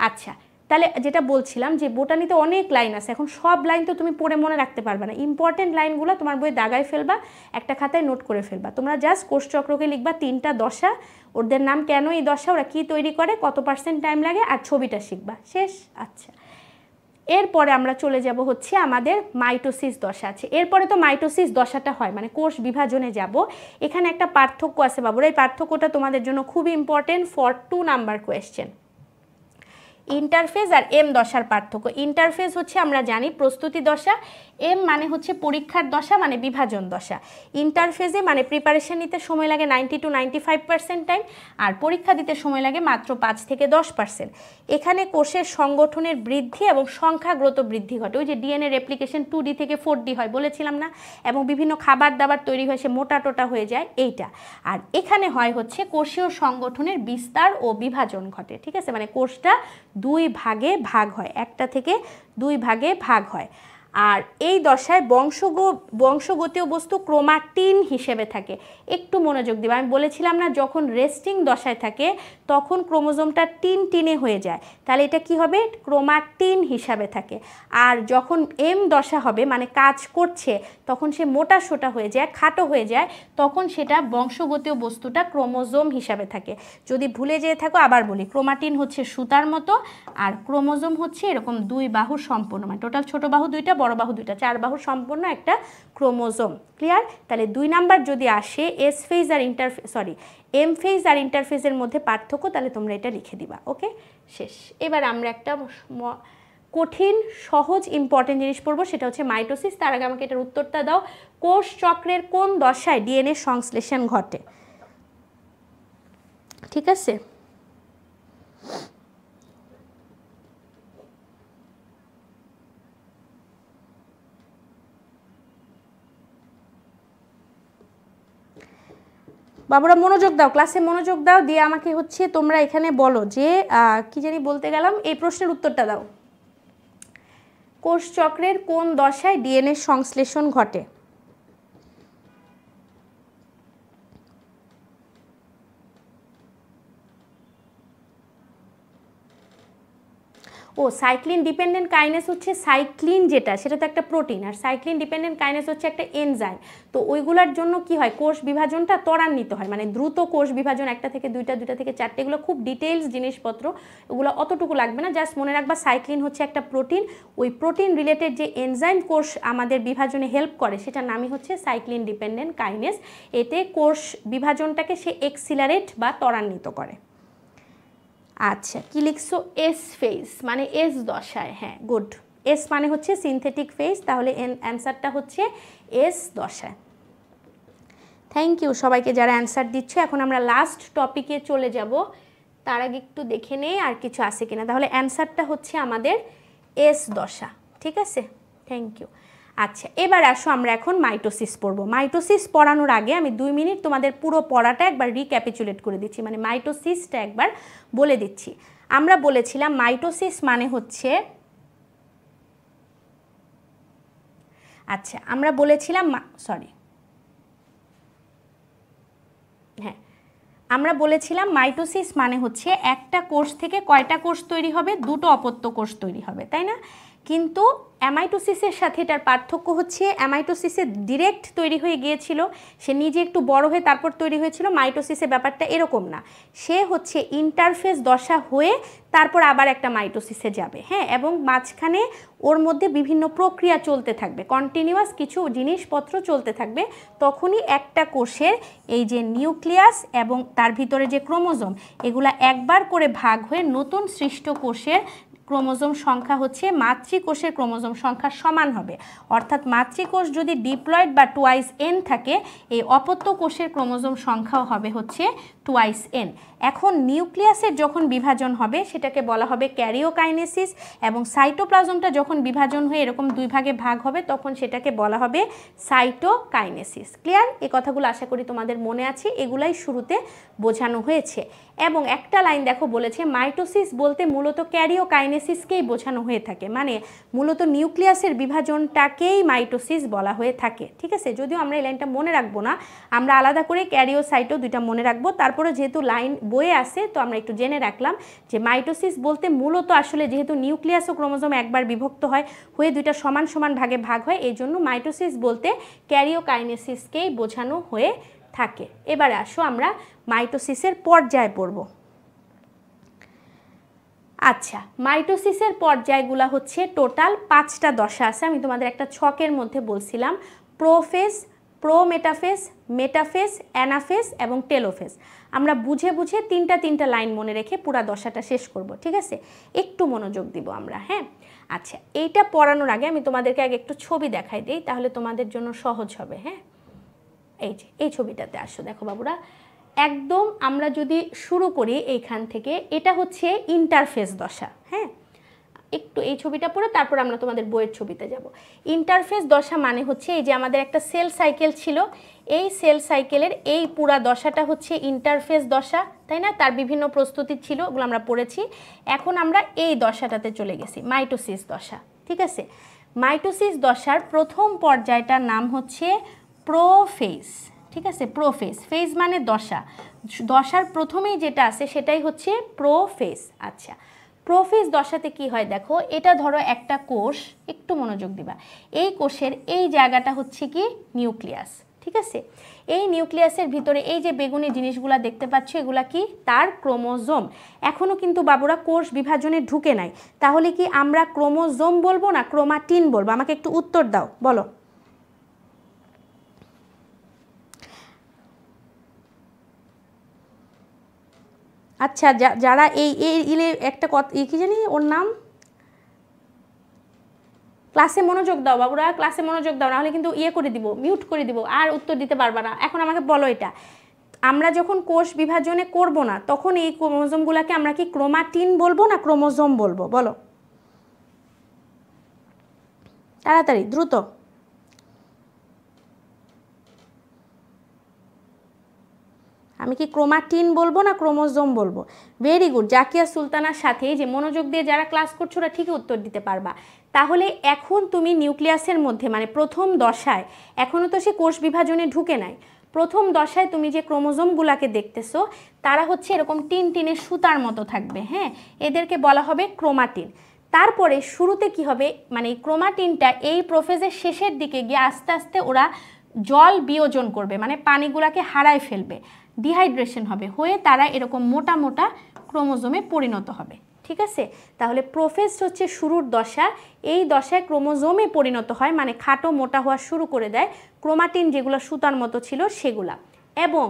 আচ্ছা, তাহলে যেটা বলছিলাম যে বোটানিতে অনেক লাইন আছে, এখন সব লাইন তো তুমি পড়ে মনে রাখতে পারবে না। ইম্পর্টেন্ট লাইনগুলো তোমার বইয়ে দাগায় ফেলবা, একটা খাতায় নোট করে ফেলবা। তোমরা জাস্ট কোষচক্রকে লিখবা 3টা দশা, ওদের নাম কেন এই দশা, ওরা কী তৈরি করে, কত % টাইম লাগে, আর ছবিটা শিখবা। শেষ? আচ্ছা, এরপরে আমরা চলে যাব হচ্ছে আমাদের মাইটোসিস দশা আছে। এরপরে তো মাইটোসিস দশাটা হয় মানে কোষ বিভাজনে যাব। এখানে একটা পার্থক্য আছে বাবুরা, এই পার্থক্যটা তোমাদের জন্য খুবই important for 2 number question. Interphase আর এম দশার পার্থক্য। ইন্টারফেজ হচ্ছে আমরা জানি প্রস্তুতি দশা, এম মানে হচ্ছে পরীক্ষার দশা মানে বিভাজন দশা। ইন্টারফেজে মানে প্রিপারেশন নিতে সময় লাগে 90 to 95% টাইম, আর পরীক্ষা দিতে সময় লাগে মাত্র 5 থেকে 10%। এখানে কোষের সংগঠনের বৃদ্ধি এবং সংখ্যাগত বৃদ্ধি ঘটে। ওই যে ডিএনএ রেপ্লিকেশন 2D থেকে 4D হয় বলেছিলাম না, এবং বিভিন্ন খাবার দাবার তৈরি হয়ে সে মোটা টোটা হয়ে যায়, এইটা। আর এখানে হয় হচ্ছে কোষীয় সংগঠনের বিস্তার ও বিভাজন ঘটে, ঠিক আছে? মানে কোষটা 2 ভাগে ভাগ হয়, একটা থেকে 2 ভাগে ভাগ হয়। আর এই দশায় বংশগতীয় বস্তু ক্রোমাটিন হিসেবে থাকে। একটু মনোযোগ দিবা, আমি বলেছিলাম না যখন রেস্টিং দশায় থাকে তখন ক্রোমোজোমটা টিনে হয়ে যায়, তাহলে এটা কি হবে? ক্রোমাটিন হিসাবে থাকে। আর যখন এম দশা হবে মানে কাজ করছে তখন সে মোটা সোটা হয়ে যায়, খাটো হয়ে যায়, তখন সেটা বংশগতীয় বস্তুটা ক্রোমোজোম হিসাবে থাকে। যদি ভুলে যেয়ে থাকো আবার বলি, ক্রোমাটিন হচ্ছে সুতার মতো, আর ক্রোমোজোম হচ্ছে এরকম 2 বাহু সম্পন্ন, মানে টোটাল ছোট বাহু 2টা, বড় বাহু 2টা, 4 বাহু সম্পন্ন একটা ক্রোমোজোম। ক্লিয়ার? তাহলে 2 নাম্বার যদি আসে এস ফেজ আর এম ফেজ আর ইন্টারফেজের মধ্যে পার্থক্য, তাহলে তোমরা এটা লিখে দিবা। ওকে, শেষ। এবার আমরা একটা কঠিন সহজ ইম্পর্টেন্ট জিনিস পড়বো, সেটা হচ্ছে মাইটোসিস। তার আগে আমাকে এটার উত্তরটা দাও, কোষ চক্রের কোন দশায় ডিএনএ সংশ্লেষণ ঘটে? ঠিক আছে, বাবুরা মনোযোগ দাও, ক্লাসে মনোযোগ দাও, দিয়ে আমাকে হচ্ছে তোমরা এখানে বলো যে কি জানি বলতে গেলাম, এই প্রশ্নের উত্তরটা দাও। কোষ চক্রের কোন দশায় ডিএনএ সংশ্লেষণ ঘটে? ও সাইক্লিন ডিপেন্ডেন্ট কাইনেস হচ্ছে সাইক্লিন যেটা, সেটা তো একটা প্রোটিন, আর সাইক্লিন ডিপেন্ডেন্ট কাইনেস হচ্ছে একটা এনজাইম। তো ওইগুলোর জন্য কি হয়, কোষ বিভাজনটা ত্বরান্বিত হয়, মানে দ্রুত কোষ বিভাজন, একটা থেকে দুইটা, দুইটা থেকে চারটে, এগুলো খুব ডিটেলস জিনিসপত্র, ওগুলো অতটুকু লাগবে না, জাস্ট মনে রাখবা সাইক্লিন হচ্ছে একটা প্রোটিন, ওই প্রোটিন রিলেটেড যে এনজাইম কোষ আমাদের বিভাজনে হেল্প করে সেটার নামই হচ্ছে সাইক্লিন ডিপেন্ডেন্ট কাইনেস। এতে কোষ বিভাজনটাকে সে এক্সিলারেট বা ত্বরান্বিত করে। আচ্ছা, কি লিখছো? এস ফেজ মানে এস দশায়, হ্যাঁ গুড। এস মানে হচ্ছে সিনথেটিক ফেজ, তাহলে অ্যান্সারটা হচ্ছে এস দশায়। থ্যাংক ইউ সবাইকে যারা অ্যান্সার দিচ্ছ। এখন আমরা লাস্ট টপিকে চলে যাব, তার আগে একটু দেখে নেই আর কিছু আছে কিনা। তাহলে অ্যান্সারটা হচ্ছে আমাদের এস দশা, ঠিক আছে, থ্যাংক ইউ। আচ্ছা, এবার আসো আমরা এখন মাইটোসিস পড়ব। মাইটোসিস পড়ানোর আগে আমি 2 মিনিট তোমাদের পুরো পড়াটা একবার রিক্যাপিচুলেট করে দিচ্ছি, মানে মাইটোসিসটা একবার বলে দিচ্ছি। আমরা বলেছিলাম মাইটোসিস মানে হচ্ছে, আচ্ছা আমরা বলেছিলাম হ্যাঁ, আমরা বলেছিলাম মাইটোসিস মানে হচ্ছে একটা কোষ থেকে কয়টা কোষ তৈরি হবে? দুটো অপত্য কোষ তৈরি হবে, তাই না? কিন্তু অ্যামাইটোসিসের সাথে এটার পার্থক্য হচ্ছে, অ্যামাইটোসিসে ডিরেক্ট তৈরি হয়ে গিয়েছিল, সে নিজে একটু বড় হয়ে তারপর তৈরি হয়েছিল। মাইটোসিসের ব্যাপারটা এরকম না, সে হচ্ছে ইন্টারফেস দশা হয়ে তারপর আবার একটা মাইটোসিসে যাবে, হ্যাঁ, এবং মাঝখানে ওর মধ্যে বিভিন্ন প্রক্রিয়া চলতে থাকবে, কন্টিনিউয়াস কিছু জিনিসপত্র চলতে থাকবে। তখনই একটা কোষের এই যে নিউক্লিয়াস এবং তার ভিতরে যে ক্রোমোজোম, এগুলা একবার করে ভাগ হয়ে নতুন সৃষ্ট কোষের ক্রোমোজোম সংখ্যা হচ্ছে মাতৃকোষের ক্রোমোজোম সংখ্যার সমান হবে। অর্থাৎ মাতৃকোষ যদি ডিপ্লয়েড বা টুয়াইস এন থাকে, এই অপত্য কোষের ক্রোমোজোম সংখ্যাও হবে হচ্ছে টুয়াইস এন। এখন নিউক্লিয়াসের যখন বিভাজন হবে সেটাকে বলা হবে ক্যারিওকাইনেসিস, এবং সাইটোপ্লাজমটা যখন বিভাজন হয়ে এরকম দুই ভাগে ভাগ হবে তখন সেটাকে বলা হবে সাইটোকাইনেসিস। ক্লিয়ার? এই কথাগুলো আশা করি তোমাদের মনে আছে, এগুলাই শুরুতে বোঝানো হয়েছে। এবং একটা লাইন দেখো বলেছে মাইটোসিস বলতে মূলত ক্যারিওকাইনেসিসকেই বোঝানো হয়ে থাকে, মানে মূলত নিউক্লিয়াসের বিভাজনটাকেই মাইটোসিস বলা হয়ে থাকে, ঠিক আছে? যদিও আমরা এই লাইনটা মনে রাখবো না, আমরা আলাদা করে ক্যারিওসাইটো দুইটা মনে রাখবো। তারপরে যেহেতু লাইন বইয়ে আসে তো আমরা একটু জেনে রাখলাম যে মাইটোসিস বলতে মূলত আসলে যেহেতু নিউক্লিয়াস ও ক্রোমোজোম একবার বিভক্ত হয়, হয়ে দুইটা সমান সমান ভাগে ভাগ হয়, এই জন্য মাইটোসিস বলতে ক্যারিওকাইনেসিসকেই বোঝানো হয়ে থাকে। এবারে আসো আমরা মাইটোসিসের পর্যায় পড়ব। আচ্ছা, মাইটোসিসের পর্যায়গুলো হচ্ছে টোটাল 5টা দশা আছে। আমি তোমাদের একটা ছকের মধ্যে বলছিলাম, প্রোফেজ, প্রোমেটাফেজ, মেটাফেজ, অ্যানাফেজ এবং টেলোফেজ। আমরা বুঝে বুঝে তিনটা লাইন মনে রেখে পুরো দশাটা শেষ করব, ঠিক আছে? একটু মনোযোগ দিব আমরা, হ্যাঁ। আচ্ছা, এইটা পড়ানোর আগে আমি তোমাদেরকে আগে একটু ছবি দেখাই দিই, তাহলে তোমাদের জন্য সহজ হবে, হ্যাঁ। এই যে এই ছবিটাতে আসো, দেখো বাবুরা, একদম আমরা যদি শুরু করি এইখান থেকে, এটা হচ্ছে ইন্টারফেস দশা, হ্যাঁ। একটু এই ছবিটা পড়ে তারপর আমরা তোমাদের বইয়ের ছবিতে যাব। ইন্টারফেস দশা মানে হচ্ছে এই যে আমাদের একটা সেল সাইকেল ছিল, এই সেল সাইকেলের এই পুরা দশাটা হচ্ছে ইন্টারফেস দশা, তাই না? তার বিভিন্ন প্রস্তুতি ছিল, ওগুলো আমরা পড়েছি। এখন আমরা এই দশাটাতে চলে গেছি, মাইটোসিস দশা, ঠিক আছে? মাইটোসিস দশার প্রথম পর্যায়টার নাম হচ্ছে প্রোফেজ, ঠিক আছে? প্রোফেজ, ফেজ মানে দশা, দশার প্রথমেই যেটা আছে সেটাই হচ্ছে প্রোফেজ। আচ্ছা, প্রোফেজ দশাতে কি হয় দেখো, এটা ধরো একটা কোষ, একটু মনোযোগ দিবা, এই কোষের এই জায়গাটা হচ্ছে কি নিউক্লিয়াস, ঠিক আছে? এই নিউক্লিয়াসের ভিতরে এই যে বেগুনি জিনিসগুলা দেখতে পাচ্ছ, এগুলা কি? তার ক্রোমোজোম। এখনো কিন্তু বাবুরা কোষ বিভাজনে ঢুকে নাই, তাহলে কি আমরা ক্রোমোজোম বলবো না ক্রোমাটিন বলবো? আমাকে একটু উত্তর দাও, বলো। আচ্ছা, যারা এই ইলে একটা কথা কি জানি ওর নাম, ক্লাসে মনোযোগ দাও বাবুরা, ক্লাসে মনোযোগ দাও, নাহলে কিন্তু ইয়ে করে দিব, মিউট করে দিব, আর উত্তর দিতে পারবা না। এখন আমাকে বলো, এটা আমরা যখন কোষ বিভাজনে করব না তখন এই ক্রোমোজোমগুলোকে আমরা কি ক্রোমাটিন বলবো না ক্রোমোজোম বলবো? বলো তাড়াতাড়ি, দ্রুত। আমি কি ক্রোমাটিন বলবো না ক্রোমোজোম বলবো? ভেরি গুড, জাকিয়া সুলতানার সাথে যে মনোযোগ দিয়ে যারা ক্লাস করছো ওরা ঠিকই উত্তর দিতে পারবা। তাহলে এখন তুমি নিউক্লিয়াসের মধ্যে মানে প্রথম দশায়, এখনও তো সে কোষ বিভাজনে ঢুকে নাই, প্রথম দশায় তুমি যে ক্রোমোজোমগুলোকে দেখতেছো তারা হচ্ছে এরকম টিন টিনের সুতার মতো থাকবে, হ্যাঁ, এদেরকে বলা হবে ক্রোমাটিন। তারপরে শুরুতে কি হবে, মানে এই ক্রোমাটিনটা এই প্রোফেজের শেষের দিকে গিয়ে আস্তে আস্তে ওরা জল বিয়োজন করবে, মানে পানিগুলাকে হারায় ফেলবে, ডিহাইড্রেশন হবে, হয়ে তারা এরকম মোটা মোটা ক্রোমোজোমে পরিণত হবে। ঠিক আছে, তাহলে প্রোফেজ হচ্ছে শুরুর দশা, এই দশায় ক্রোমোজোমে পরিণত হয়, মানে খাটো মোটা হওয়া শুরু করে দেয় ক্রোমাটিন যেগুলো সুতার মতো ছিল সেগুলা। এবং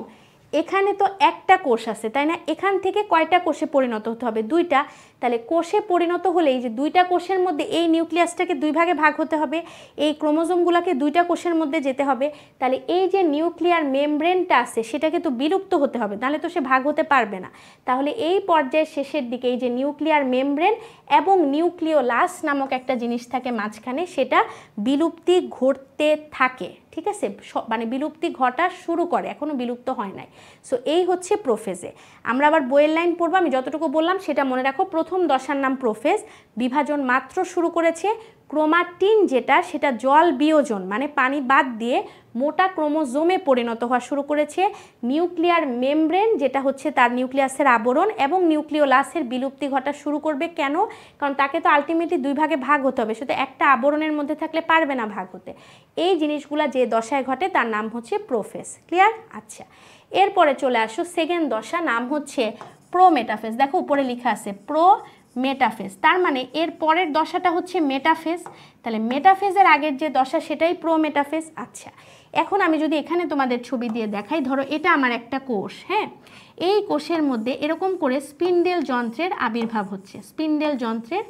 এখানে তো একটা কোষ আছে তাই না, এখান থেকে কয়টা কোষে পরিণত হতে হবে? দুইটা। তাহলে কোষে পরিণত হলে এই যে দুইটা কোষের মধ্যে এই নিউক্লিয়াসটাকে দুই ভাগে ভাগ হতে হবে, এই ক্রোমোজোমগুলোকে দুইটা কোষের মধ্যে যেতে হবে, তাহলে এই যে নিউক্লিয়ার মেমব্রেনটা আছে সেটাকে তো বিলুপ্ত হতে হবে, তাহলে তো সে ভাগ হতে পারবে না। তাহলে এই পর্যায়ের শেষের দিকে এই যে নিউক্লিয়ার মেমব্রেন এবং নিউক্লিওলাস নামক একটা জিনিস থাকে মাঝখানে, সেটা বিলুপ্তি ঘটতে থাকে। ঠিক আছে, মানে বিলুপ্তি ঘটা শুরু করে, এখনও বিলুপ্ত হয় নাই। সো এই হচ্ছে প্রোফেজে। আমরা আবার বইয়ের লাইন পড়বো, আমি যতটুকু বললাম সেটা মনে রাখো। প্রথম দশার নাম প্রোফেজ, বিভাজন মাত্র শুরু করেছে, ক্রোমাটিন যেটা সেটা জল বিয়োজন মানে পানি বাদ দিয়ে মোটা ক্রোমোজোমে পরিণত হওয়া শুরু করেছে। নিউক্লিয়ার মেমব্রেন যেটা হচ্ছে তার নিউক্লিয়াসের আবরণ এবং নিউক্লিওলাসের বিলুপ্তি ঘটা শুরু করবে। কেন? কারণ তাকে তো আলটিমেটলি দুই ভাগে ভাগ হতে হবে, শুধু একটা আবরণের মধ্যে থাকলে পারবে না ভাগ হতে। এই জিনিসগুলা যে দশায় ঘটে তার নাম হচ্ছে প্রোফেজ। ক্লিয়ার? আচ্ছা, এরপরে চলে আসো সেকেন্ড দশা, নাম হচ্ছে প্রোমেটাফেজ। দেখো উপরে লেখা আছে প্রো মেটাফেজ, তার মানে এর পরের দশাটা হচ্ছে মেটাফেজ। তাহলে মেটাফেজের আগের যে দশা সেটাই প্রোমেটাফেজ। আচ্ছা, এখন আমি যদি এখানে তোমাদের ছবি দিয়ে দেখাই, ধরো এটা আমার একটা কোষ, হ্যাঁ, এই কোষের মধ্যে এরকম করে স্পিন্ডেল যন্ত্রের আবির্ভাব হচ্ছে, স্পিন্ডেল যন্ত্রের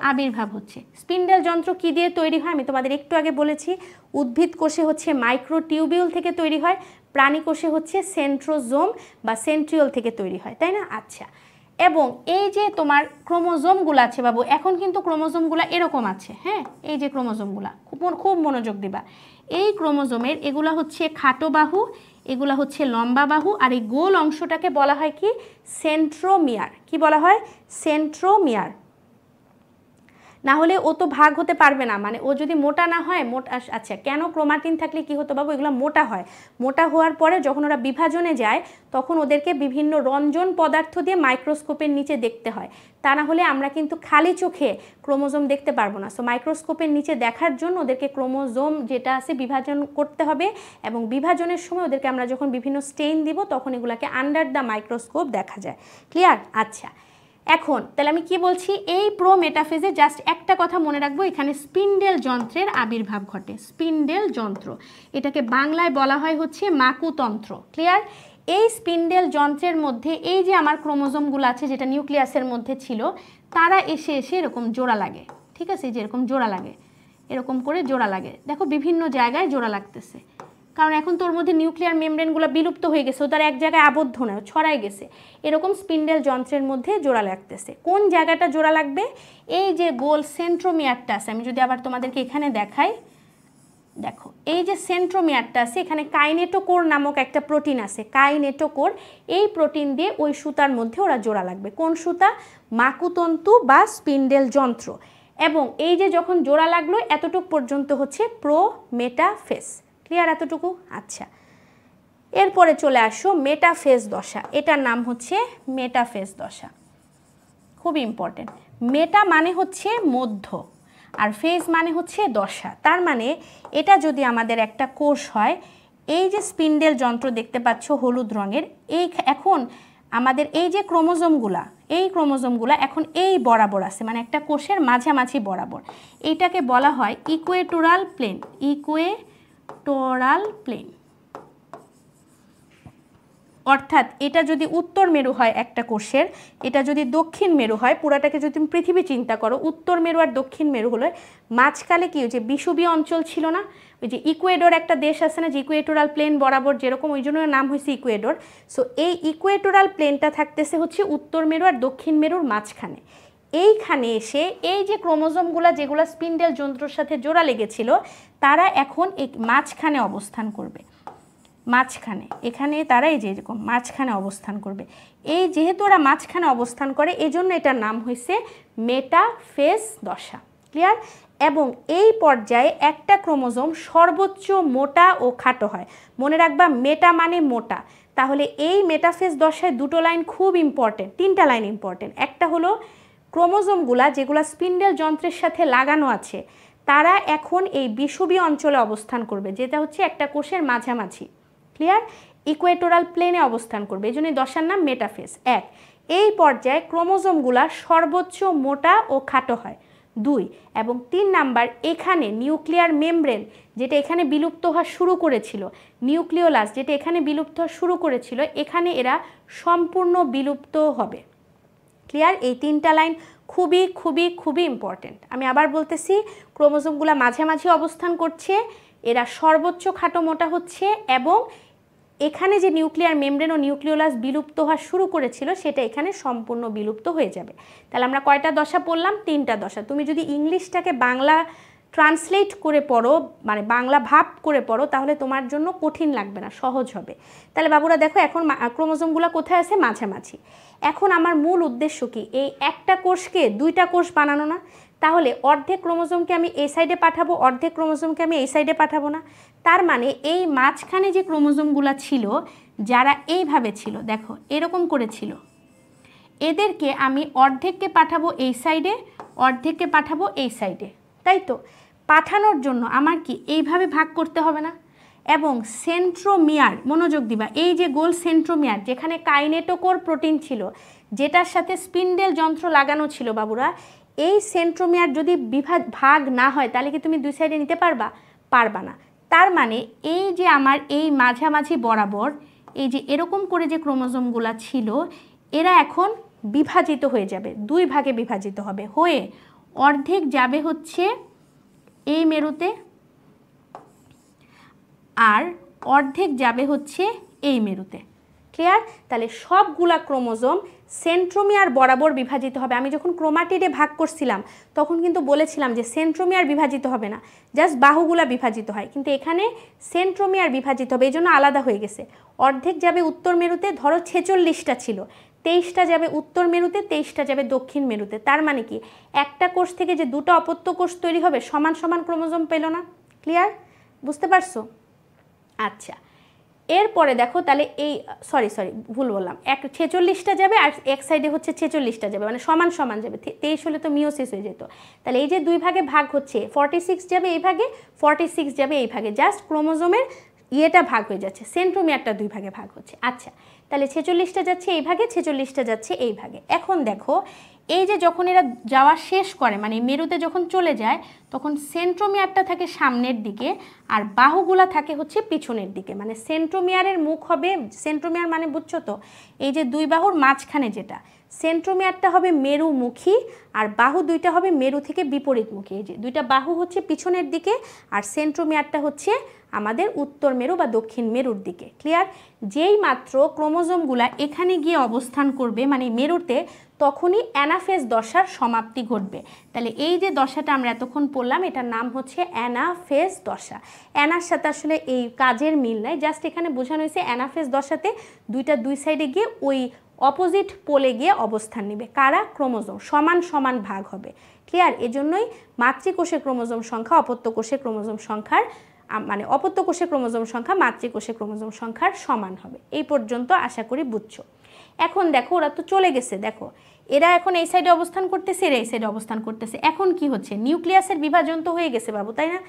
আবির্ভাব হচ্ছে। স্পিন্ডেল যন্ত্র কি দিয়ে তৈরি হয় আমি তোমাদের একটু আগে বলেছি, উদ্ভিদ কোষে হচ্ছে মাইক্রোটিউবিউল থেকে তৈরি হয়, প্রাণী কোষে হচ্ছে সেন্ট্রোজোম বা সেন্ট্রিওল থেকে তৈরি হয়, তাই না? আচ্ছা, এবং এই যে তোমার ক্রোমোজোমগুলো আছে বাবু, এখন কিন্তু ক্রোমোজোমগুলো এরকম আছে, হ্যাঁ, এই যে ক্রোমোজোমগুলো খুব মনোযোগ দিবা। এই ক্রোমোজোমের এগুলা হচ্ছে খাটো বাহু, এগুলা হচ্ছে লম্বা বাহু, আর এই গোল অংশটাকে বলা হয় কি? সেন্ট্রোমিয়ার। কি বলা হয়? সেন্ট্রোমিয়ার। না হলে ও তো ভাগ হতে পারবে না, মানে ও যদি মোটা না হয়, মোটা। আচ্ছা, কেন? ক্রোমাটিন থাকলে কি হতো বাবু? এগুলো মোটা হয়, মোটা হওয়ার পরে যখন ওরা বিভাজনে যায় তখন ওদেরকে বিভিন্ন রঞ্জন পদার্থ দিয়ে মাইক্রোস্কোপের নিচে দেখতে হয়, তা না হলে আমরা কিন্তু খালি চোখে ক্রোমোজোম দেখতে পারবো না। সো মাইক্রোস্কোপের নিচে দেখার জন্য ওদেরকে ক্রোমোজোম যেটা আছে বিভাজন করতে হবে, এবং বিভাজনের সময় ওদেরকে আমরা যখন বিভিন্ন স্টেইন দিব তখন এগুলাকে আন্ডার দ্য মাইক্রোস্কোপ দেখা যায়। ক্লিয়ার? আচ্ছা, এখন তাহলে আমি কি বলছি, এই প্রোমেটাফেজে জাস্ট একটা কথা মনে রাখবো, এখানে স্পিন্ডেল যন্ত্রের আবির্ভাব ঘটে। স্পিন্ডেল যন্ত্র, এটাকে বাংলায় বলা হয় হচ্ছে মাকুতন্ত্র। ক্লিয়ার? এই স্পিন্ডেল যন্ত্রের মধ্যে এই যে আমার ক্রোমোজোমগুলো আছে যেটা নিউক্লিয়াসের মধ্যে ছিল, তারা এসে এসে এরকম জোড়া লাগে। ঠিক আছে, যে এরকম জোড়া লাগে, এরকম করে জোড়া লাগে, দেখো বিভিন্ন জায়গায় জোড়া লাগতেছে, কারণ এখন তোর মধ্যে নিউক্লিয়ার মেমব্রেনগুলো বিলুপ্ত হয়ে গেছে, ও তার এক জায়গায় আবদ্ধ নয়, ছড়াই গেছে, এরকম স্পিন্ডেল যন্ত্রের মধ্যে জোড়া লাগতেছে। কোন জায়গাটা জোড়া লাগবে? এই যে গোল সেন্ট্রোমিয়ারটা আছে, আমি যদি আবার তোমাদেরকে এখানে দেখাই, দেখো এই যে সেন্ট্রোমিয়ারটা আছে, এখানে কাইনেটোকোর নামক একটা প্রোটিন আছে, কাইনেটোকোর। এই প্রোটিন দিয়ে ওই সুতার মধ্যে ওরা জোড়া লাগবে। কোন সুতা? মাকুতন্তু বা স্পিন্ডেল যন্ত্র। এবং এই যে যখন জোড়া লাগলো এতটুকু পর্যন্ত হচ্ছে প্রোমেটাফেজ। ক্লিয়ার এতটুকু? আচ্ছা, এরপরে চলে আসো মেটাফেজ দশা, এটার নাম হচ্ছে মেটাফেজ দশা। খুব ইম্পর্টেন্ট। মেটা মানে হচ্ছে মধ্য, আর ফেজ মানে হচ্ছে দশা। তার মানে এটা যদি আমাদের একটা কোষ হয়, এই যে স্পিন্ডেল যন্ত্র দেখতে পাচ্ছ হলুদ রঙের, এই এখন আমাদের এই যে ক্রোমোজোমগুলা, এই ক্রোমোজোমগুলা এখন এই বরাবর আছে, মানে একটা কোষের মাঝামাঝি বরাবর। এইটাকে বলা হয় ইকুয়েটোরাল প্লেন। ইকুয়েটোরাল প্লেন, অর্থাৎ এটা যদি উত্তর মেরু হয় একটা কোষের, এটা যদি দক্ষিণ মেরু হয়, পুরাটাকে যদি তুমি পৃথিবী চিন্তা করো, উত্তর মেরু আর দক্ষিণ মেরু হলো, মাঝখানে কি হয়েছে? বিষুবীয় অঞ্চল ছিল না, ওই যে ইকুয়েডর একটা দেশ আছে না, যে ইকুয়েটোরাল প্লেন বরাবর যেরকম, ওই জন্য নাম হয়েছে ইকুয়েডর। সো এই ইকুয়েটোরাল প্লেনটা থাকতেছে হচ্ছে উত্তর মেরু আর দক্ষিণ মেরুর মাঝখানে। এইখানে এসে এই যে ক্রোমোজোমগুলা যেগুলো স্পিন্ডেল যন্ত্রের সাথে জোড়া লেগেছিল, তারা এখন এই মাঝখানে অবস্থান করবে। মাঝখানে, এখানে তারা এই যে এরকম মাঝখানে অবস্থান করবে। এই যেহেতু ওরা মাঝখানে অবস্থান করে এই জন্য এটার নাম হয়েছে মেটাফেজ দশা। ক্লিয়ার? এবং এই পর্যায়ে একটা ক্রোমোজোম সর্বোচ্চ মোটা ও খাটো হয়। মনে রাখবা মেটা মানে মোটা। তাহলে এই মেটাফেজ দশায় দুটো লাইন খুব ইম্পর্টেন্ট, তিনটা লাইন ইম্পর্টেন্ট। একটা হলো ক্রোমোজোমগুলা যেগুলো স্পিন্ডেল যন্ত্রের সাথে লাগানো আছে তারা এখন এই বিষুবীয় অঞ্চলে অবস্থান করবে, যেটা হচ্ছে একটা কোষের মাঝামাঝি। ক্লিয়ার? ইকুয়েটোরাল প্লেনে অবস্থান করবে, এই জন্য দশার নাম মেটাফেজ। এক, এই পর্যায়ে ক্রোমোজোমগুলা সর্বোচ্চ মোটা ও খাটো হয়। 2 এবং 3 নাম্বার, এখানে নিউক্লিয়ার মেমব্রেন যেটা এখানে বিলুপ্ত হওয়া শুরু করেছিল, নিউক্লিওলাস যেটা এখানে বিলুপ্ত হওয়া শুরু করেছিল, এখানে এরা সম্পূর্ণ বিলুপ্ত হবে। ক্লিয়ার? এই তিনটা লাইন খুবই খুবই খুবই ইম্পর্টেন্ট। আমি আবার বলতেছি, ক্রোমোজোমগুলো মাঝামাঝি অবস্থান করছে, এরা সর্বোচ্চ খাটো মোটা হচ্ছে এবং এখানে যে নিউক্লিয়ার মেমব্রেন ও নিউক্লিওলাস বিলুপ্ত হওয়া শুরু করেছিল সেটা এখানে সম্পূর্ণ বিলুপ্ত হয়ে যাবে। তাহলে আমরা কয়টা দশা পড়লাম? 3টা দশা। তুমি যদি ইংলিশটাকে বাংলা ট্রান্সলেট করে পড়ো, মানে বাংলা ভাব করে পড়ো, তাহলে তোমার জন্য কঠিন লাগবে না, সহজ হবে। তাহলে বাবুরা দেখো, এখন ক্রোমোজোমগুলো কোথায় আছে? মাঝামাঝি। এখন আমার মূল উদ্দেশ্য কি? এই একটা কোষকে 2টা কোষ বানানো না? তাহলে অর্ধেক ক্রোমোজোমকে আমি এই সাইডে পাঠাবো, অর্ধেক ক্রোমোজোমকে আমি এই সাইডে পাঠাবো না? তার মানে এই মাঝখানে যে ক্রোমোজোমগুলো ছিল, যারা এইভাবে ছিল, দেখো এরকম করে ছিল, এদেরকে আমি অর্ধেককে পাঠাবো এই সাইডে, অর্ধেককে পাঠাবো এই সাইডে, তাই তো? পাঠানোর জন্য আমার কি এইভাবে ভাগ করতে হবে না? এবং সেন্ট্রোমিয়ার, মনোযোগ দিবা, এই যে গোল সেন্ট্রোমিয়ার যেখানে কাইনেটোকোর প্রোটিন ছিল, যেটার সাথে স্পিন্ডেল যন্ত্র লাগানো ছিল বাবুরা, এই সেন্ট্রোমিয়ার যদি ভাগ না হয় তাহলে কি তুমি দুই সাইডে নিতে পারবা? পারবা না। তার মানে এই যে আমার এই মাঝামাঝি বরাবর এই যে এরকম করে যে ক্রোমোজোমগুলো ছিল, এরা এখন বিভাজিত হয়ে যাবে, 2 ভাগে বিভাজিত হবে, হয়ে অর্ধেক যাবে হচ্ছে এই মেরুতে আর অর্ধেক যাবে হচ্ছে এই মেরুতে। ক্লিয়ার? তাহলে সবগুলা ক্রোমোজোম সেন্ট্রোমিয়ার বরাবর বিভাজিত হবে। আমি যখন ক্রোমাটিডে ভাগ করছিলাম তখন কিন্তু বলেছিলাম যে সেন্ট্রোমিয়ার বিভাজিত হবে না, জাস্ট বাহুগুলা বিভাজিত হয়, কিন্তু এখানে সেন্ট্রোমিয়ার বিভাজিত হবে, এই জন্য আলাদা হয়ে গেছে। অর্ধেক যাবে উত্তর মেরুতে, ধরো 46টা ছিল, 23টা যাবে উত্তর মেরুতে, 23টা যাবে দক্ষিণ মেরুতে। তার মানে কি একটা কোষ থেকে যে 2টা অপত্য কোষ তৈরি হবে, সমান সমান ক্রোমোজোম পেল না? ক্লিয়ার? বুঝতে পারছো? আচ্ছা, এরপরে দেখো, তাহলে এই সরি ভুল বললাম, 46টা যাবে আর এক সাইডে হচ্ছে 46টা যাবে, মানে সমান সমান যাবে। 23 হলে তো মিওসিস হয়ে যেত। তাহলে এই যে 2 ভাগে ভাগ হচ্ছে, 46 যাবে এই ভাগে, 46 যাবে এই ভাগে, জাস্ট ক্রোমোজোমের ইয়েটা ভাগ হয়ে যাচ্ছে, সেন্ট্রোমিয়ারটা 2 ভাগে ভাগ হচ্ছে। আচ্ছা, তাহলে 46টা যাচ্ছে এই ভাগে, 46টা যাচ্ছে এই ভাগে। এখন দেখো, এই যে যখন এরা যাওয়া শেষ করে, মানে মেরুতে যখন চলে যায়, তখন সেন্ট্রোমিয়ারটা থাকে সামনের দিকে আর বাহুগুলা থাকে হচ্ছে পিছনের দিকে। মানে সেন্ট্রোমিয়ারের মুখ হবে, সেন্ট্রোমিয়ার মানে বুঝছো তো, এই যে 2 বাহুর মাঝখানে যেটা, সেন্ট্রোমিয়ারটা হবে মেরুমুখী আর বাহু 2টা হবে মেরু থেকে বিপরীতমুখী। এই যে 2টা বাহু হচ্ছে পিছনের দিকে আর সেন্ট্রোমিয়ারটা হচ্ছে আমাদের উত্তর মেরু বা দক্ষিণ মেরুর দিকে। ক্লিয়ার? যেই মাত্র ক্রোমোজোমগুলা এখানে গিয়ে অবস্থান করবে, মানে মেরুতে, তখনই অ্যানাফেজ দশার সমাপ্তি ঘটবে। তাহলে এই যে দশাটা আমরা এতক্ষণ পড়লাম, এটার নাম হচ্ছে অ্যানাফেজ দশা। অ্যানার সাথে আসলে এই কাজের মিল নাই, জাস্ট এখানে বোঝানো হয়েছে অ্যানাফেজ দশাতে 2টা 2 সাইডে গিয়ে ওই অপোজিট পোলে গিয়ে অবস্থান নেবে। কারা? ক্রোমোজোম সমান সমান ভাগ হবে। ক্লিয়ার? এজন্যই মাতৃকোষে ক্রোমোজোম সংখ্যা অপত্য কোষে ক্রোমোজোম সংখ্যার, মানে অপত্য কোষে ক্রোমোজোম সংখ্যা মাতৃকোষে ক্রোমোজোম সংখ্যার সমান হবে। এই পর্যন্ত আশা করি বুঝছো। এখন দেখো, ওরা তো চলে গেছে, দেখো এরা এখন এই সাইডে অবস্থান করতেছে, এরা এই সাইডে অবস্থান করতেছে। এখন কি হচ্ছে? নিউক্লিয়াসের বিভাজন তো হয়ে গেছে বাবু, তাই না?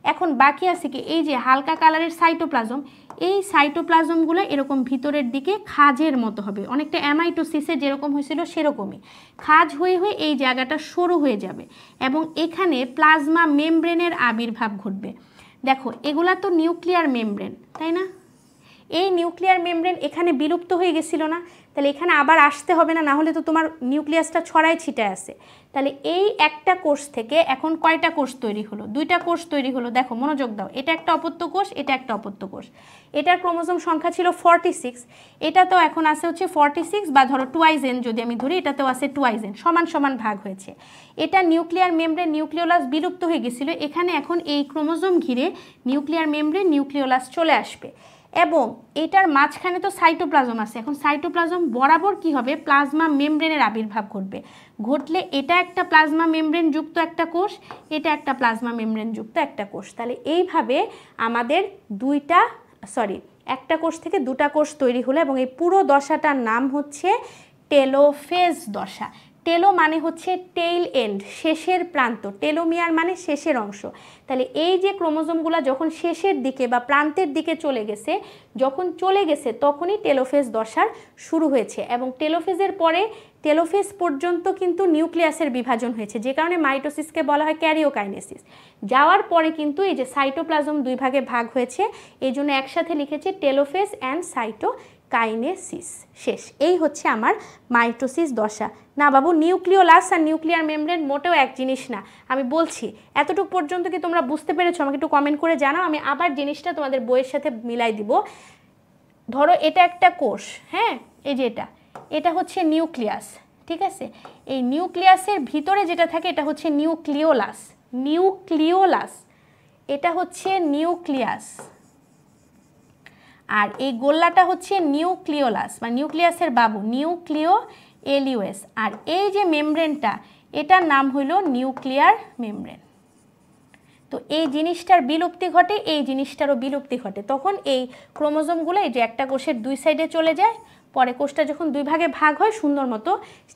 এখন বাকি আছে কি? এই যে হালকা কালারের সাইটোপ্লাজম, এই সাইটোপ্লাজমগুলো এরকম ভিতরের দিকে খাজের মতো হবে, অনেকটা অ্যামাইটোসিসে যেরকম হয়েছিল সেরকমই খাজ হয়ে হয়ে এই জায়গাটা সরু হয়ে যাবে এবং এখানে প্লাজমা মেমব্রেনের আবির্ভাব ঘটবে। দেখো, এগুলা তো নিউক্লিয়ার মেমব্রেন, তাই না? এই নিউক্লিয়ার মেমব্রেন এখানে বিলুপ্ত হয়ে গেছিল না? তাহলে এখানে আবার আসতে হবে না, না হলে তো তোমার নিউক্লিয়াসটা ছড়াই ছিটায় আছে। তাহলে এই একটা কোষ থেকে এখন কয়টা কোষ তৈরি হলো? 2টা কোষ তৈরি হলো। দেখো, মনোযোগ দাও, এটা একটা অপত্য কোষ, এটা একটা অপত্য কোষ। এটার ক্রোমোজোম সংখ্যা ছিল 46, এটা তো এখন আছে হচ্ছে 46 বা ধরো 2n যদি আমি ধরি, এটাতেও আছে 2n, সমান সমান ভাগ হয়েছে। এটা নিউক্লিয়ার মেমব্রেন নিউক্লিওলাস বিলুপ্ত হয়ে গেছিল, এখানে এখন এই ক্রোমোজোম ঘিরে নিউক্লিয়ার মেমব্রেন নিউক্লিওলাস চলে আসবে। এবং এটার মাঝখানে তো সাইটোপ্লাজম আছে। এখন সাইটোপ্লাজম বরাবর কি হবে, প্লাজমা মেমব্রেনের আবির্ভাব ঘটবে। ঘটলে এটা একটা প্লাজমা মেমব্রেন যুক্ত একটা কোষ, এটা একটা প্লাজমা মেমব্রেন যুক্ত একটা কোষ। তাহলে এইভাবে আমাদের একটা কোষ থেকে দুটা কোষ তৈরি হলো এবং এই পুরো দশাটার নাম হচ্ছে টেলোফেজ দশা। টেলো মানে হচ্ছে টেইল এন্ড, শেষের প্রান্ত, টেলোমিয়ার মানে শেষের অংশ। তাহলে এই যে ক্রোমোজোমগুলো যখন শেষের দিকে বা প্রান্তের দিকে চলে গেছে তখনই টেলোফেজ দশার শুরু হয়েছে। এবং টেলোফেজের পরে টেলোফেজ পর্যন্ত কিন্তু নিউক্লিয়াসের বিভাজন হয়েছে, যে কারণে মাইটোসিসকে বলা হয় ক্যারিওকাইনেসিস। যাওয়ার পরে কিন্তু এই যে সাইটোপ্লাজম দুই ভাগে ভাগ হয়েছে, এই জন্য একসাথে লিখেছে টেলোফেজ অ্যান্ড সাইটোকাইনেসিস। শেষ। এই হচ্ছে আমার মাইটোসিস দশা। না বাবু, নিউক্লিওলাস আর নিউক্লিয়ার মেমব্রেন মোটেও এক জিনিস না, আমি বলছি। এতটুকু পর্যন্ত কি তোমরা বুঝতে পেরেছো? আমাকে একটু কমেন্ট করে জানাও, আমি আবার জিনিসটা তোমাদের বইয়ের সাথে মিলাই দিব। ধরো এটা একটা কোষ, হ্যাঁ, এই যে এটা হচ্ছে নিউক্লিয়াস, ঠিক আছে? এই নিউক্লিয়াসের ভিতরে যেটা থাকে এটা হচ্ছে নিউক্লিওলাস। এটা হচ্ছে নিউক্লিয়াস, আর এই গোল্লাটা হচ্ছে নিউক্লিওলাস বা নিউক্লিয়াসের বাবু, নিউক্লিওএলিউএস। আর এই যে মেমব্রেনটা, এটার নাম হইল নিউক্লিয়ার মেমব্রেন। তো এই জিনিসটার বিলুপ্তি ঘটে, এই জিনিসটারও বিলুপ্তি ঘটে। তখন এই ক্রোমোজোমগুলো এই যে একটা কোষের দুই সাইডে চলে যায়, পরে কোষটা যখন দুই ভাগে ভাগ হয় সুন্দর মতো,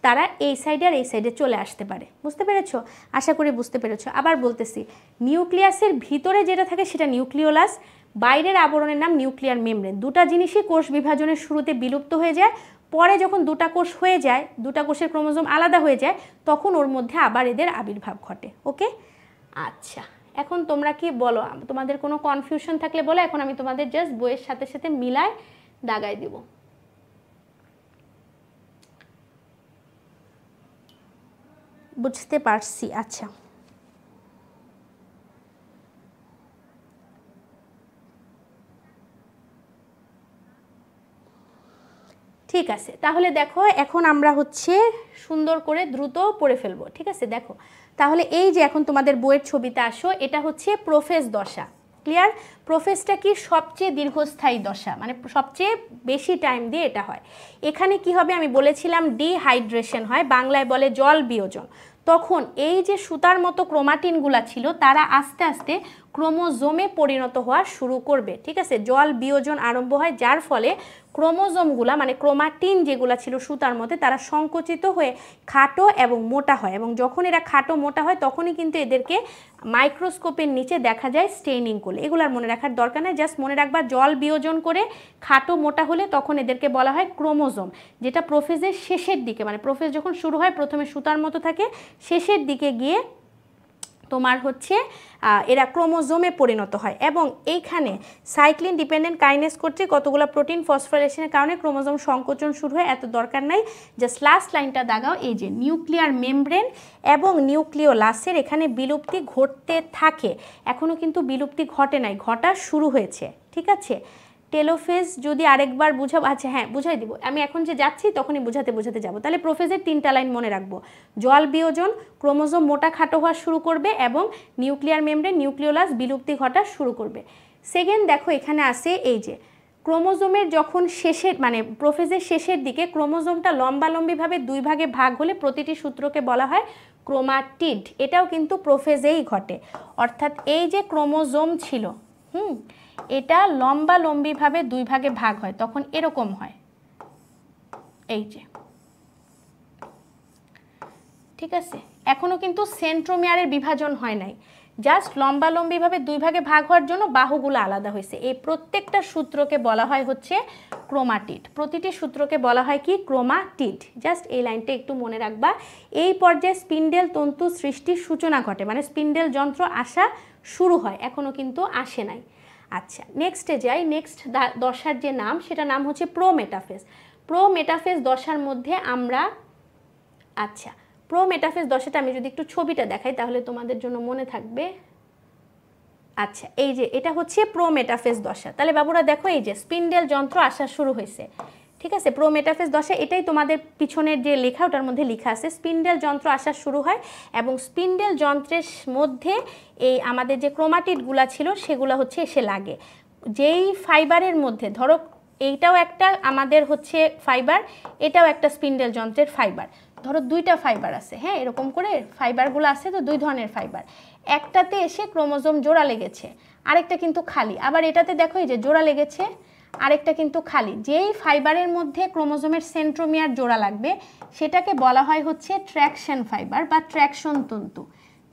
তারা এই সাইডে আর এই সাইডে চলে আসতে পারে। বুঝতে পেরেছো? আশা করি বুঝতে পেরেছো। আবার বলতেছি, নিউক্লিয়াসের ভিতরে যেটা থাকে সেটা নিউক্লিওলাস, বাইরের আবরণের নাম নিউক্লিয়ার মেমব্রেন। দুটা জিনিসই কোষ বিভাজনের শুরুতে বিলুপ্ত হয়ে যায়, পরে যখন দুটা কোষ হয়ে যায়, দুটা কোষের ক্রোমোজোম আলাদা হয়ে যায়, তখন ওর মধ্যে আবার এদের আবির্ভাব ঘটে। ওকে, আচ্ছা, এখন তোমরা কি বলো? তোমাদের কোনো কনফিউশন থাকলে বলো, এখন আমি তোমাদের জাস্ট বইয়ের সাথে সাথে মিলায় দাগাই দিব। বুঝতে পারছি, আচ্ছা। ঠিক আছে, তাহলে দেখো এখন আমরা হচ্ছে সুন্দর করে দ্রুত পড়ে ফেলবো। ঠিক আছে, দেখো তাহলে এই যে এখন তোমাদের বইয়ের ছবিতে আসো, এটা হচ্ছে প্রোফেজ দশা। ক্লিয়ার? প্রোফেজটা কি? সবচেয়ে দীর্ঘস্থায়ী দশা, মানে সবচেয়ে বেশি টাইম দিয়ে এটা হয়। এখানে কি হবে আমি বলেছিলাম, ডিহাইড্রেশন হয়, বাংলায় বলে জল বিয়োজন। তখন এই যে সুতার মতো ক্রোমাটিনগুলা ছিল, তারা আস্তে আস্তে ক্রোমোজোমে পরিণত হওয়া শুরু করবে। ঠিক আছে, জল বিয়োজন আরম্ভ হয়, যার ফলে ক্রোমোজোমগুলা মানে ক্রোমাটিন যেগুলো ছিল সুতার মধ্যে, তারা সংকুচিত হয়ে খাটো এবং মোটা হয়। এবং যখন এরা খাটো মোটা হয় তখনই কিন্তু এদেরকে মাইক্রোস্কোপের নিচে দেখা যায় স্টেইনিং করলে। এগুলার মনে রাখার দরকার নেই, জাস্ট মনে রাখবা জল বিয়োজন করে খাটো মোটা হলে তখন এদেরকে বলা হয় ক্রোমোজোম। যেটা প্রোফেজের শেষের দিকে, মানে প্রোফেজ যখন শুরু হয় প্রথমে সুতার মতো থাকে, শেষের দিকে গিয়ে তোমার হচ্ছে এরা ক্রোমোজোমে পরিণত হয়। এবং এইখানে সাইক্লিন ডিপেন্ডেন্ট কাইনেস করছে কতগুলো প্রোটিন ফসফোরিলেশনের কারণে ক্রোমোজোম সংকোচন শুরু হয়। এত দরকার নাই, জাস্ট লাস্ট লাইনটা দাগাও, এই যে নিউক্লিয়ার মেমব্রেন এবং নিউক্লিওলাসের এখানে বিলুপ্তি ঘটতে থাকে। এখনও কিন্তু বিলুপ্তি ঘটে নাই, ঘটা শুরু হয়েছে। ঠিক আছে, টেলোফেজ যদি আরেকবার বুঝাবো, আচ্ছা হ্যাঁ বুঝাই দিব, আমি এখন যে যাচ্ছি তখনই বুঝাতে যাব। তাহলে প্রোফেজের 3টা লাইন মনে রাখবো, জল বিয়োজন, ক্রোমোজোম মোটা খাটো হওয়া শুরু করবে, এবং নিউক্লিয়ার মেমব্রেন নিউক্লিওলাস বিলুপ্তি ঘটা শুরু করবে। সেকেন্ড দেখো এখানে আসে এই যে ক্রোমোজোমের যখন শেষের মানে প্রোফেজের শেষের দিকে ক্রোমোজোমটা লম্বালম্বিভাবে দুই ভাগে ভাগ হলে প্রতিটি সূত্রকে বলা হয় ক্রোমাটিড। এটাও কিন্তু প্রোফেজেই ঘটে, অর্থাৎ এই যে ক্রোমোজোম ছিল এটা লম্বালম্বিভাবে দুই ভাগে ভাগ হয়, তখন এরকম হয়, এই যে। ঠিক আছে, এখনো কিন্তু সেন্ট্রোমিয়ারের বিভাজন হয় নাই, জাস্ট লম্বালম্বিভাবে দুই ভাগে ভাগ হওয়ার জন্য বাহুগুলো আলাদা হয়েছে। এই প্রত্যেকটা সূত্রকে বলা হয় হচ্ছে ক্রোমাটিড, প্রতিটি সূত্রকে বলা হয় কি? ক্রোমাটিড। জাস্ট এই লাইনটা একটু মনে রাখবা। এই পর্যায়ে স্পিন্ডেল তন্তু সৃষ্টির সূচনা ঘটে, মানে স্পিন্ডেল যন্ত্র আসা শুরু হয়, এখনো কিন্তু আসে নাই। আচ্ছা, নেক্সটে যাই। নেক্সট দশার যে নাম, সেটা নাম হচ্ছে প্রোমেটাফেজ। প্রোমেটাফেজ দশার মধ্যে আমরা, আচ্ছা প্রোমেটাফেজ দশাটা আমি যদি একটু ছবিটা দেখাই তাহলে তোমাদের জন্য মনে থাকবে। আচ্ছা, এই যে এটা হচ্ছে প্রোমেটাফেজ দশা। তাহলে বাবুরা দেখো, এই যে স্পিন্ডেল যন্ত্র আসা শুরু হয়েছে। ঠিক আছে, প্রোমেটাফেজ দশা, এটাই তোমাদের পিছনের যে লেখা ওটার মধ্যে লেখা আছে, স্পিন্ডেল যন্ত্র আসা শুরু হয়, এবং স্পিন্ডেল যন্ত্রের মধ্যে এই আমাদের যে ক্রোমাটিডগুলা ছিল সেগুলো হচ্ছে এসে লাগে। যেই ফাইবারের মধ্যে ধরো এইটাও একটা আমাদের হচ্ছে ফাইবার, এটাও একটা স্পিন্ডেল যন্ত্রের ফাইবার, ধরো দুইটা ফাইবার আছে, হ্যাঁ এরকম করে ফাইবারগুলো আছে, তো দুই ধরনের ফাইবার, একটাতে এসে ক্রোমোজোম জোড়া লেগেছে, আরেকটা কিন্তু খালি, আবার এটাতে দেখো এই যে জোড়া লেগেছে, আরেকটা কিন্তু খালি। যেই ফাইবারের মধ্যে ক্রোমোজোমের সেন্ট্রোমিয়ার জোড়া লাগবে সেটাকে বলা হয় হচ্ছে ট্র্যাকশন ফাইবার বা ট্র্যাকশন তন্তু,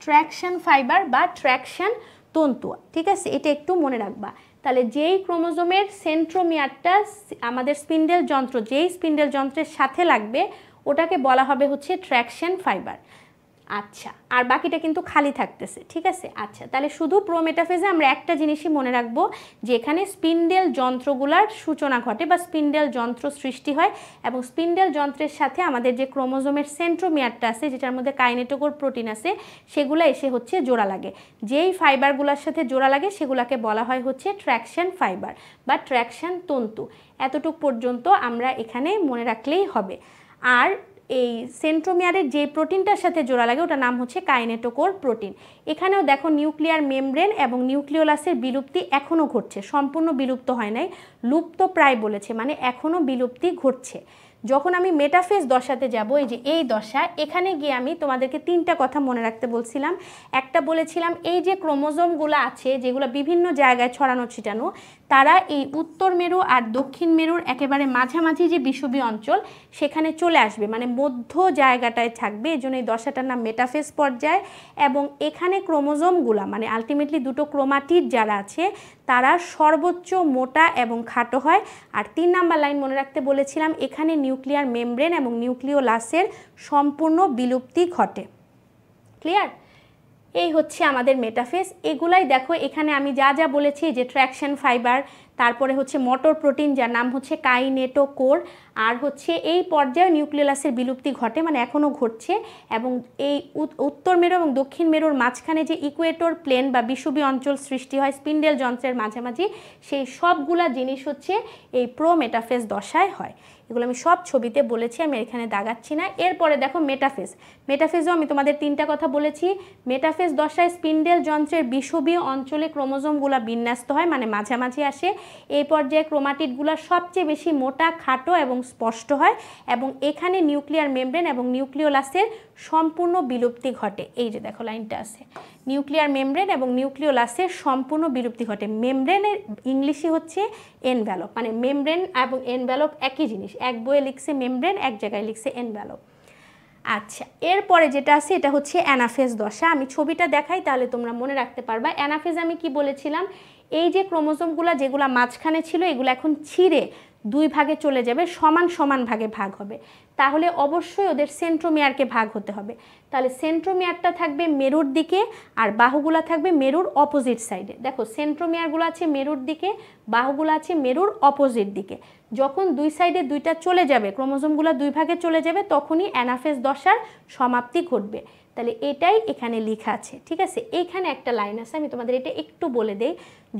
ট্র্যাকশন ফাইবার বা ট্র্যাকশন তন্তু, ঠিক আছে, এটা একটু মনে রাখবা। তাহলে যেই ক্রোমোজোমের সেন্ট্রোমিয়ারটা আমাদের স্পিন্ডেল যন্ত্র, যেই স্পিন্ডেল যন্ত্রের সাথে লাগবে ওটাকে বলা হবে হচ্ছে ট্র্যাকশন ফাইবার। আচ্ছা, আর বাকিটা কিন্তু খালি থাকতেছে, ঠিক আছে। আচ্ছা, তাহলে শুধু প্রোমেটাফেজে আমরা একটা জিনিসই মনে রাখবো, যে এখানে স্পিন্ডেল যন্ত্রগুলার সূচনা ঘটে বা স্পিন্ডেল যন্ত্র সৃষ্টি হয়, এবং স্পিন্ডেল যন্ত্রের সাথে আমাদের যে ক্রোমোজোমের সেন্ট্রোমিয়ারটা আছে, যেটার মধ্যে কাইনেটোকোর প্রোটিন আছে, সেগুলো এসে হচ্ছে জোড়া লাগে। যেই ফাইবারগুলোর সাথে জোড়া লাগে সেগুলোকে বলা হয় হচ্ছে ট্র্যাকশন ফাইবার বা ট্র্যাকশন তন্তু। এতটুকু পর্যন্ত আমরা এখানে মনে রাখলেই হবে। আর এই সেন্ট্রোমিয়ারের যে প্রোটিনটার সাথে জোড়া লাগে ওটার নাম হচ্ছে কাইনেটোকোর প্রোটিন। এখানেও দেখো নিউক্লিয়ার মেমব্রেন এবং নিউক্লিওলাসের বিলুপ্তি এখনও ঘটছে, সম্পূর্ণ বিলুপ্ত হয় নাই, লুপ্ত প্রায় বলেছে, মানে এখনও বিলুপ্তি ঘটছে। যখন আমি মেটাফেজ দশাতে যাব, এই যে এই দশা, এখানে গিয়ে আমি তোমাদেরকে তিনটা কথা মনে রাখতে বলছিলাম। একটা বলেছিলাম এই যে ক্রোমোজোমগুলো আছে যেগুলো বিভিন্ন জায়গায় ছড়ানো ছিটানো, তারা এই উত্তর মেরু আর দক্ষিণ মেরুর একেবারে মাঝামাঝি যে বিষুবীয় অঞ্চল সেখানে চলে আসবে, মানে মধ্য জায়গাটায় থাকবে, এই জন্য এই দশাটার নাম মেটাফেজ পর্যায়। এবং এখানে ক্রোমোজোমগুলো মানে আলটিমেটলি দুটো ক্রোমাটিড যারা আছে তারা সর্বোচ্চ মোটা এবং খাটো হয়। আর 3 নাম্বার লাইন মনে রাখতে বলেছিলাম, এখানে নিউক্লিয়ার মেমব্রেন এবং নিউক্লিওলাসের সম্পূর্ণ বিলুপ্তি ঘটে। ক্লিয়ার? এই হচ্ছে আমাদের মেটাফেজ। এগুলাই দেখো এখানে আমি যা যা বলেছি, যে ট্র্যাকশন ফাইবার, তারপরে হচ্ছে মোটর প্রোটিন যার নাম হচ্ছে কাইনেটোকোর, আর হচ্ছে এই পর্যায়ে নিউক্লিয়াসের বিলুপ্তি ঘটে, মানে এখনও ঘটছে। এবং এই উত্তর মেরু এবং দক্ষিণ মেরুর মাঝখানে যে ইকুয়েটর প্লেন বা বিষুবীয় অঞ্চল সৃষ্টি হয় স্পিন্ডেল যন্ত্রের মাঝামাঝি, সেই সবগুলা জিনিস হচ্ছে এই প্রোমেটাফেজ দশায় হয়। এগুলো আমি সব ছবিতে বলেছি, আমি এখানে দাগাচ্ছি না। এরপরে দেখো মেটাফেজ। মেটাফেজও আমি তোমাদের তিনটা কথা বলেছি। মেটাফেজ দশায় স্পিন্ডেল যন্ত্রের বিষুবীয় অঞ্চলে ক্রোমোজোমগুলো বিন্যস্ত হয়, মানে মাঝামাঝি আসে। এই পর্যায়ে ক্রোমাটিডগুলো সবচেয়ে বেশি মোটা, খাটো এবং স্পষ্ট হয়, এবং এখানে নিউক্লিয়ার মেমব্রেন এবং নিউক্লিওলাসের সম্পূর্ণ বিলুপ্তি ঘটে। এই যে দেখো লাইনটা আছে, নিউক্লিয়ার মেমব্রেন এবং নিউক্লিওলাসের সম্পূর্ণ বিলুপ্তি ঘটে। মেমব্রেনের ইংলিশে হচ্ছে এনভ্যালপ, মানে মেমব্রেন এবং এনভ্যালপ একই জিনিস, এক বইয়ে লিখছে মেমব্রেন, এক জায়গায় লিখছে এনভ্যালপ। আচ্ছা, এরপরে যেটা আছে এটা হচ্ছে অ্যানাফেজ দশা। আমি ছবিটা দেখাই তাহলে তোমরা মনে রাখতে পারবা। অ্যানাফেজ আমি কি বলেছিলাম, এই যে ক্রোমোজোমগুলো যেগুলো মাঝখানে ছিল এগুলো এখন ছিঁড়ে দুই ভাগে চলে যাবে, সমান সমান ভাগে ভাগ হবে। তাহলে অবশ্যই ওদের সেন্ট্রোমিয়ারকে ভাগ হতে হবে। তাহলে সেন্ট্রোমিয়ারটা থাকবে মেরুর দিকে আর বাহুগুলো থাকবে মেরুর অপোজিট সাইডে। দেখো সেন্ট্রোমিয়ারগুলো আছে মেরুর দিকে, বাহুগুলো আছে মেরুর অপোজিট দিকে। যখন দুই সাইডে দুইটা চলে যাবে, ক্রোমোজোমগুলো দুই ভাগে চলে যাবে, তখনই অ্যানাফেজ দশার সমাপ্তি ঘটবে। তাহলে এটাই এখানে লেখা আছে, ঠিক আছে। এইখানে একটা লাইন আছে, আমি তোমাদের এটা একটু বলে দেই।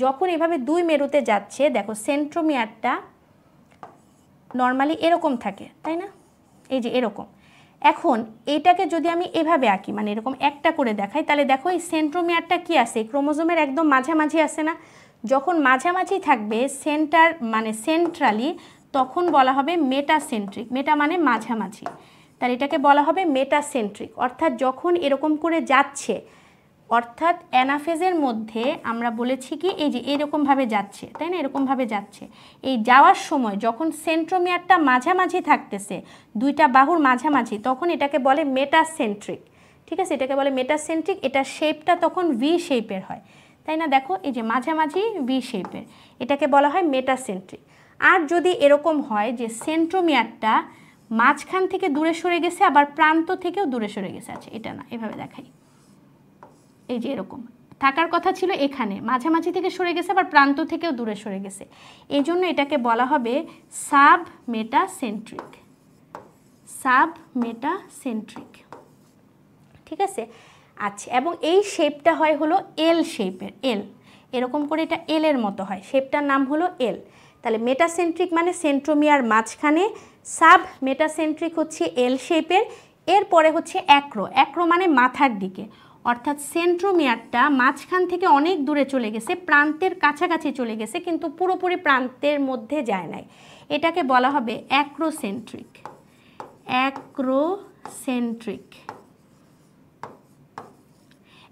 যখন এভাবে দুই মেরুতে যাচ্ছে, দেখো সেন্ট্রোমিয়ারটা নর্মালি এরকম থাকে, তাই না, এই যে এরকম। এখন এটাকে যদি আমি এভাবে আঁকি, মানে এরকম একটা করে দেখাই, তাহলে দেখো এই সেন্ট্রোমিয়ারটা কি আছে, ক্রোমোজোমের একদম মাঝামাঝি আছে না। যখন মাঝামাঝি থাকবে সেন্টার মানে সেন্ট্রালি, তখন বলা হবে মেটাসেন্ট্রিক। মেটা মানে মাঝামাঝি, তাহলে এটাকে বলা হবে মেটাসেন্ট্রিক। অর্থাৎ যখন এরকম করে যাচ্ছে, অর্থাৎ অ্যানাফেজের মধ্যে আমরা বলেছি কি এই যে এরকমভাবে যাচ্ছে, তাই না, এরকমভাবে যাচ্ছে। এই যাওয়ার সময় যখন সেন্ট্রোমিয়ারটা মাঝামাঝি থাকতেছে, দুইটা বাহুর মাঝামাঝি, তখন এটাকে বলে মেটাসেন্ট্রিক, ঠিক আছে, এটাকে বলে মেটাসেন্ট্রিক। এটার শেপটা তখন ভি শেপের হয়, তাই না, দেখো এই যে মাঝামাঝি ভি শেপের, এটাকে বলা হয় মেটাসেন্ট্রিক। আর যদি এরকম হয় যে সেন্ট্রোমিয়ারটা মাঝখান থেকে দূরে সরে গেছে, আবার প্রান্ত থেকেও দূরে সরে গেছে, আচ্ছা এটা না, এভাবে দেখাই, এই যে এরকম থাকার কথা ছিল, এখানে মাঝামাঝি থেকে সরে গেছে, আবার প্রান্ত থেকেও দূরে সরে গেছে, এই জন্য এটাকে বলা হবে সাব মেটাসেন্ট্রিক, সাব মেটাসেন্ট্রিক, ঠিক আছে। আচ্ছা, এবং এই শেপটা হয় হলো এল শেপের, এল এরকম করে, এটা এল এর মতো হয়, শেপটার নাম হলো এল। তাহলে মেটাসেন্ট্রিক মানে সেন্ট্রোমিয়ার মাঝখানে, সাব মেটাসেন্ট্রিক হচ্ছে এল শেপের। এরপরে হচ্ছে অ্যাক্রো, অ্যাক্রো মানে মাথার দিকে, অর্থাৎ সেন্ট্রোমিয়ারটা মাঝখান থেকে অনেক দূরে চলে গেছে, প্রান্তের কাছাকাছি চলে গেছে, কিন্তু পুরোপুরি প্রান্তের মধ্যে যায় নাই। এটাকে বলা হবে অ্যাক্রোসেন্ট্রিক। অ্যাক্রোসেন্ট্রিক।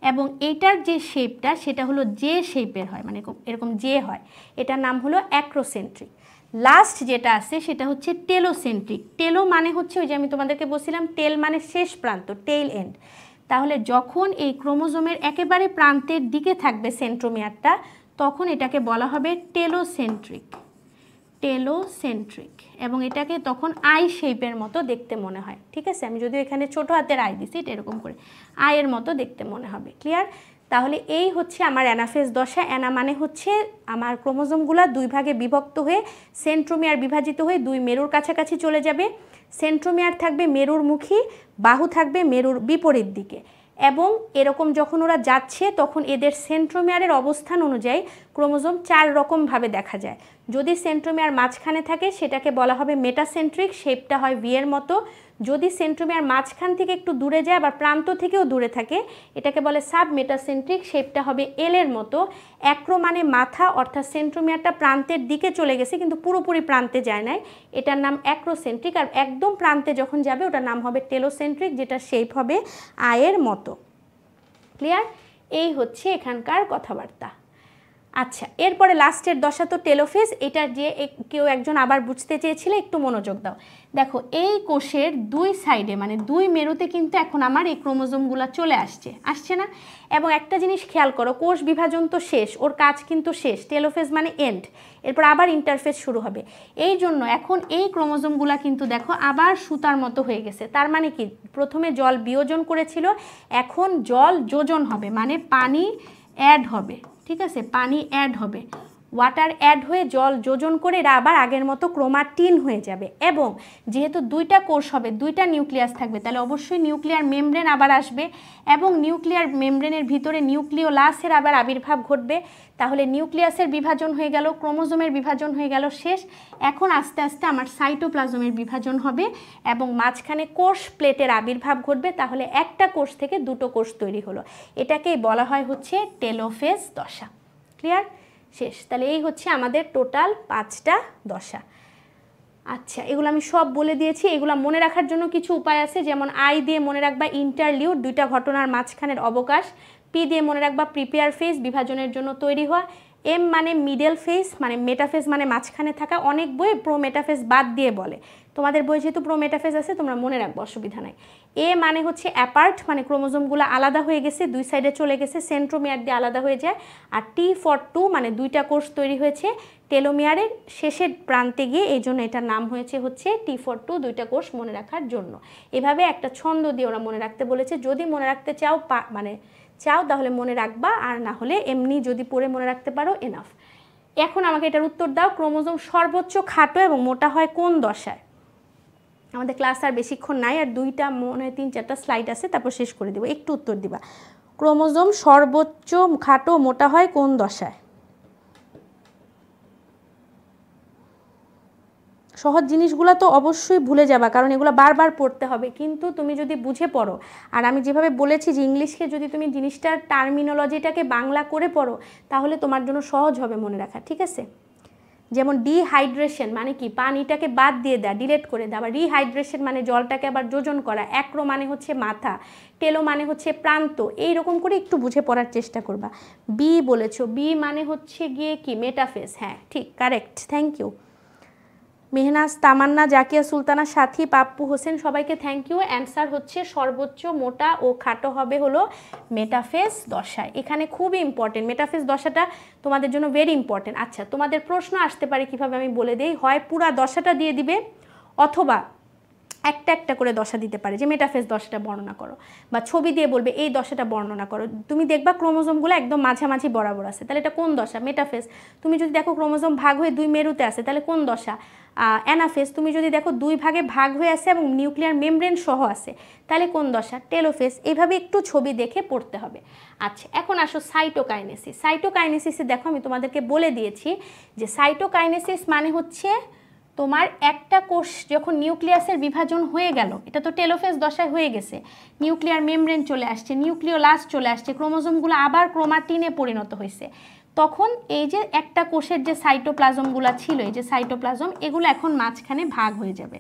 এবং এটার যে শেপটা সেটা হলো জে শেপের হয়, মানে এরকম জে হয়, এটার নাম হলো অ্যাক্রোসেন্ট্রিক। লাস্ট যেটা আছে সেটা হচ্ছে টেলোসেন্ট্রিক। টেলো মানে হচ্ছে ওই যে আমি তোমাদেরকে বলছিলাম টেল মানে শেষ প্রান্ত, টেইল এন্ড। তাহলে যখন এই ক্রোমোজোমের একেবারে প্রান্তের দিকে থাকবে সেন্ট্রোমিয়ারটা, তখন এটাকে বলা হবে টেলোসেন্ট্রিক। টেলোসেন্ট্রিক। এবং এটাকে তখন আই শেপের মতো দেখতে মনে হয়। ঠিক আছে, আমি যদিও এখানে ছোট হাতের আই দিছি, এটা এরকম করে আয়ের মতো দেখতে মনে হবে। ক্লিয়ার? তাহলে এই হচ্ছে আমার অ্যানাফেজ দশা। অ্যানা মানে হচ্ছে আমার ক্রোমোজোমগুলা দুই ভাগে বিভক্ত হয়ে সেন্ট্রোমিয়ার বিভাজিত হয়ে দুই মেরুর কাছাকাছি চলে যাবে। সেন্ট্রোমিয়ার থাকবে মেরুর মুখী, বাহু থাকবে মেরুর বিপরীত দিকে। এবং এরকম যখন ওরা যাচ্ছে তখন এদের সেন্ট্রোমিয়ারের অবস্থান অনুযায়ী ক্রোমোজোম 4 রকমভাবে দেখা যায়। যদি সেন্ট্রোমিয়ার মাঝখানে থাকে সেটাকে বলা হবে মেটাসেন্ট্রিক, শেপটা হয় ভি এর মতো। যদি সেন্ট্রোমিয়ার মাঝখান থেকে একটু দূরে যায় বা প্রান্ত থেকেও দূরে থাকে, এটাকে বলে সাব মেটাসেন্ট্রিক, শেপটা হবে এল এর মতো। অ্যাক্রো মানে মাথা, অর্থাৎ সেন্ট্রোমিয়ারটা প্রান্তের দিকে চলে গেছে কিন্তু পুরোপুরি প্রান্তে যায় নাই, এটার নাম অ্যাক্রোসেন্ট্রিক। আর একদম প্রান্তে যখন যাবে ওটার নাম হবে টেলোসেন্ট্রিক, যেটা শেপ হবে আয়ের মতো। ক্লিয়ার? এই হচ্ছে এখানকার কথাবার্তা। আচ্ছা, এরপরে লাস্টের দশা তো টেলোফেজ। এটা যে কেউ একজন আবার বুঝতে চেয়েছিলে, একটু মনোযোগ দাও। দেখো এই কোষের দুই সাইডে মানে দুই মেরুতে কিন্তু এখন আমার এই ক্রোমোজোমগুলো চলে আসছে না? এবং একটা জিনিস খেয়াল করো, কোষ বিভাজন তো শেষ, ওর কাজ কিন্তু শেষ, টেলোফেজ মানে এন্ড, এরপর আবার ইন্টারফেজ শুরু হবে। এই জন্য এখন এই ক্রোমোজোমগুলো কিন্তু দেখো আবার সুতার মতো হয়ে গেছে। তার মানে কি, প্রথমে জল বিয়োজন করেছিল, এখন জল যোজন হবে, মানে পানি অ্যাড হবে। ঠিক আছে, পানি অ্যাড হবে, ওয়াটার অ্যাড হয়ে জল যোজন করে এরা আবার আগের মতো ক্রোমাটিন হয়ে যাবে। এবং যেহেতু দুইটা কোষ হবে, দুইটা নিউক্লিয়াস থাকবে, তাহলে অবশ্যই নিউক্লিয়ার মেমব্রেন আবার আসবে এবং নিউক্লিয়ার মেমব্রেনের ভিতরে নিউক্লিওলাসের আবার আবির্ভাব ঘটবে। তাহলে নিউক্লিয়াসের বিভাজন হয়ে গেল, ক্রোমোজোমের বিভাজন হয়ে গেল শেষ। এখন আস্তে আস্তে আমার সাইটোপ্লাজমের বিভাজন হবে এবং মাঝখানে কোষ প্লেটের আবির্ভাব ঘটবে। তাহলে একটা কোষ থেকে দুটো কোষ তৈরি হলো, এটাকেই বলা হয় হচ্ছে টেলোফেজ দশা। ক্লিয়ার? শেষ। তাহলে এই হচ্ছে আমাদের টোটাল 5টা দশা। আচ্ছা, এগুলো আমি সব বলে দিয়েছি। এগুলো মনে রাখার জন্য কিছু উপায় আছে, যেমন আই দিয়ে মনে রাখবা ইন্টারলিউড, দুইটা ঘটনার মাঝখানের অবকাশ। পি দিয়ে মনে রাখবা প্রিপেয়ার ফেজ, বিভাজনের জন্য তৈরি হওয়া। এম মানে মিডল ফেজ, মানে মেটাফেজ মানে মাঝখানে থাকা। অনেক বই প্রো মেটাফেজ বাদ দিয়ে বলে, তোমাদের বই যেহেতু প্রো মেটাফেজ আছে তোমরা মনে রাখবো, অসুবিধা নাই। এ মানে হচ্ছে অ্যাপার্ট, মানে ক্রোমোজোমগুলো আলাদা হয়ে গেছে, দুই সাইডে চলে গেছে, সেন্ট্রোমিয়ার দিয়ে আলাদা হয়ে যায়। আর টি ফর টু, মানে দুইটা কোষ তৈরি হয়েছে টেলোমিয়ারের শেষের প্রান্তে গিয়ে, এই জন্য এটার নাম হয়েছে হচ্ছে টি ফর টু, দুইটা কোষ মনে রাখার জন্য। এভাবে একটা ছন্দ দিয়ে ওরা মনে রাখতে বলেছে। যদি মনে রাখতে চাও চাও তাহলে মনে রাখবা, আর না হলে এমনি যদি পড়ে মনে রাখতে পারো এনাফ। এখন আমাকে এটার উত্তর দাও, ক্রোমোজোম সর্বোচ্চ খাটো এবং মোটা হয় কোন দশায়? আমাদের ক্লাস আর বেশিক্ষণ নাই, আর 3-4টা স্লাইড আছে, তারপর শেষ করে দিব, একটু উত্তর দিবা। ক্রোমোজোম সর্বোচ্চ খাটো মোটা হয় কোন দশায়? সহজ জিনিসগুলো তো অবশ্যই ভুলে যাবা, কারণ এগুলো বারবার পড়তে হবে, কিন্তু তুমি যদি বুঝে পড়ো, আর আমি যেভাবে বলেছি যে ইংলিশকে যদি তুমি জিনিসটার টার্মিনোলজিটাকে বাংলা করে পড়ো, তাহলে তোমার জন্য সহজ হবে মনে রাখা। ঠিক আছে, যেমন ডিহাইড্রেশন মানে কি, পানিটাকে বাদ দিয়ে দেওয়া, ডিলেট করে দেওয়া। আবার রিহাইড্রেশন মানে জলটাকে আবার যোজন করা। অ্যাক্রো মানে হচ্ছে মাথা, টেলো মানে হচ্ছে প্রান্ত। এইরকম করে একটু বুঝে পড়ার চেষ্টা করবা। বি বলেছো, বি মানে হচ্ছে গিয়ে কি, মেটাফেজ। হ্যাঁ ঠিক, কারেক্ট, থ্যাংক ইউ। মেহনাজ, তামান্না, জাকিয়া সুলতানা, সাথী, পাপ্পু হোসেন, সবাইকে থ্যাংক ইউ। অ্যান্সার হচ্ছে সর্বোচ্চ মোটা ও খাটো হবে হলো মেটাফেজ দশায়। এখানে খুবই ইম্পর্টেন্ট, মেটাফেজ দশাটা তোমাদের জন্য ভেরি ইম্পর্টেন্ট। আচ্ছা, তোমাদের প্রশ্ন আসতে পারে কিভাবে, আমি বলে দেই। হয় পুরা দশাটা দিয়ে দিবে, অথবা একটা একটা করে দশা দিতে পারে, যে মেটাফেজ দশাটা বর্ণনা করো, বা ছবি দিয়ে বলবে এই দশাটা বর্ণনা করো। তুমি দেখবা ক্রোমোজোমগুলো একদম মাঝামাঝি বরাবর আছে, তাহলে এটা কোন দশা? মেটাফেজ। তুমি যদি দেখো ক্রোমোজোম ভাগ হয়ে দুই মেরুতে আছে, তাহলে কোন দশা? অ্যানাফেজ। তুমি যদি দেখো দুই ভাগে ভাগ হয়ে আছে এবং নিউক্লিয়ার মেমব্রেন সহ আছে, তাহলে কোন দশা? টেলোফেজ। এইভাবে একটু ছবি দেখে পড়তে হবে। আচ্ছা, এখন আসো সাইটোকাইনেসিস। সাইটোকাইনেসিসে দেখো আমি তোমাদেরকে বলে দিয়েছি যে সাইটোকাইনেসিস মানে হচ্ছে তোমার একটা কোষ যখন নিউক্লিয়াসের বিভাজন হয়ে গেল, এটা তো টেলোফেজ দশায় হয়ে গেছে, নিউক্লিয়ার মেমব্রেন চলে আসছে, নিউক্লিওলাস চলে আসছে, ক্রোমোজোমগুলো আবার ক্রোমাটিনে পরিণত হয়েছে, তখন এই যে একটা কোষের যে সাইটোপ্লাজমগুলো ছিল, এই যে সাইটোপ্লাজম, এগুলো এখন মাঝখানে ভাগ হয়ে যাবে।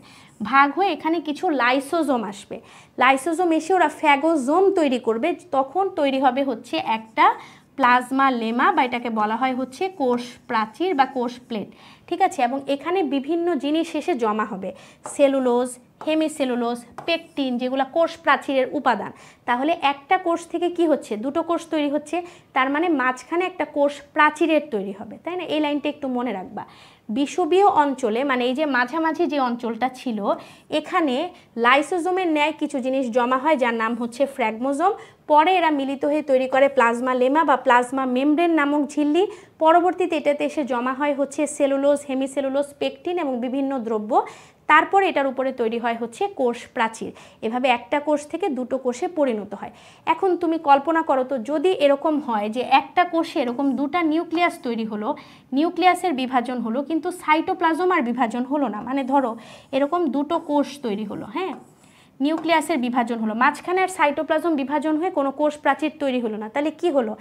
ভাগ হয়ে এখানে কিছু লাইসোজোম আসবে। লাইসোজোম এসে ওরা ফ্যাগোজোম তৈরি করবে, তখন তৈরি হবে হচ্ছে একটা প্লাজমা লেমা, বা এটাকে বলা হয় হচ্ছে কোষ প্রাচীর বা কোষ প্লেট, ঠিক আছে। এবং এখানে বিভিন্ন জিনিস এসে জমা হবে, সেলুলোজ, হেমিসেলুলোজ, পেকটিন, যেগুলো কোষ প্রাচীরের উপাদান। তাহলে একটা কোষ থেকে কি হচ্ছে, দুটো কোষ তৈরি হচ্ছে, তার মানে মাঝখানে একটা কোষ প্রাচীরের তৈরি হবে, তাই না? এই লাইনটা একটু মনে রাখবা। বিষুবীয় অঞ্চলে, মানে এই যে মাঝামাঝি যে অঞ্চলটা ছিল, এখানে লাইসোজোমের ন্যায় কিছু জিনিস জমা হয় যার নাম হচ্ছে ফ্র্যাগমোজোম। পরে এরা মিলিত হয়ে তৈরি করে প্লাজমা লেমা বা প্লাজমা মেমব্রেন নামক ঝিল্লি। পরবর্তীতে এটাতে এসে জমা হয় হচ্ছে সেলুলোজ, হেমিসেলুলোজ, পেকটিন এবং বিভিন্ন দ্রব্য। তারপরে এটার উপরে তৈরি হয় হচ্ছে কোষ প্রাচীর। এভাবে একটা কোষ থেকে দুটো কোষে পরিণত হয়। এখন তুমি কল্পনা করো তো, যদি এরকম হয় যে একটা কোষে এরকম দুটা নিউক্লিয়াস তৈরি হলো, নিউক্লিয়াসের বিভাজন হলো, কিন্তু সাইটোপ্লাজম আর বিভাজন হলো না। মানে ধরো এরকম দুটো কোষ তৈরি হলো, হ্যাঁ, নিউক্লিয়াসের বিভাজন হলো, মাঝখানে আর সাইটোপ্লাজম বিভাজন হয়ে কোনো কোষ প্রাচীর তৈরি হলো না, তাহলে কি হলো,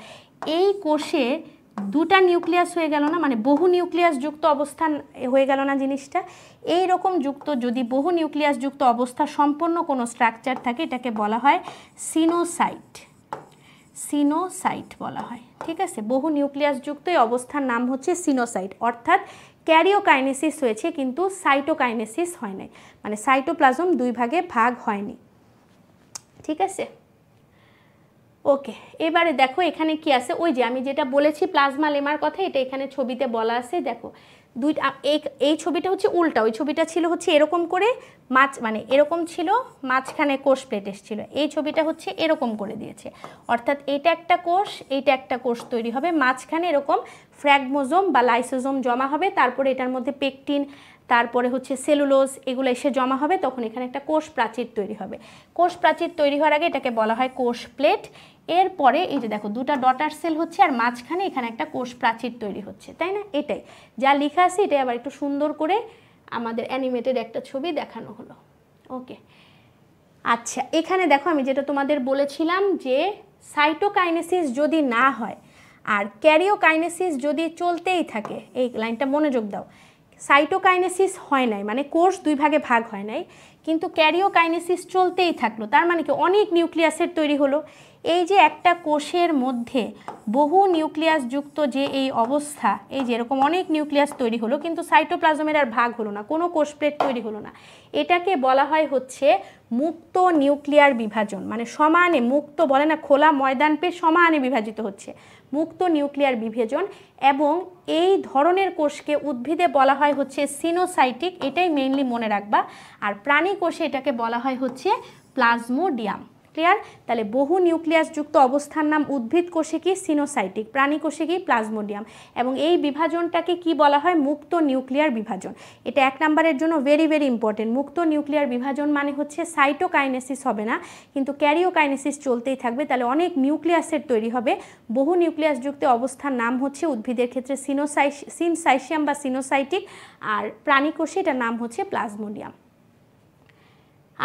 এই কোষে দুটা নিউক্লিয়াস হয়ে গেল না, মানে বহু নিউক্লিয়াস যুক্ত অবস্থান হয়ে গেল না জিনিসটা। এই রকম যুক্ত, যদি বহু নিউক্লিয়াস যুক্ত অবস্থা সম্পন্ন কোনো স্ট্রাকচার থাকে, এটাকে বলা হয় সিনোসাইট। সিনোসাইট বলা হয়, ঠিক আছে। বহু নিউক্লিয়াস যুক্ত এই অবস্থার নাম হচ্ছে সিনোসাইট। অর্থাৎ ক্যারিওকাইনেসিস হয়েছে কিন্তু সাইটোকাইনেসিস হয় নাই, মানে সাইটোপ্লাজম দুই ভাগে ভাগ হয়নি, ঠিক আছে। ওকে, এবারে দেখো এখানে কি আছে, ওই যে আমি যেটা বলেছি প্লাজমা লেমার কথা, এটা এখানে ছবিতে বলা আছে। দেখো দুইটা, এই ছবিটা হচ্ছে উল্টা, ওই ছবিটা ছিল হচ্ছে এরকম করে মানে এরকম ছিল, মাঝখানে কোষ প্লেট এসেছিল। এই ছবিটা হচ্ছে এরকম করে দিয়েছে, অর্থাৎ এটা একটা কোষ, এইটা একটা কোষ তৈরি হবে, মাঝখানে এরকম ফ্র্যাগমোজোম বা লাইসোজোম জমা হবে, তারপরে এটার মধ্যে পেকটিন, তারপরে হচ্ছে সেলুলোজ, এগুলো এসে জমা হবে, তখন এখানে একটা কোষ প্রাচীর তৈরি হবে। কোষ প্রাচীর তৈরি হওয়ার আগে এটাকে বলা হয় কোষ প্লেট। এরপরে এই যে দেখো দুটা ডটার সেল হচ্ছে, আর মাঝখানে এখানে একটা কোষ প্রাচীর তৈরি হচ্ছে, তাই না? এটাই যা লেখা আছে, এটাই আবার একটু সুন্দর করে আমাদের অ্যানিমেটেড একটা ছবি দেখানো হলো। ওকে, আচ্ছা, এখানে দেখো আমি যেটা তোমাদের বলেছিলাম যে সাইটোকাইনেসিস যদি না হয় আর ক্যারিওকাইনেসিস যদি চলতেই থাকে, এই লাইনটা মনোযোগ দাও, সাইটোকাইনেসিস হয় নাই মানে কোষ দুই ভাগে ভাগ হয় নাই, কিন্তু ক্যারিওকাইনেসিস চলতেই থাকলো, তার মানে কি অনেক নিউক্লিয়াসের তৈরি হলো। এই যে একটা কোষের মধ্যে বহু নিউক্লিয়াস যুক্ত যে এই অবস্থা, এই যে এরকম অনেক নিউক্লিয়াস তৈরি হলো, কিন্তু সাইটোপ্লাজমের আর ভাগ হলো না, কোনো কোষ প্লেট তৈরি হলো না, এটাকে বলা হয় হচ্ছে মুক্ত নিউক্লিয়ার বিভাজন। মানে সমানে, মুক্ত বলে না, খোলা ময়দান পেয়ে সমানে বিভাজিত হচ্ছে, মুক্ত নিউক্লিয়ার বিভাজন। এবং এই ধরনের কোষকে উদ্ভিদে বলা হয় হচ্ছে সিনোসাইটিক, এটাই মেইনলি মনে রাখবা। আর প্রাণী কোষে এটাকে বলা হয় হচ্ছে প্লাজমোডিয়াম। ক্লিয়ার? তাহলে বহু নিউক্লিয়াস যুক্ত অবস্থার নাম উদ্ভিদ কোষে কি সিনোসাইটিক, প্রাণী কোষে কি প্লাজমোডিয়াম। এবং এই বিভাজনটাকে কি বলা হয়, মুক্ত নিউক্লিয়ার বিভাজন। এটা এক নম্বরের জন্য ভেরি ভেরি ইম্পর্টেন্ট। মুক্ত নিউক্লিয়ার বিভাজন মানে হচ্ছে সাইটোকাইনেসিস হবে না, কিন্তু ক্যারিওকাইনেসিস চলতেই থাকবে, তাহলে অনেক নিউক্লিয়াসের তৈরি হবে। বহু নিউক্লিয়াস যুক্ত অবস্থার নাম হচ্ছে উদ্ভিদের ক্ষেত্রে সিনসাইশিয়াম বা সিনোসাইটিক, আর প্রাণী কোষে এটার নাম হচ্ছে প্লাজমোডিয়াম।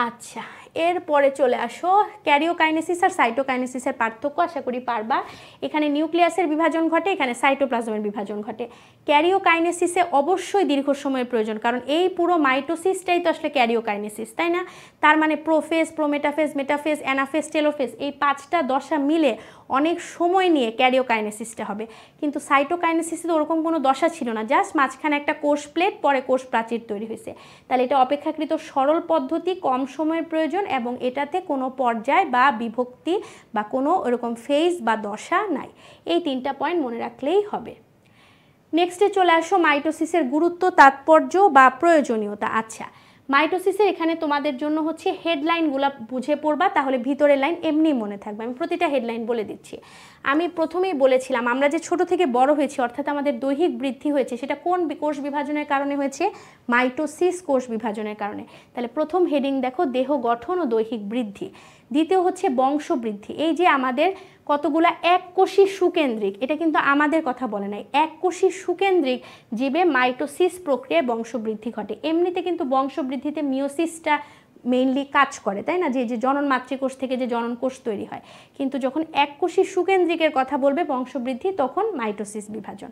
আচ্ছা, এরপরে চলে আসো ক্যারিওকাইনেসিস আর সাইটোকাইনেসিসের পার্থক্য, আশা করি পারবা। এখানে নিউক্লিয়াসের বিভাজন ঘটে, এখানে সাইটোপ্লাজমের বিভাজন ঘটে। ক্যারিওকাইনেসিসে অবশ্যই দীর্ঘ সময়ের প্রয়োজন, কারণ এই পুরো মাইটোসিসটাই তো আসলে ক্যারিওকাইনেসিস, তাই না? তার মানে prophase, prometaphase, metaphase, anaphase, telophase, এই 5টা দশা মিলে অনেক সময় নিয়ে ক্যারিওকাইনেসিসটা হবে। কিন্তু সাইটোকাইনেসিসে তো ওরকম কোনো দশা ছিল না, জাস্ট মাঝখানে একটা কোষ প্লেট, পরে কোষ প্রাচীর তৈরি হয়েছে। তাহলে এটা অপেক্ষাকৃত সরল পদ্ধতি, কম সময়ের প্রয়োজন, এবং এটাতে কোনো পর্যায় বা বিভক্তি বা কোনো এরকম ফেজ বা দশা নাই। এই 3টা পয়েন্ট মনে রাখলেই হবে। নেক্সটে চলে আসো মাইটোসিসের গুরুত্ব, তাৎপর্য বা প্রয়োজনীয়তা। আচ্ছা, মাইটোসিসের এখানে তোমাদের জন্য হচ্ছে হেডলাইনগুলো বুঝে পড়বা, তাহলে ভিতরের লাইন এমনি মনে থাকবে। আমি প্রতিটা হেডলাইন বলে দিচ্ছি। আমি প্রথমেই বলেছিলাম আমরা যে ছোট থেকে বড় হয়েছি, অর্থাৎ আমাদের দৈহিক বৃদ্ধি হয়েছে, সেটা কোন কোষ বিভাজনের কারণে হয়েছে? মাইটোসিস কোষ বিভাজনের কারণে। তাহলে প্রথম হেডিং দেখো, দেহ গঠন ও দৈহিক বৃদ্ধি। দ্বিতীয় হচ্ছে বংশবৃদ্ধি। এই যে আমাদের কতগুলা এককোষী সুকেন্দ্রিক, এটা কিন্তু আমাদের কথা বলে নাই, এককোষী সুকেন্দ্রিক জীবে মাইটোসিস প্রক্রিয়ায় বংশবৃদ্ধি ঘটে। এমনিতে কিন্তু বংশবৃদ্ধিতে মিওসিসটা মেইনলি কাজ করে, তাই না, যে জনন মাতৃকোষ থেকে যে জনন কোষ তৈরি হয়, কিন্তু যখন এককোষী সুকেন্দ্রিকের কথা বলবে বংশবৃদ্ধি তখন মাইটোসিস বিভাজন।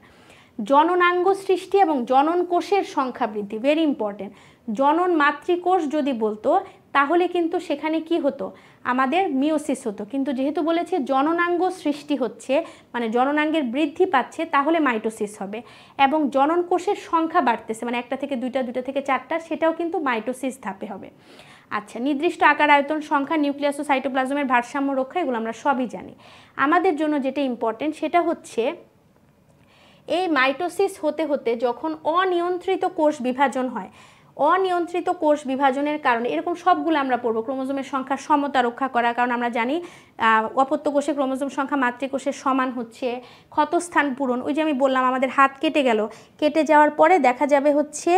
জননাঙ্গ সৃষ্টি এবং জনন কোষের সংখ্যা বৃদ্ধি, ভেরি ইম্পর্টেন্ট। জনন মাতৃকোষ যদি বলতো তাহলে কিন্তু সেখানে কি হতো, আমাদের মিওসিস হতো, কিন্তু যেহেতু বলেছে জননাঙ্গ সৃষ্টি হচ্ছে মানে জননাঙ্গের বৃদ্ধি পাচ্ছে তাহলে মাইটোসিস হবে, এবং জনন কোষের সংখ্যা বাড়তেছে মানে একটা থেকে দুইটা, দুইটা থেকে চারটা, সেটাও কিন্তু মাইটোসিস ধাপে হবে। আচ্ছা, নির্দিষ্ট আকার, আয়তন, সংখ্যা, নিউক্লিয়াস ও সাইটোপ্লাজমের ভারসাম্য রক্ষা, এগুলো আমরা সবই জানি। আমাদের জন্য যেটা ইম্পর্টেন্ট সেটা হচ্ছে এই মাইটোসিস হতে হতে যখন অনিয়ন্ত্রিত কোষ বিভাজন হয়, অনিয়ন্ত্রিত কোষ বিভাজনের কারণে এরকম সবগুলো আমরা পড়বো, ক্রোমোজোমের সংখ্যা সমতা রক্ষা করা, কারণ আমরা জানি অপত্য কোষে ক্রোমোজোম সংখ্যা মাতৃকোষের সমান হচ্ছে, ক্ষতস্থান পূরণ, ওই যে আমি বললাম আমাদের হাত কেটে গেল, কেটে যাওয়ার পরে দেখা যাবে হচ্ছে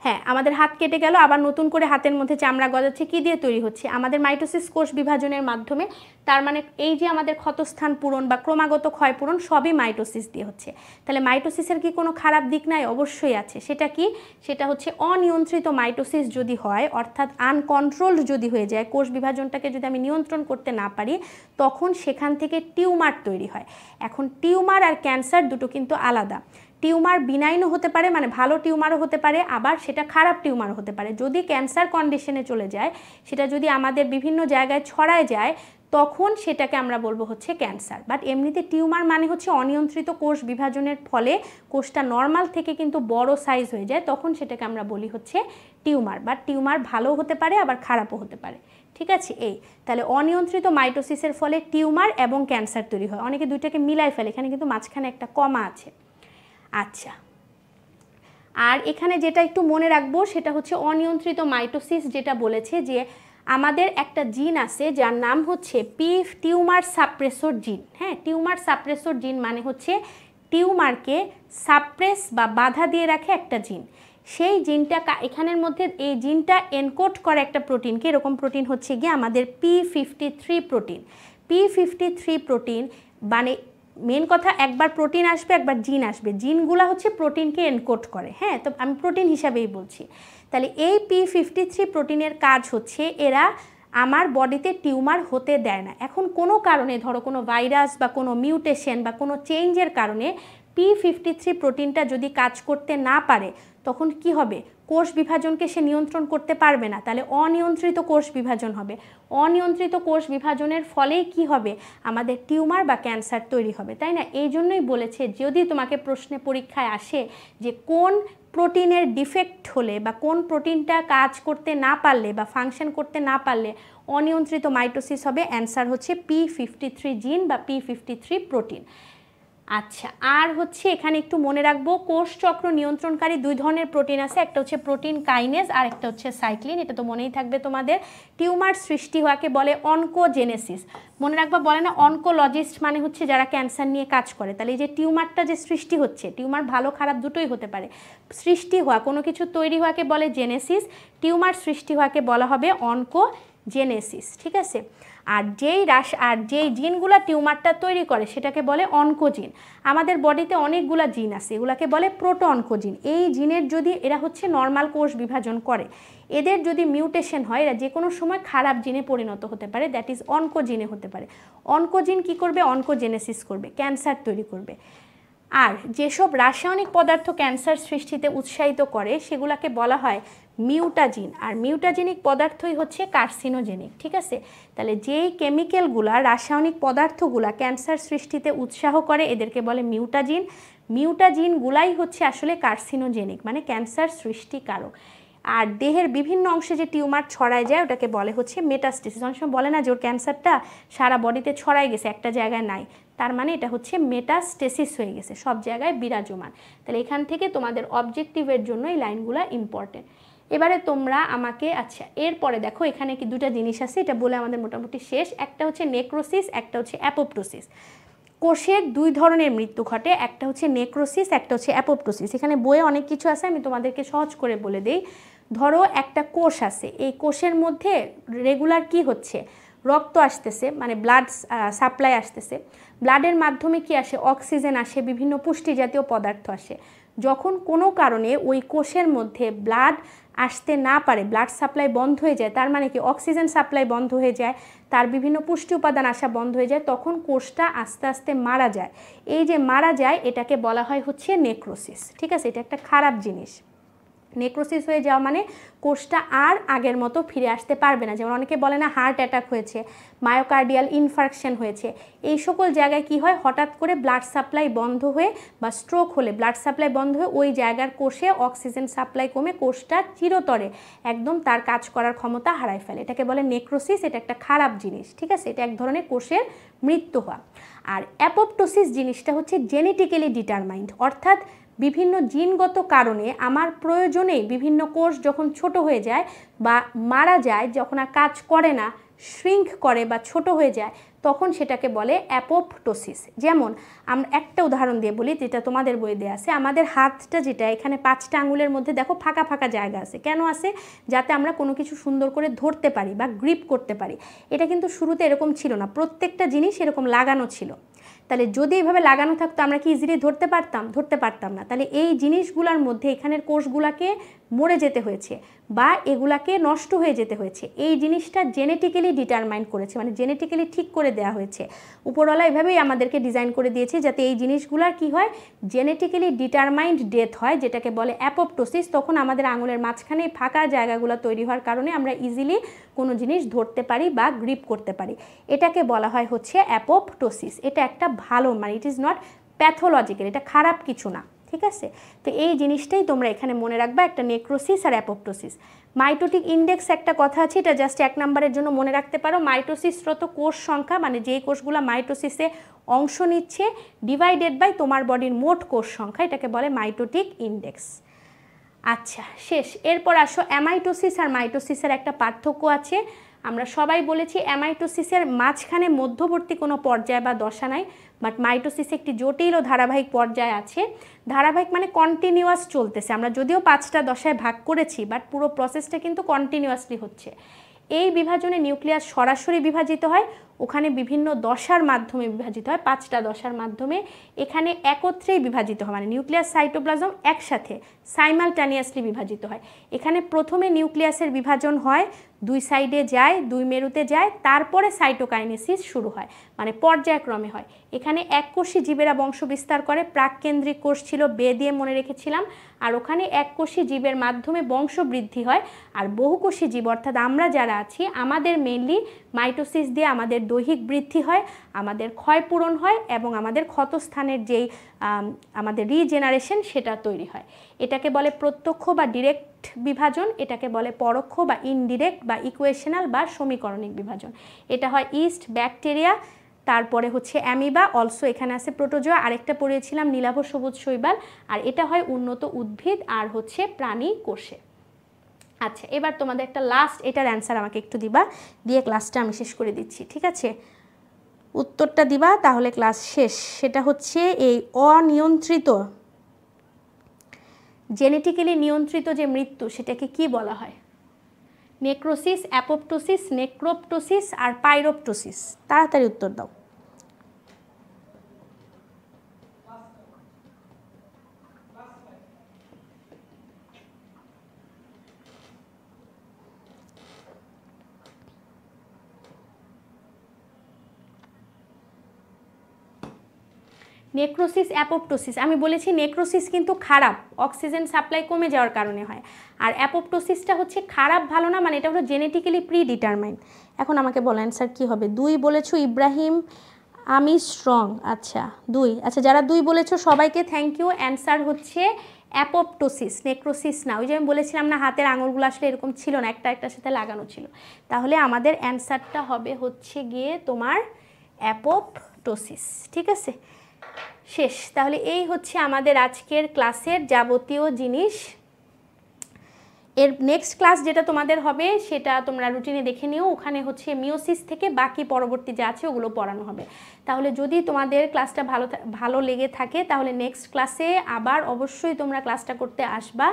হ্যাঁ আমাদের হাত কেটে গেল, আবার নতুন করে হাতের মধ্যে চামড়া গজাচ্ছে, কি দিয়ে তৈরি হচ্ছে, আমাদের মাইটোসিস কোষ বিভাজনের মাধ্যমে। তার মানে এই যে আমাদের ক্ষতস্থান পূরণ বা ক্রমাগত ক্ষয়পূরণ সবই মাইটোসিস দিয়ে হচ্ছে। তাহলে মাইটোসিসের কি কোনো খারাপ দিক নাই? অবশ্যই আছে। সেটা কি? সেটা হচ্ছে অনিয়ন্ত্রিত মাইটোসিস যদি হয়, অর্থাৎ আনকন্ট্রোলড যদি হয়ে যায়, কোষ বিভাজনটাকে যদি আমি নিয়ন্ত্রণ করতে না পারি, তখন সেখান থেকে টিউমার তৈরি হয়। এখন টিউমার আর ক্যান্সার দুটো কিন্তু আলাদা। টিউমার বিনাইনও হতে পারে, মানে ভালো টিউমারও হতে পারে, আবার সেটা খারাপ টিউমারও হতে পারে। যদি ক্যান্সার কন্ডিশনে চলে যায়, সেটা যদি আমাদের বিভিন্ন জায়গায় ছড়ায় যায়, তখন সেটাকে আমরা বলবো হচ্ছে ক্যান্সার। বাট এমনিতে টিউমার মানে হচ্ছে অনিয়ন্ত্রিত কোষ বিভাজনের ফলে কোষটা নর্মাল থেকে কিন্তু বড় সাইজ হয়ে যায়, তখন সেটাকে আমরা বলি হচ্ছে টিউমার। বাট টিউমার ভালো হতে পারে আবার খারাপও হতে পারে, ঠিক আছে। এই তাহলে অনিয়ন্ত্রিত মাইটোসিসের ফলে টিউমার এবং ক্যান্সার তৈরি হয়। অনেকে দুইটাকে মিলাই ফেলে, এখানে কিন্তু মাঝখানে একটা কমা আছে। আচ্ছা, আর এখানে যেটা একটু মনে রাখবো সেটা হচ্ছে অনিয়ন্ত্রিত মাইটোসিস যেটা বলেছে যে আমাদের একটা জিন আছে যার নাম হচ্ছে টিউমার সাপ্রেসর জিন। হ্যাঁ, টিউমার সাপ্রেসর জিন মানে হচ্ছে টিউমারকে সাপ্রেস বা বাধা দিয়ে রাখে একটা জিন। সেই জিনটা এখানের মধ্যে এই জিনটা এনকোড করে একটা প্রোটিনকে, এরকম প্রোটিন হচ্ছে গিয়ে আমাদের P53 প্রোটিন। P53 প্রোটিন মানে মেন কথা, একবার প্রোটিন আসবে একবার জিন আসবে, জিনগুলা হচ্ছে প্রোটিনকে এনকোড করে। হ্যাঁ, তো আমি প্রোটিন হিসাবেই বলছি। তাহলে এই P53 প্রোটিনের কাজ হচ্ছে এরা আমার বডিতে টিউমার হতে দেয় না। এখন কোনো কারণে, ধরো কোনো ভাইরাস বা কোনো মিউটেশন বা কোনো চেঞ্জের কারণে P53 প্রোটিনটা যদি কাজ করতে না পারে, তখন কি হবে? কোষ বিভাজনকে সে নিয়ন্ত্রণ করতে পারবে না, তাহলে অনিয়ন্ত্রিত কোষ বিভাজন হবে। অনিয়ন্ত্রিত কোষ বিভাজনের ফলেই কি হবে? আমাদের টিউমার বা ক্যান্সার তৈরি হবে, তাই না? এই জন্যই বলেছে যদি তোমাকে প্রশ্নে পরীক্ষায় আসে যে কোন প্রোটিনের ডিফেক্ট হলে বা কোন প্রোটিনটা কাজ করতে না পারলে বা ফাংশন করতে না পারলে অনিয়ন্ত্রিত মাইটোসিস হবে, অ্যান্সার হচ্ছে P53 জিন বা P53 প্রোটিন। আচ্ছা, আর হচ্ছে এখানে একটু মনে রাখবো কোষ চক্র নিয়ন্ত্রণকারী দুই ধরনের প্রোটিন আছে, একটা হচ্ছে প্রোটিন কাইনেজ আর একটা হচ্ছে সাইক্লিন। এটা তো মনেই থাকবে তোমাদের। টিউমার সৃষ্টি হওয়াকে বলে অনকোজেনেসিস। মনে রাখবা, বলে না অনকোলজিস্ট মানে হচ্ছে যারা ক্যান্সার নিয়ে কাজ করে। তাহলে এই যে টিউমারটা যে সৃষ্টি হচ্ছে, টিউমার ভালো খারাপ দুটোই হতে পারে, সৃষ্টি হওয়া, কোনো কিছু তৈরি হওয়াকে বলে জেনেসিস, টিউমার সৃষ্টি হওয়াকে বলা হবে অনকোজেনেসিস, ঠিক আছে। আর যেই জিনগুলা টিউমারটা তৈরি করে সেটাকে বলে অনকোজিন। আমাদের বডিতে অনেকগুলা জিন আছে, এগুলাকে বলে প্রোটো অনকোজিন। এই জিনের যদি এরা হচ্ছে নর্মাল কোষ বিভাজন করে, এদের যদি মিউটেশন হয় এরা যে কোনো সময় খারাপ জিনে পরিণত হতে পারে, দ্যাট ইজ অনকোজিনে হতে পারে। অনকোজিন কি করবে? অনকোজেনেসিস করবে, ক্যান্সার তৈরি করবে। আর যেসব রাসায়নিক পদার্থ ক্যান্সার সৃষ্টিতে উৎসাহিত করে সেগুলোকে বলা হয় মিউটাজিন। আর মিউটাজেনিক পদার্থই হচ্ছে কার্সিনোজেনিক, ঠিক আছে। তাহলে যেই কেমিক্যালগুলা, রাসায়নিক পদার্থগুলা ক্যান্সার সৃষ্টিতে উৎসাহ করে এদেরকে বলে মিউটাজিন। মিউটাজিনগুলাই হচ্ছে আসলে কার্সিনোজেনিক, মানে ক্যান্সার সৃষ্টিকারক। আর দেহের বিভিন্ন অংশে যে টিউমার ছড়ায় যায় ওটাকে বলে হচ্ছে মেটাস্টেসিস। অনেক সময় বলে না যে ওর ক্যান্সারটা সারা বডিতে ছড়ায় গেছে, একটা জায়গায় নাই, তার মানে এটা হচ্ছে মেটাস্টেসিস হয়ে গেছে, সব জায়গায় বিরাজমান। তাহলে এখান থেকে তোমাদের অবজেক্টিভের জন্য এই লাইনগুলো ইম্পর্টেন্ট। এবারে তোমরা আমাকে, আচ্ছা এরপরে দেখো এখানে কি দুটা জিনিস আছে, এটা বলে আমাদের মোটামুটি শেষ। একটা হচ্ছে নেক্রোসিস, একটা হচ্ছে অ্যাপোপ্টোসিস। কোষের দুই ধরনের মৃত্যু ঘটে, একটা হচ্ছে নেক্রোসিস, একটা হচ্ছে অ্যাপোপ্টোসিস। এখানে বইয়ে অনেক কিছু আছে, আমি তোমাদেরকে সহজ করে বলে দিই। ধরো একটা কোষ আছে, এই কোষের মধ্যে রেগুলার কি হচ্ছে, রক্ত আসতেছে, মানে ব্লাড সাপ্লাই আসতেছে, ব্লাডের মাধ্যমে কি আসে, অক্সিজেন আসে, বিভিন্ন পুষ্টি জাতীয় পদার্থ আসে। যখন কোনো কারণে ওই কোষের মধ্যে ব্লাড আসতে না পারে, ব্লাড সাপ্লাই বন্ধ হয়ে যায়, তার মানে কি অক্সিজেন সাপ্লাই বন্ধ হয়ে যায়, তার বিভিন্ন পুষ্টি উপাদান আসা বন্ধ হয়ে যায়, তখন কোষটা আস্তে আস্তে মারা যায়। এই যে মারা যায় এটাকে বলা হয় হচ্ছে নেক্রোসিস। ঠিক আছে, এটা একটা খারাপ জিনিস। নেক্রোসিস হয়ে যাওয়া মানে কোষটা আর আগের মতো ফিরে আসতে পারবে না। যেমন অনেকে বলে না হার্ট অ্যাটাক হয়েছে, মায়োকার্ডিয়াল ইনফার্কশন হয়েছে, এই সকল জায়গায় কি হয়, হঠাৎ করে ব্লাড সাপ্লাই বন্ধ হয়ে বা স্ট্রোক হলে ব্লাড সাপ্লাই বন্ধ হয়ে ওই জায়গার কোষে অক্সিজেন সাপ্লাই কমে কোষটা চিরতরে একদম তার কাজ করার ক্ষমতা হারায় ফেলে। এটাকে বলে নেক্রোসিস। এটা একটা খারাপ জিনিস। ঠিক আছে, এটা এক ধরনের কোষের মৃত্যু হওয়া। আর অ্যাপোপ্টোসিস জিনিসটা হচ্ছে জেনেটিক্যালি ডিটারমাইন্ড, অর্থাৎ বিভিন্ন জিনগত কারণে আমার প্রয়োজনে বিভিন্ন কোষ যখন ছোট হয়ে যায় বা মারা যায়, যখন আর কাজ করে না, শ্রিঙ্ক করে বা ছোট হয়ে যায়, তখন সেটাকে বলে অ্যাপোপ্টোসিস। যেমন আমরা একটা উদাহরণ দিয়ে বলি, যেটা তোমাদের বইয়ে দেওয়া আছে, আমাদের হাতটা যেটা, এখানে 5টা আঙুলের মধ্যে দেখো ফাঁকা ফাঁকা জায়গা আছে, কেন আছে, যাতে আমরা কোনো কিছু সুন্দর করে ধরতে পারি বা গ্রিপ করতে পারি। এটা কিন্তু শুরুতে এরকম ছিল না, প্রত্যেকটা জিনিস এরকম লাগানো ছিল। তাহলে যদি এইভাবে লাগানো থাকতো আমরা কি ইজিলি ধরতে পারতাম? ধরতে পারতাম না। তাহলে এই জিনিসগুলোর মধ্যে এখানের কোষগুলোকে মরে যেতে হয়েছে বা এগুলাকে নষ্ট হয়ে যেতে হয়েছে। এই জিনিসটা জেনেটিক্যালি ডিটারমাইন করেছে, মানে জেনেটিক্যালি ঠিক করে দেওয়া হয়েছে। উপরওয়ালা এভাবেই আমাদেরকে ডিজাইন করে দিয়েছে যাতে এই জিনিসগুলার কি হয়, জেনেটিক্যালি ডিটারমাইন্ড ডেথ হয়, যেটাকে বলে অ্যাপোপ্টোসিস। তখন আমাদের আঙুলের মাঝখানে ফাঁকা জায়গাগুলো তৈরি হওয়ার কারণে আমরা ইজিলি কোনো জিনিস ধরতে পারি বা গ্রিপ করতে পারি। এটাকে বলা হয় হচ্ছে অ্যাপোপ্টোসিস। এটা একটা ভালো, মানে ইট ইজ নট প্যাথোলজিক্যাল, এটা খারাপ কিছু না। ঠিক আছে, তো এই জিনিসটাই তোমরা এখানে মনে রাখবা, একটা নেক্রোসিস আর অ্যাপোপ্টোসিস। মাইটোটিক ইন্ডেক্স একটা কথা আছে, এটা জাস্ট 1 নম্বরের জন্য মনে রাখতে পারো। মাইটোসিসরত কোষ সংখ্যা, মানে যেই কোষগুলো মাইটোসিসে অংশ নিচ্ছে, ডিভাইডেড বাই তোমার বডির মোট কোষ সংখ্যা, এটাকে বলে মাইটোটিক ইন্ডেক্স। আচ্ছা, শেষ। এরপর আসো অ্যামাইটোসিস আর মাইটোসিসের একটা পার্থক্য আছে। আমরা সবাই বলেছি অ্যামাইটোসিসের মাঝখানে মধ্যবর্তী কোনো পর্যায় বা দশা নাই, বাট মাইটোসিসে একটি জটিল ও ধারাবাহিক পর্যায় আছে। ধারাবাহিক মানে কন্টিনিউয়াস চলতেছে। আমরা যদিও 5টা দশায় ভাগ করেছি, বাট পুরো প্রসেসটা কিন্তু কন্টিনিউয়াসলি হচ্ছে। এই বিভাজনে নিউক্লিয়াস সরাসরি বিভাজিত হয়, ওখানে বিভিন্ন দশার মাধ্যমে বিভাজিত হয়, 5টা দশার মাধ্যমে। এখানে একত্রেই বিভাজিত হয়, মানে নিউক্লিয়াস সাইটোপ্লাজম একসাথে সাইমালটানিয়াসলি বিভাজিত হয়। এখানে প্রথমে নিউক্লিয়াসের বিভাজন হয়, 2 সাইডে যায়, 2 মেরুতে যায়, তারপরে সাইটোকাইনেসিস শুরু হয়, মানে পর্যায়ক্রমে হয়। এখানে এককোষী জীবেরা বংশ বিস্তার করে, প্রাককেন্দ্রিক কোষ ছিল বে দিয়ে মনে রেখেছিলাম, আর ওখানে এককোষী জীবের মাধ্যমে বংশ বৃদ্ধি হয়। আর বহুকোষী জীব অর্থাৎ আমরা যারা আছি, আমাদের মেইনলি মাইটোসিস দিয়ে আমাদের দৈহিক বৃদ্ধি হয়, আমাদের ক্ষয়পূরণ হয় এবং আমাদের ক্ষতস্থানের যেই আমাদের রিজেনারেশন সেটা তৈরি হয়। এটাকে বলে প্রত্যক্ষ বা ডিরেক্ট বিভাজন, এটাকে বলে পরোক্ষ বা ইনডিরেক্ট বা ইকুয়েশনাল বা সমীকরণিক বিভাজন। এটা হয় ইস্ট, ব্যাকটেরিয়া, তারপরে হচ্ছে অ্যামিবা, অলসো এখানে আছে প্রোটোজোয়া, আরেকটা পড়িয়েছিলাম নীলাভ সবুজ শৈবাল, আর এটা হয় উন্নত উদ্ভিদ আর হচ্ছে প্রাণী কোষে। আচ্ছা, এবার তোমাদের একটা লাস্ট, এটার অ্যান্সার আমাকে একটু দিবা, দিয়ে ক্লাসটা আমি শেষ করে দিচ্ছি। ঠিক আছে, উত্তরটা দিবা, তাহলে ক্লাস শেষ। সেটা হচ্ছে এই অনিয়ন্ত্রিত, জেনেটিক্যালি নিয়ন্ত্রিত যে মৃত্যু, সেটাকে কি বলা হয়? নেক্রোসিস, অ্যাপোপ্টোসিস, নেক্রোপ্টোসিস আর পাইরোপ্টোসিস। তাড়াতাড়ি উত্তর দাও। Necrosis, apoptosis. আমি বলেছি নেক্রোসিস কিন্তু খারাপ, অক্সিজেন সাপ্লাই কমে যাওয়ার কারণে হয়। আর অ্যাপোপ্টোসিসটা হচ্ছে খারাপ, ভালো না, মানে এটা হলো জেনেটিক্যালি প্রি ডিটারমাইন্ড। এখন আমাকে বলো অ্যান্সার কী হবে? 2 বলেছো ইব্রাহিম, আমি স্ট্রং। আচ্ছা 2, আচ্ছা যারা 2 বলেছো সবাইকে থ্যাংক ইউ। অ্যান্সার হচ্ছে অ্যাপোপ্টোসিস, নেক্রোসিস না। ওই যে আমি বলেছিলাম না হাতের আঙুলগুলো আসলে এরকম ছিল না, একটা একটার সাথে লাগানো ছিল। তাহলে আমাদের অ্যান্সারটা হবে হচ্ছে গিয়ে তোমার অ্যাপোপ্টোসিস। ঠিক আছে, শেষ। তাহলে এই হচ্ছে আমাদের আজকের ক্লাসের যাবতীয় জিনিস। এর নেক্সট ক্লাস যেটা তোমাদের হবে সেটা তোমরা রুটিনে দেখে নিও, ওখানে হচ্ছে মিওসিস থেকে বাকি পরবর্তী যা আছে ওগুলো পড়ানো হবে। তাহলে যদি তোমাদের ক্লাসটা ভালো লেগে থাকে তাহলে নেক্সট ক্লাসে আবার অবশ্যই তোমরা ক্লাসটা করতে আসবা।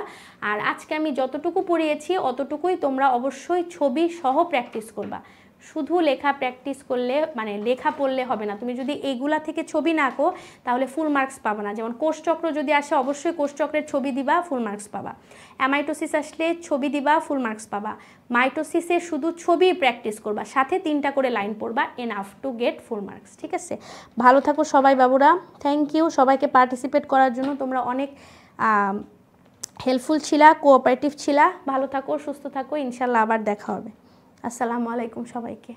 আর আজকে আমি যতটুকু পড়িয়েছি অতটুকুই তোমরা অবশ্যই ছবি সহ প্র্যাকটিস করবা। শুধু লেখা প্র্যাকটিস করলে মানে লেখা পড়লে হবে না, তুমি যদি এইগুলা থেকে ছবি না আঁকো তাহলে ফুল মার্কস পাবা না। যেমন কোষচক্র যদি আসে অবশ্যই কোষচক্রের ছবি দিবা, ফুল মার্কস পাবা। অ্যামাইটোসিস আসলে ছবি দিবা, ফুল মার্কস পাবা। মাইটোসিসের শুধু ছবি প্র্যাকটিস করবা, সাথে 3টা করে লাইন পড়বা, enough to get full marks. ঠিক আছে, ভালো থাকো সবাই বাবুরা। থ্যাংক ইউ সবাইকে পার্টিসিপেট করার জন্য, তোমরা অনেক হেল্পফুল ছিলা, কোঅপারেটিভ ছিলা। ভালো থাকো, সুস্থ থাকো, ইনশাল্লাহ আবার দেখা হবে। আসসালামু আলাইকুম সবাইকে।